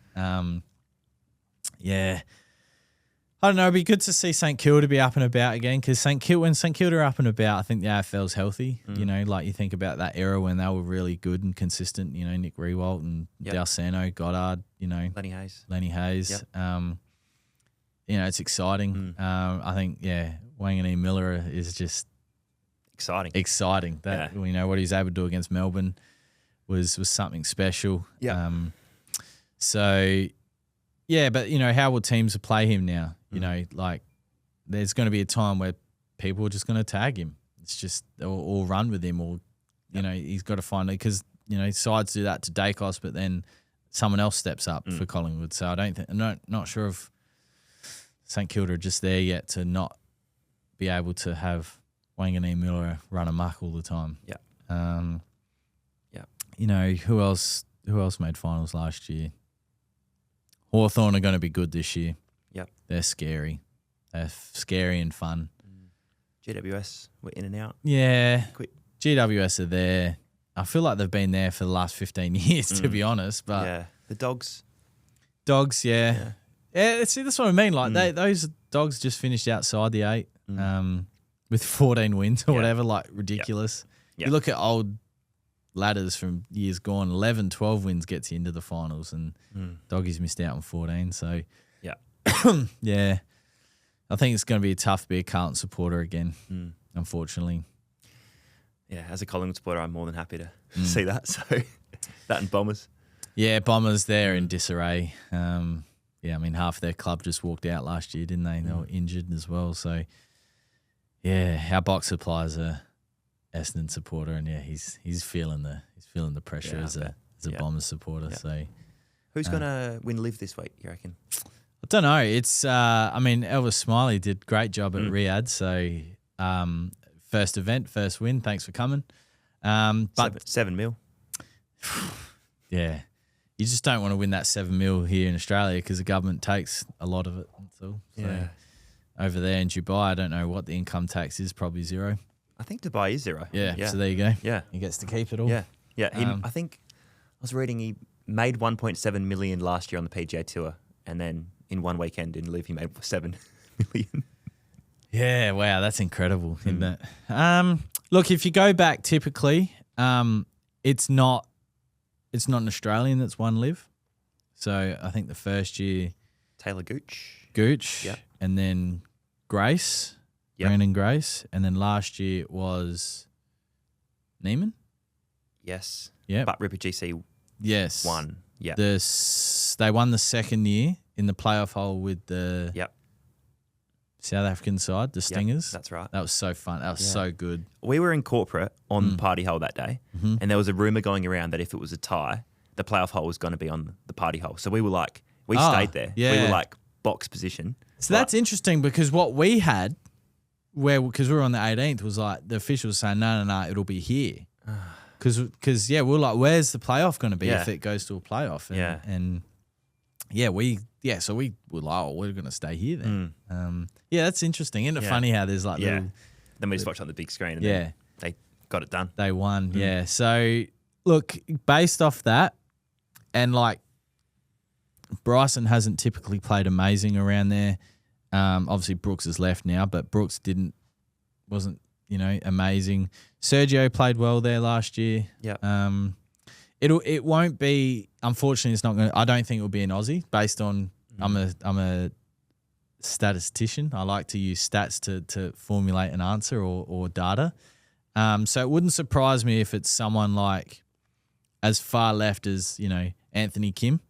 S1: I don't know. It'd be good to see St Kilda be up and about again because when St Kilda are up and about, I think the AFL's healthy. Like you think about that era when they were really good and consistent. Nick Riewoldt and Dalsano, Goddard.
S2: Lenny Hayes.
S1: Yep. It's exciting. I think Wanganeen Miller is just exciting. That what he's able to do against Melbourne was something special.
S2: Yeah.
S1: But how will teams play him now? There's going to be a time where people are just going to tag him. It's just or run with him, or he's got to find it because sides do that to Dacos, but then someone else steps up for Collingwood. So I'm not sure if St Kilda are just there yet to not be able to have Wanganeen Miller run amok all the time. Who else made finals last year? Hawthorn are going to be good this year.
S2: Yep.
S1: They're scary. They're scary and fun.
S2: GWS were in and out.
S1: Yeah. Quick. GWS are there. I feel like they've been there for the last 15 years, to be honest. But
S2: the Dogs.
S1: Yeah, see, that's what I mean. Like those Dogs just finished outside the 8 with 14 wins or whatever, like ridiculous.
S2: Yep.
S1: You look at old ladders from years gone, 11, 12 wins gets you into the finals, and Doggies missed out on 14. So, I think it's going to be tough to be a Carlton supporter again, unfortunately.
S2: Yeah, as a Collingwood supporter, I'm more than happy to see that. So, that and Bombers.
S1: Yeah, Bombers, they're in disarray. Half their club just walked out last year, didn't they? They were injured as well. So, our box supplier's a Essendon supporter, and he's feeling the pressure as a Bombers supporter. So,
S2: who's gonna win Live this week? You reckon?
S1: I don't know. It's Elvis Smiley did a great job at Riyadh. So, first event, first win. Thanks for coming. But
S2: $7 million.
S1: Yeah. You just don't want to win that $7 million here in Australia because the government takes a lot of it. So over there in Dubai, I don't know what the income tax is, probably zero.
S2: I think Dubai is zero.
S1: Yeah, so there you go.
S2: Yeah.
S1: He gets to keep it all.
S2: Yeah. I think I was reading he made 1.7 million last year on the PGA Tour, and then in one weekend in Live he made 7 million.
S1: Yeah, wow, that's incredible, isn't it? Look, if you go back, typically, it's not an Australian that's won Live. So I think the first year
S2: Taylor Gooch,
S1: yep. And then Grace,
S2: yep.
S1: Brandon Grace, and then last year it was Neiman.
S2: Yes.
S1: Yeah.
S2: But Ripper GC won. Yeah.
S1: They won the second year in the playoff hole with the South African side, the Stingers.
S2: That's right.
S1: That was so fun. That was so good.
S2: We were in corporate on party hole that day, and there was a rumour going around that if it was a tie, the playoff hole was going to be on the party hole. So we were like, stayed there.
S1: Yeah.
S2: We were like box position.
S1: So that's interesting because what we had, because we were on the 18th, was like the officials saying, no, it'll be here. Because we were like, where's the playoff going to be if it goes to a playoff? So we were like, oh, we're going to stay here then. That's interesting. Isn't it funny how there's like little...
S2: Then we just watched on the big screen and then they got it done.
S1: They won, yeah. So, look, based off that, and like Bryson hasn't typically played amazing around there. Obviously, Brooks has left now, but Brooks wasn't amazing. Sergio played well there last year.
S2: Yeah.
S1: It won't be. Unfortunately, it's not going. I don't think it will be an Aussie. Based on I'm a statistician. I like to use stats to formulate an answer or data. So it wouldn't surprise me if it's someone like as far left as Anthony Kim.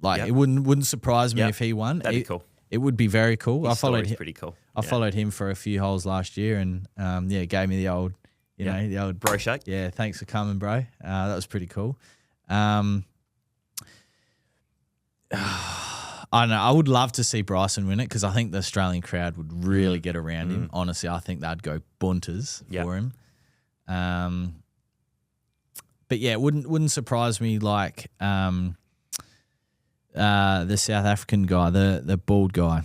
S1: Like it wouldn't surprise me if he won.
S2: That'd be cool.
S1: It would be very cool.
S2: His story's pretty cool.
S1: I followed him for a few holes last year, and gave me the old, the old
S2: bro shake.
S1: Yeah, thanks for coming, bro. That was pretty cool. I don't know. I would love to see Bryson win it because I think the Australian crowd would really get around him. Honestly, I think they'd go bunters for him. But yeah, it wouldn't surprise me like the South African guy, the bald guy.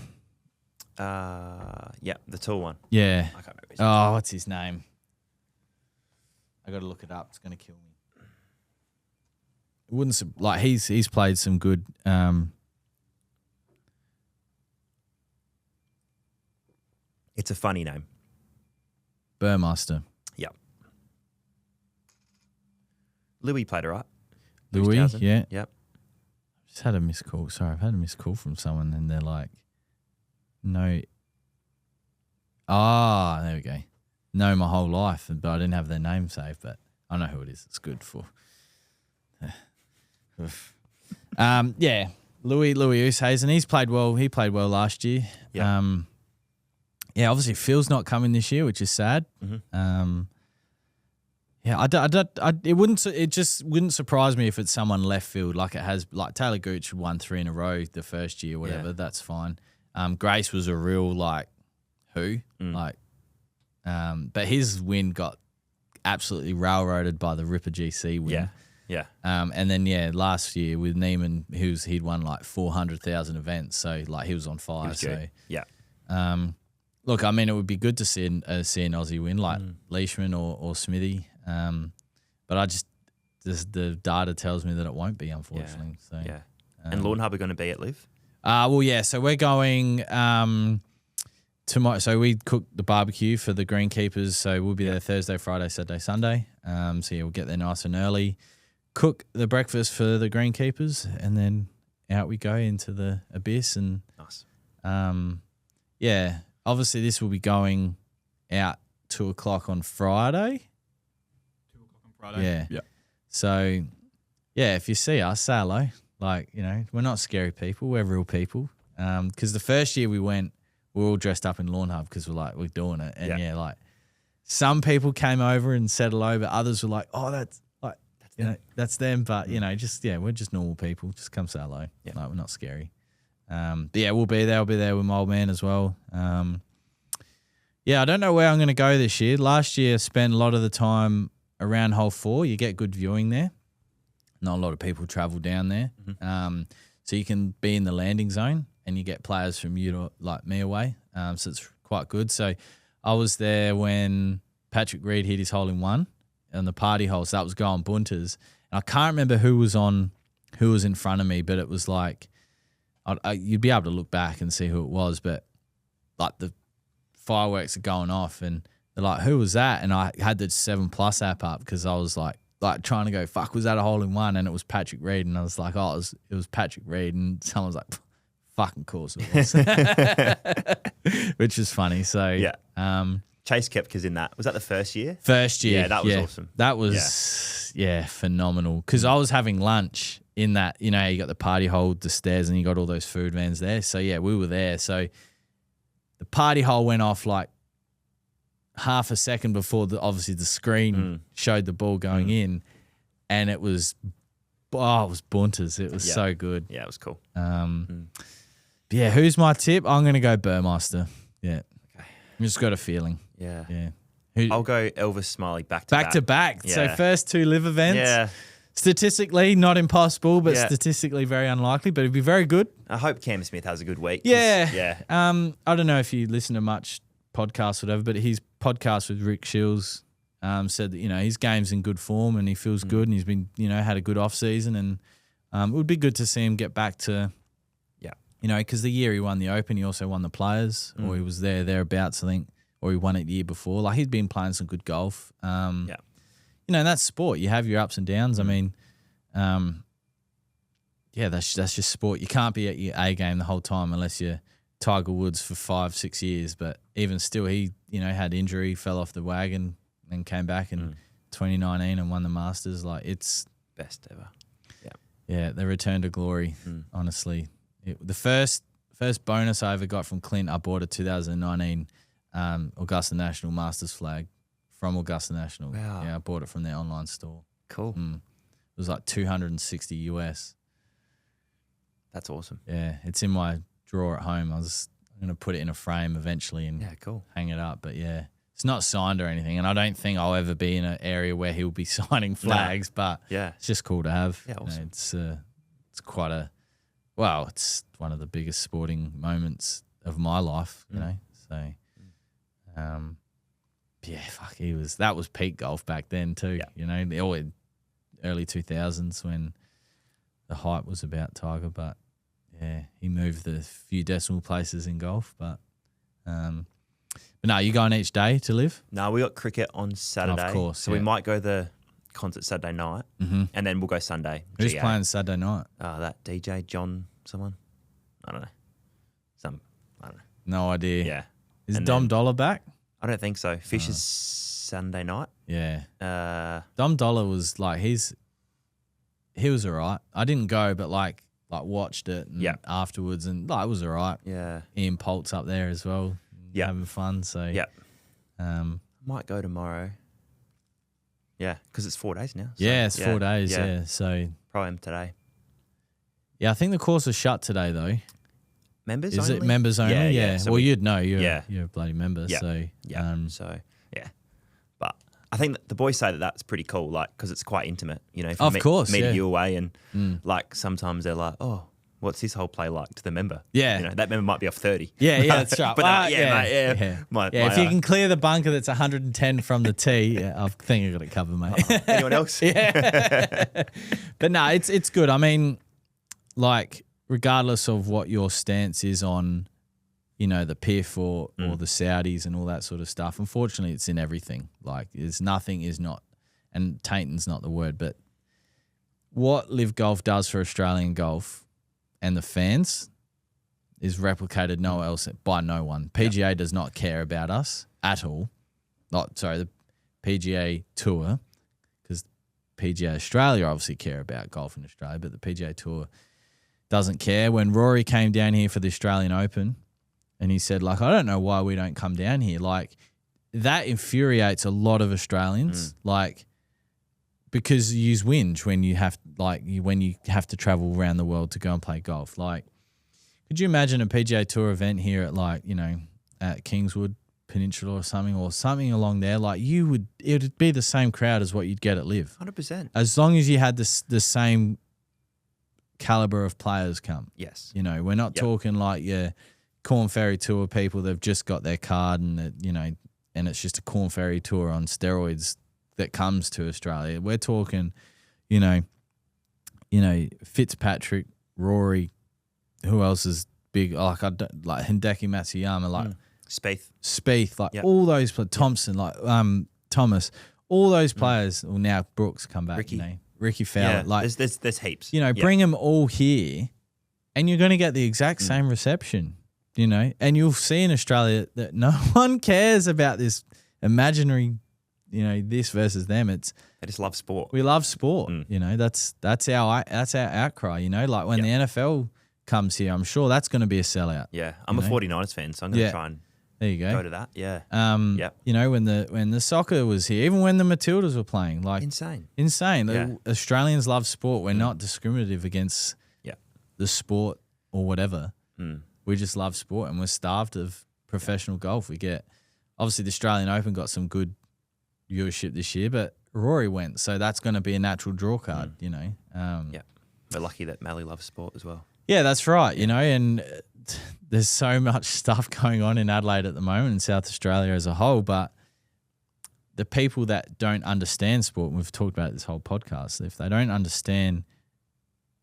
S2: The tall one.
S1: Yeah.
S2: I can't remember his name.
S1: What's his name? I got to look it up. It's going to kill me. It wouldn't like he's played some good.
S2: It's a funny name.
S1: Burmeister.
S2: Yeah. Louis played all right.
S1: Louis, yeah.
S2: Yep.
S1: Just had a missed call. Sorry, I've had a missed call from someone, and they're like, "No." There we go. Know my whole life, but I didn't have their name saved. But I know who it is. It's good for. Louis Oosthuizen. He's played well. He played well last year.
S2: Yeah.
S1: Obviously Phil's not coming this year, which is sad. It just wouldn't surprise me if it's someone left field like it has. Like Taylor Gooch won 3 in a row the first year, whatever. Yeah. That's fine. Grace was a real but his win got absolutely railroaded by the Ripper GC win.
S2: Yeah. Yeah.
S1: And then last year with Neiman, he'd won like 400,000 events, so like he was on fire. Look, I mean, it would be good to see an Aussie win like Leishman or Smithy, but the data tells me that it won't be, unfortunately.
S2: Yeah. So and Lawnhub are going to be at Live.
S1: So we're going tomorrow. So we cook the barbecue for the greenkeepers. So we'll be there Thursday, Friday, Saturday, Sunday. We'll get there nice and early, cook the breakfast for the greenkeepers, and then out we go into the abyss. And
S2: nice.
S1: Obviously this will be going out 2:00 on Friday.
S3: 2:00 on Friday.
S1: Yeah. So if you see us, say hello. Like, we're not scary people. We're real people. Because the first year we went, we were all dressed up in Lawnhub because we're doing it. And some people came over and said hello, but others were like, oh, that's that's them. But, we're just normal people. Just come say hello. Yeah. Like, we're not scary. We'll be there. I'll be there with my old man as well. I don't know where I'm going to go this year. Last year, I spent a lot of the time around hole 4. You get good viewing there. Not a lot of people travel down there. So you can be in the landing zone and you get players from you to like me away. So it's quite good. So I was there when Patrick Reed hit his hole in one on the party hole. So that was going bunters. And I can't remember who was in front of me, but it was like you'd be able to look back and see who it was. But like the fireworks are going off and they're like, who was that? And I had the 7+ app up because I was like trying to go, fuck, was that a hole in one? And it was Patrick Reed. And I was like, oh, it was Patrick Reed. And someone was like, fucking course it was. Which is funny. So,
S2: yeah. Chase Koepka's in that. Was that the first year?
S1: First year.
S2: Yeah, that was awesome.
S1: That was, phenomenal. Because I was having lunch in that, you know, you got the party hole, the stairs, and you got all those food vans there. So, yeah, we were there. So the party hole went off like half a second before obviously the screen showed the ball going in, and it was bunters. It was so good.
S2: Yeah, it was cool.
S1: Yeah, who's my tip? I'm gonna go Burmeister. Yeah, okay. I just got a feeling.
S2: Yeah.
S1: Who,
S2: I'll go Elvis Smiley back
S1: to back.
S2: Yeah.
S1: So first 2 live events.
S2: Yeah.
S1: Statistically, not impossible, but statistically very unlikely. But it'd be very good.
S2: I hope Cam Smith has a good week.
S1: Yeah. I don't know if you listen to much podcasts or whatever, but his podcast with Rick Shields said that, you know, his game's in good form and he feels good and he's been, you know, had a good off season, and it would be good to see him get back to, you know, because the year he won the Open, he also won the Players, or he was thereabouts, I think, or he won it the year before. Like, he'd been playing some good golf. You know, that's sport. You have your ups and downs. I mean, that's just sport. You can't be at your A game the whole time unless you're Tiger Woods for 5-6 years. But even still, he, you know, had injury, fell off the wagon, and came back in 2019 and won the Masters. Like, it's
S2: best ever.
S1: Yeah, the return to glory. Honestly, the first bonus I ever got from Clint, I bought a 2019 Augusta National Masters flag from Augusta National.
S2: Wow.
S1: Yeah, I bought it from their online store.
S2: Cool.
S1: It was like $260 US.
S2: That's awesome.
S1: Yeah, it's in my drawer at home. I'm going to put it in a frame eventually and hang it up. But yeah, it's not signed or anything, and I don't think I'll ever be in an area where he'll be signing flags. But it's just cool to have.
S2: Yeah, awesome.
S1: You know, it's quite it's one of the biggest sporting moments of my life. You know, so that was peak golf back then too. Yeah. You know, the early 2000s when the hype was about Tiger, but yeah, he moved the few decimal places in golf. But no, you going each day to live?
S2: No, we got cricket on Saturday.
S1: Of course.
S2: So we might go the concert Saturday night, and then we'll go Sunday.
S1: Who's
S2: GA.
S1: playing Saturday night?
S2: That DJ John someone. I don't know. I don't know.
S1: No idea.
S2: Yeah.
S1: Is
S2: And
S1: Dom
S2: then-
S1: Dollar back?
S2: I don't think so. Fish is Sunday night.
S1: Yeah. Dom Dollar was like he was all right. I didn't go, but like watched it afterwards, and like it was all right.
S2: Yeah.
S1: Ian Polt's up there as well.
S2: Yeah.
S1: Having fun. So
S2: Might go tomorrow. Yeah, because it's 4 days now. So,
S1: it's 4 days. Yeah. So
S2: Probably am today.
S1: yeah, I think the course is shut today though.
S2: Members
S1: Is
S2: only?
S1: it members only?
S2: Yeah,
S1: Yeah.
S2: so
S1: well,
S2: we-
S1: you'd know. You're
S2: Yeah.
S1: a bloody member.
S2: Yeah.
S1: So
S2: So, yeah. But I think that the boys say that that's pretty cool, like, because it's quite intimate. You know, if
S1: Of course,
S2: meeting
S1: yeah.
S2: you away, and like sometimes they're like, oh, what's his whole play like to the member?
S1: Yeah.
S2: You know, that member might be off 30.
S1: Yeah, that's right.
S2: But
S1: Well,
S2: mate,
S1: if you can clear the bunker that's 110 from the tee, I think I got it covered, mate.
S2: Anyone else?
S1: But no, it's good. I mean, like, regardless of what your stance is on, you know, the PIF or the Saudis and all that sort of stuff, unfortunately, it's in everything. Like, nothing is not, and tainting's not the word, but what Live Golf does for Australian golf and the fans is replicated nowhere else by no one. PGA does not care about us at all. The PGA Tour, because PGA Australia obviously care about golf in Australia, but the PGA Tour doesn't care. When Rory came down here for the Australian Open and he said, like, I don't know why we don't come down here. Like, that infuriates a lot of Australians. Like, because you use whinge when you have to travel around the world to go and play golf. Like, could you imagine a PGA Tour event here at, like, you know, at Kingswood Peninsula or something along there, like it'd be the same crowd as what you'd get at Live.
S2: 100%.
S1: As long as you had the same caliber of players come.
S2: Yes.
S1: You know, we're not talking like your Corn Ferry Tour people. They've just got their card and and it's just a Corn Ferry Tour on steroids that comes to Australia. We're talking, Fitzpatrick, Rory, who else is big? Like Hideki Matsuyama, like Spieth, like all those players, Thompson, like Thomas, all those players. Well, now Brooks come back. Ricky Fowler. Like
S2: there's heaps.
S1: Bring them all here, and you're going to get the exact same reception. And you'll see in Australia that no one cares about this imaginary, this versus them. They
S2: just love sport.
S1: We love sport. That's our outcry. Like when the NFL comes here, I'm sure that's going to be a sellout.
S2: Yeah, I'm a 49ers fan, so I'm going to try and
S1: there you
S2: go to that. Yeah.
S1: When the soccer was here, even when the Matildas were playing, like insane. The Australians love sport. We're not discriminative against the sport or whatever. We just love sport, and we're starved of professional golf. We get obviously the Australian Open got some good viewership this year, but Rory went, so that's going to be a natural draw card.
S2: We're lucky that Mally loves sport as well.
S1: Yeah, that's right. And there's so much stuff going on in Adelaide at the moment, in South Australia as a whole, but the people that don't understand sport, and we've talked about this whole podcast, if they don't understand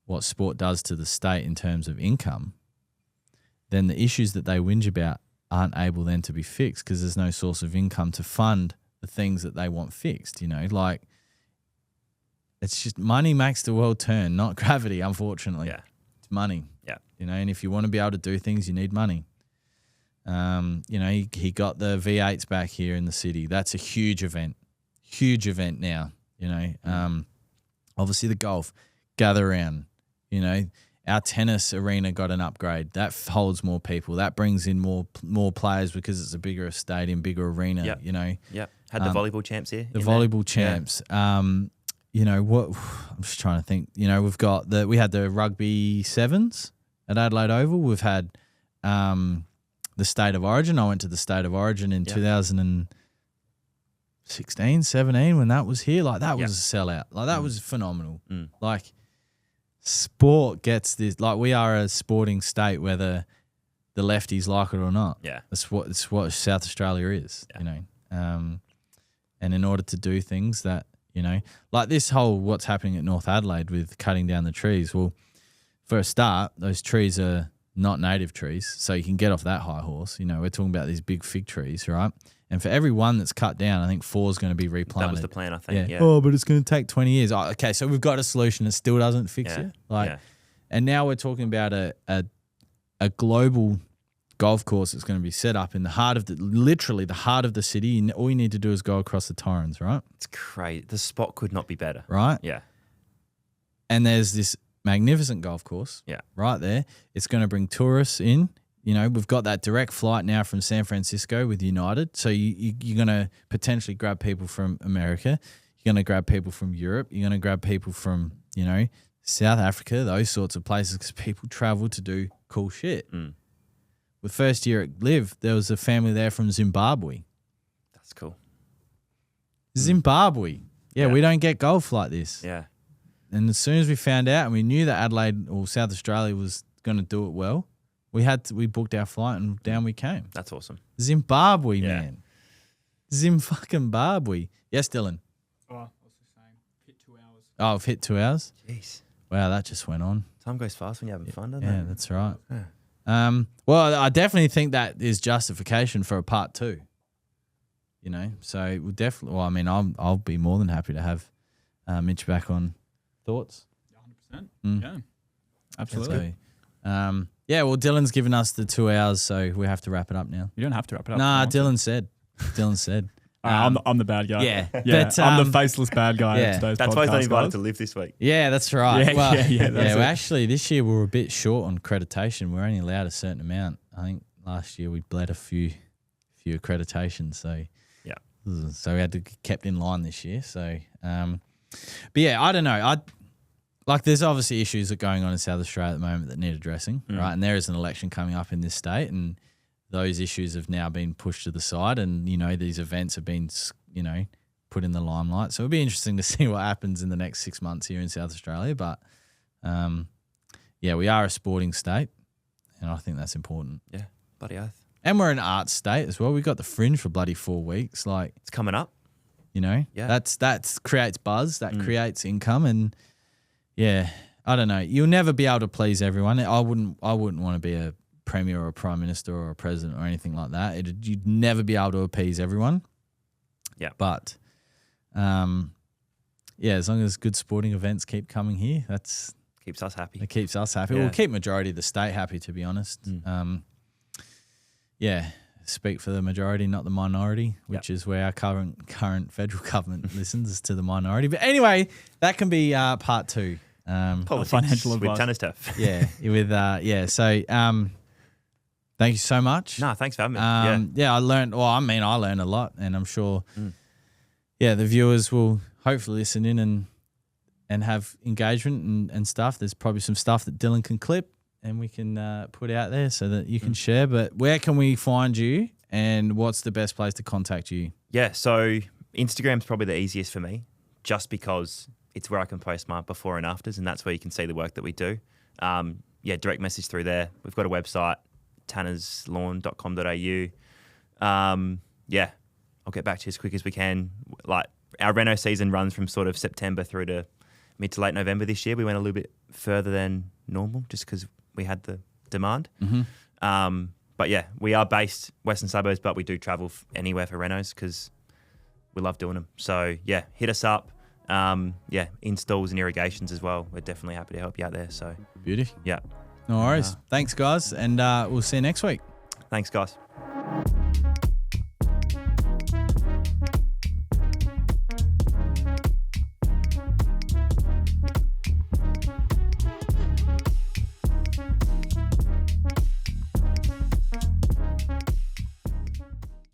S1: what sport does to the state in terms of income, then the issues that they whinge about aren't able then to be fixed because there's no source of income to fund the things that they want fixed. Like it's just money makes the world turn, not gravity, unfortunately.
S2: Yeah.
S1: It's money.
S2: Yeah.
S1: And if you want to be able to do things, you need money. He got the V8s back here in the city. That's a huge event now, obviously the golf, gather around, our tennis arena got an upgrade. That holds more people. That brings in more players because it's a bigger stadium, bigger arena.
S2: Had the volleyball champs here.
S1: The volleyball champs. What I'm just trying to think. We had the rugby sevens at Adelaide Oval. We've had the State of Origin. I went to the State of Origin in 2016, 17 when that was here. Like that was a sellout. Like that was phenomenal. Like sport gets this. Like we are a sporting state, whether the lefties like it or not. Yeah, it's what South Australia is. And in order to do things that like this whole what's happening at North Adelaide with cutting down the trees. Well, for a start, those trees are not native trees, so you can get off that high horse. We're talking about these big fig trees, right? And for every one that's cut down, I think 4 is going to be replanted.
S2: That was the plan, I think. Yeah.
S1: Oh, but it's going to take 20 years. Oh, okay, so we've got a solution that still doesn't fix it. And now we're talking about a global golf course that's going to be set up in the heart of literally the heart of the city. And all you need to do is go across the Torrens, right?
S2: It's crazy. The spot could not be better.
S1: Right?
S2: Yeah.
S1: And there's this magnificent golf course right there. It's going to bring tourists in. We've got that direct flight now from San Francisco with United. So you're going to potentially grab people from America. You're going to grab people from Europe. You're going to grab people from, South Africa, those sorts of places because people travel to do cool shit. The first year at Live, there was a family there from Zimbabwe.
S2: That's cool.
S1: Zimbabwe. Yeah, we don't get golf like this.
S2: Yeah.
S1: And as soon as we found out and we knew that Adelaide or South Australia was going to do it well, we booked our flight and down we came.
S2: That's awesome.
S1: Zimbabwe, man. Zimbabwe. Yes, Dylan.
S3: Oh, I was just saying, hit 2 hours.
S1: Oh, I've hit 2 hours?
S2: Jeez.
S1: Wow, that just went on.
S2: Time goes fast when you're having fun, doesn't it?
S1: Yeah, that's right.
S2: Yeah.
S1: Well, I definitely think that is justification for a part 2. So we'll definitely. Well, I mean, I'll be more than happy to have Mitch back on. Thoughts?
S3: 100%. Yeah, absolutely.
S1: So, well, Dylan's given us the 2 hours, so we have to wrap it up now.
S3: You don't have to wrap it up.
S1: Nah, Dylan said.
S3: I'm the bad guy.
S1: Yeah.
S3: But, I'm the faceless bad guy.
S1: Yeah.
S3: Today's
S2: that's why he's not invited
S3: guys.
S2: to Live this week.
S1: Yeah, that's right.
S3: Yeah,
S1: well,
S3: well,
S1: actually, this year we were a bit short on accreditation. We're only allowed a certain amount. I think last year we bled a few accreditations. So so we had to get kept in line this year. So, but yeah, I don't know. There's obviously issues that are going on in South Australia at the moment that need addressing, right? And there is an election coming up in this state, and those issues have now been pushed to the side, and these events have been put in the limelight. So it'll be interesting to see what happens in the next 6 months here in South Australia. But we are a sporting state, and I think that's important.
S2: Yeah, bloody oath.
S1: And we're an arts state as well. We got the Fringe for bloody 4 weeks. Like,
S2: it's coming up.
S1: That's creates buzz, that creates income, and I don't know. You'll never be able to please everyone. I wouldn't want to be a premier or a prime minister or a president or anything like that. You'd never be able to appease everyone.
S2: Yeah,
S1: but as long as good sporting events keep coming here, that's
S2: keeps us happy.
S1: It keeps us happy.
S2: Yeah.
S1: We'll keep majority of the state happy, to be honest. Speak for the majority, not the minority, which is where our current federal government listens to the minority. But anyway, that can be part 2.
S2: Politics
S3: financial
S2: with
S3: advice.
S2: Tanner stuff.
S1: So thank you so much.
S2: No, thanks for having me.
S1: I learned a lot, and I'm sure the viewers will hopefully listen in and have engagement and stuff. There's probably some stuff that Dylan can clip and we can put out there so that you can share. But where can we find you, and what's the best place to contact you?
S2: Yeah, so Instagram's probably the easiest for me, just because it's where I can post my before and afters, and that's where you can see the work that we do. Direct message through there. We've got a website, tannerslawn.com.au. I'll get back to you as quick as we can. Like, our reno season runs from sort of September through to mid to late November this year. We went a little bit further than normal just because we had the demand. But we are based Western Suburbs, but we do travel anywhere for renos because we love doing them. So hit us up. Installs and irrigations as well. We're definitely happy to help you out there. So
S1: beauty.
S2: Yeah.
S1: No worries. Thanks, guys, and we'll see you next week.
S2: Thanks, guys.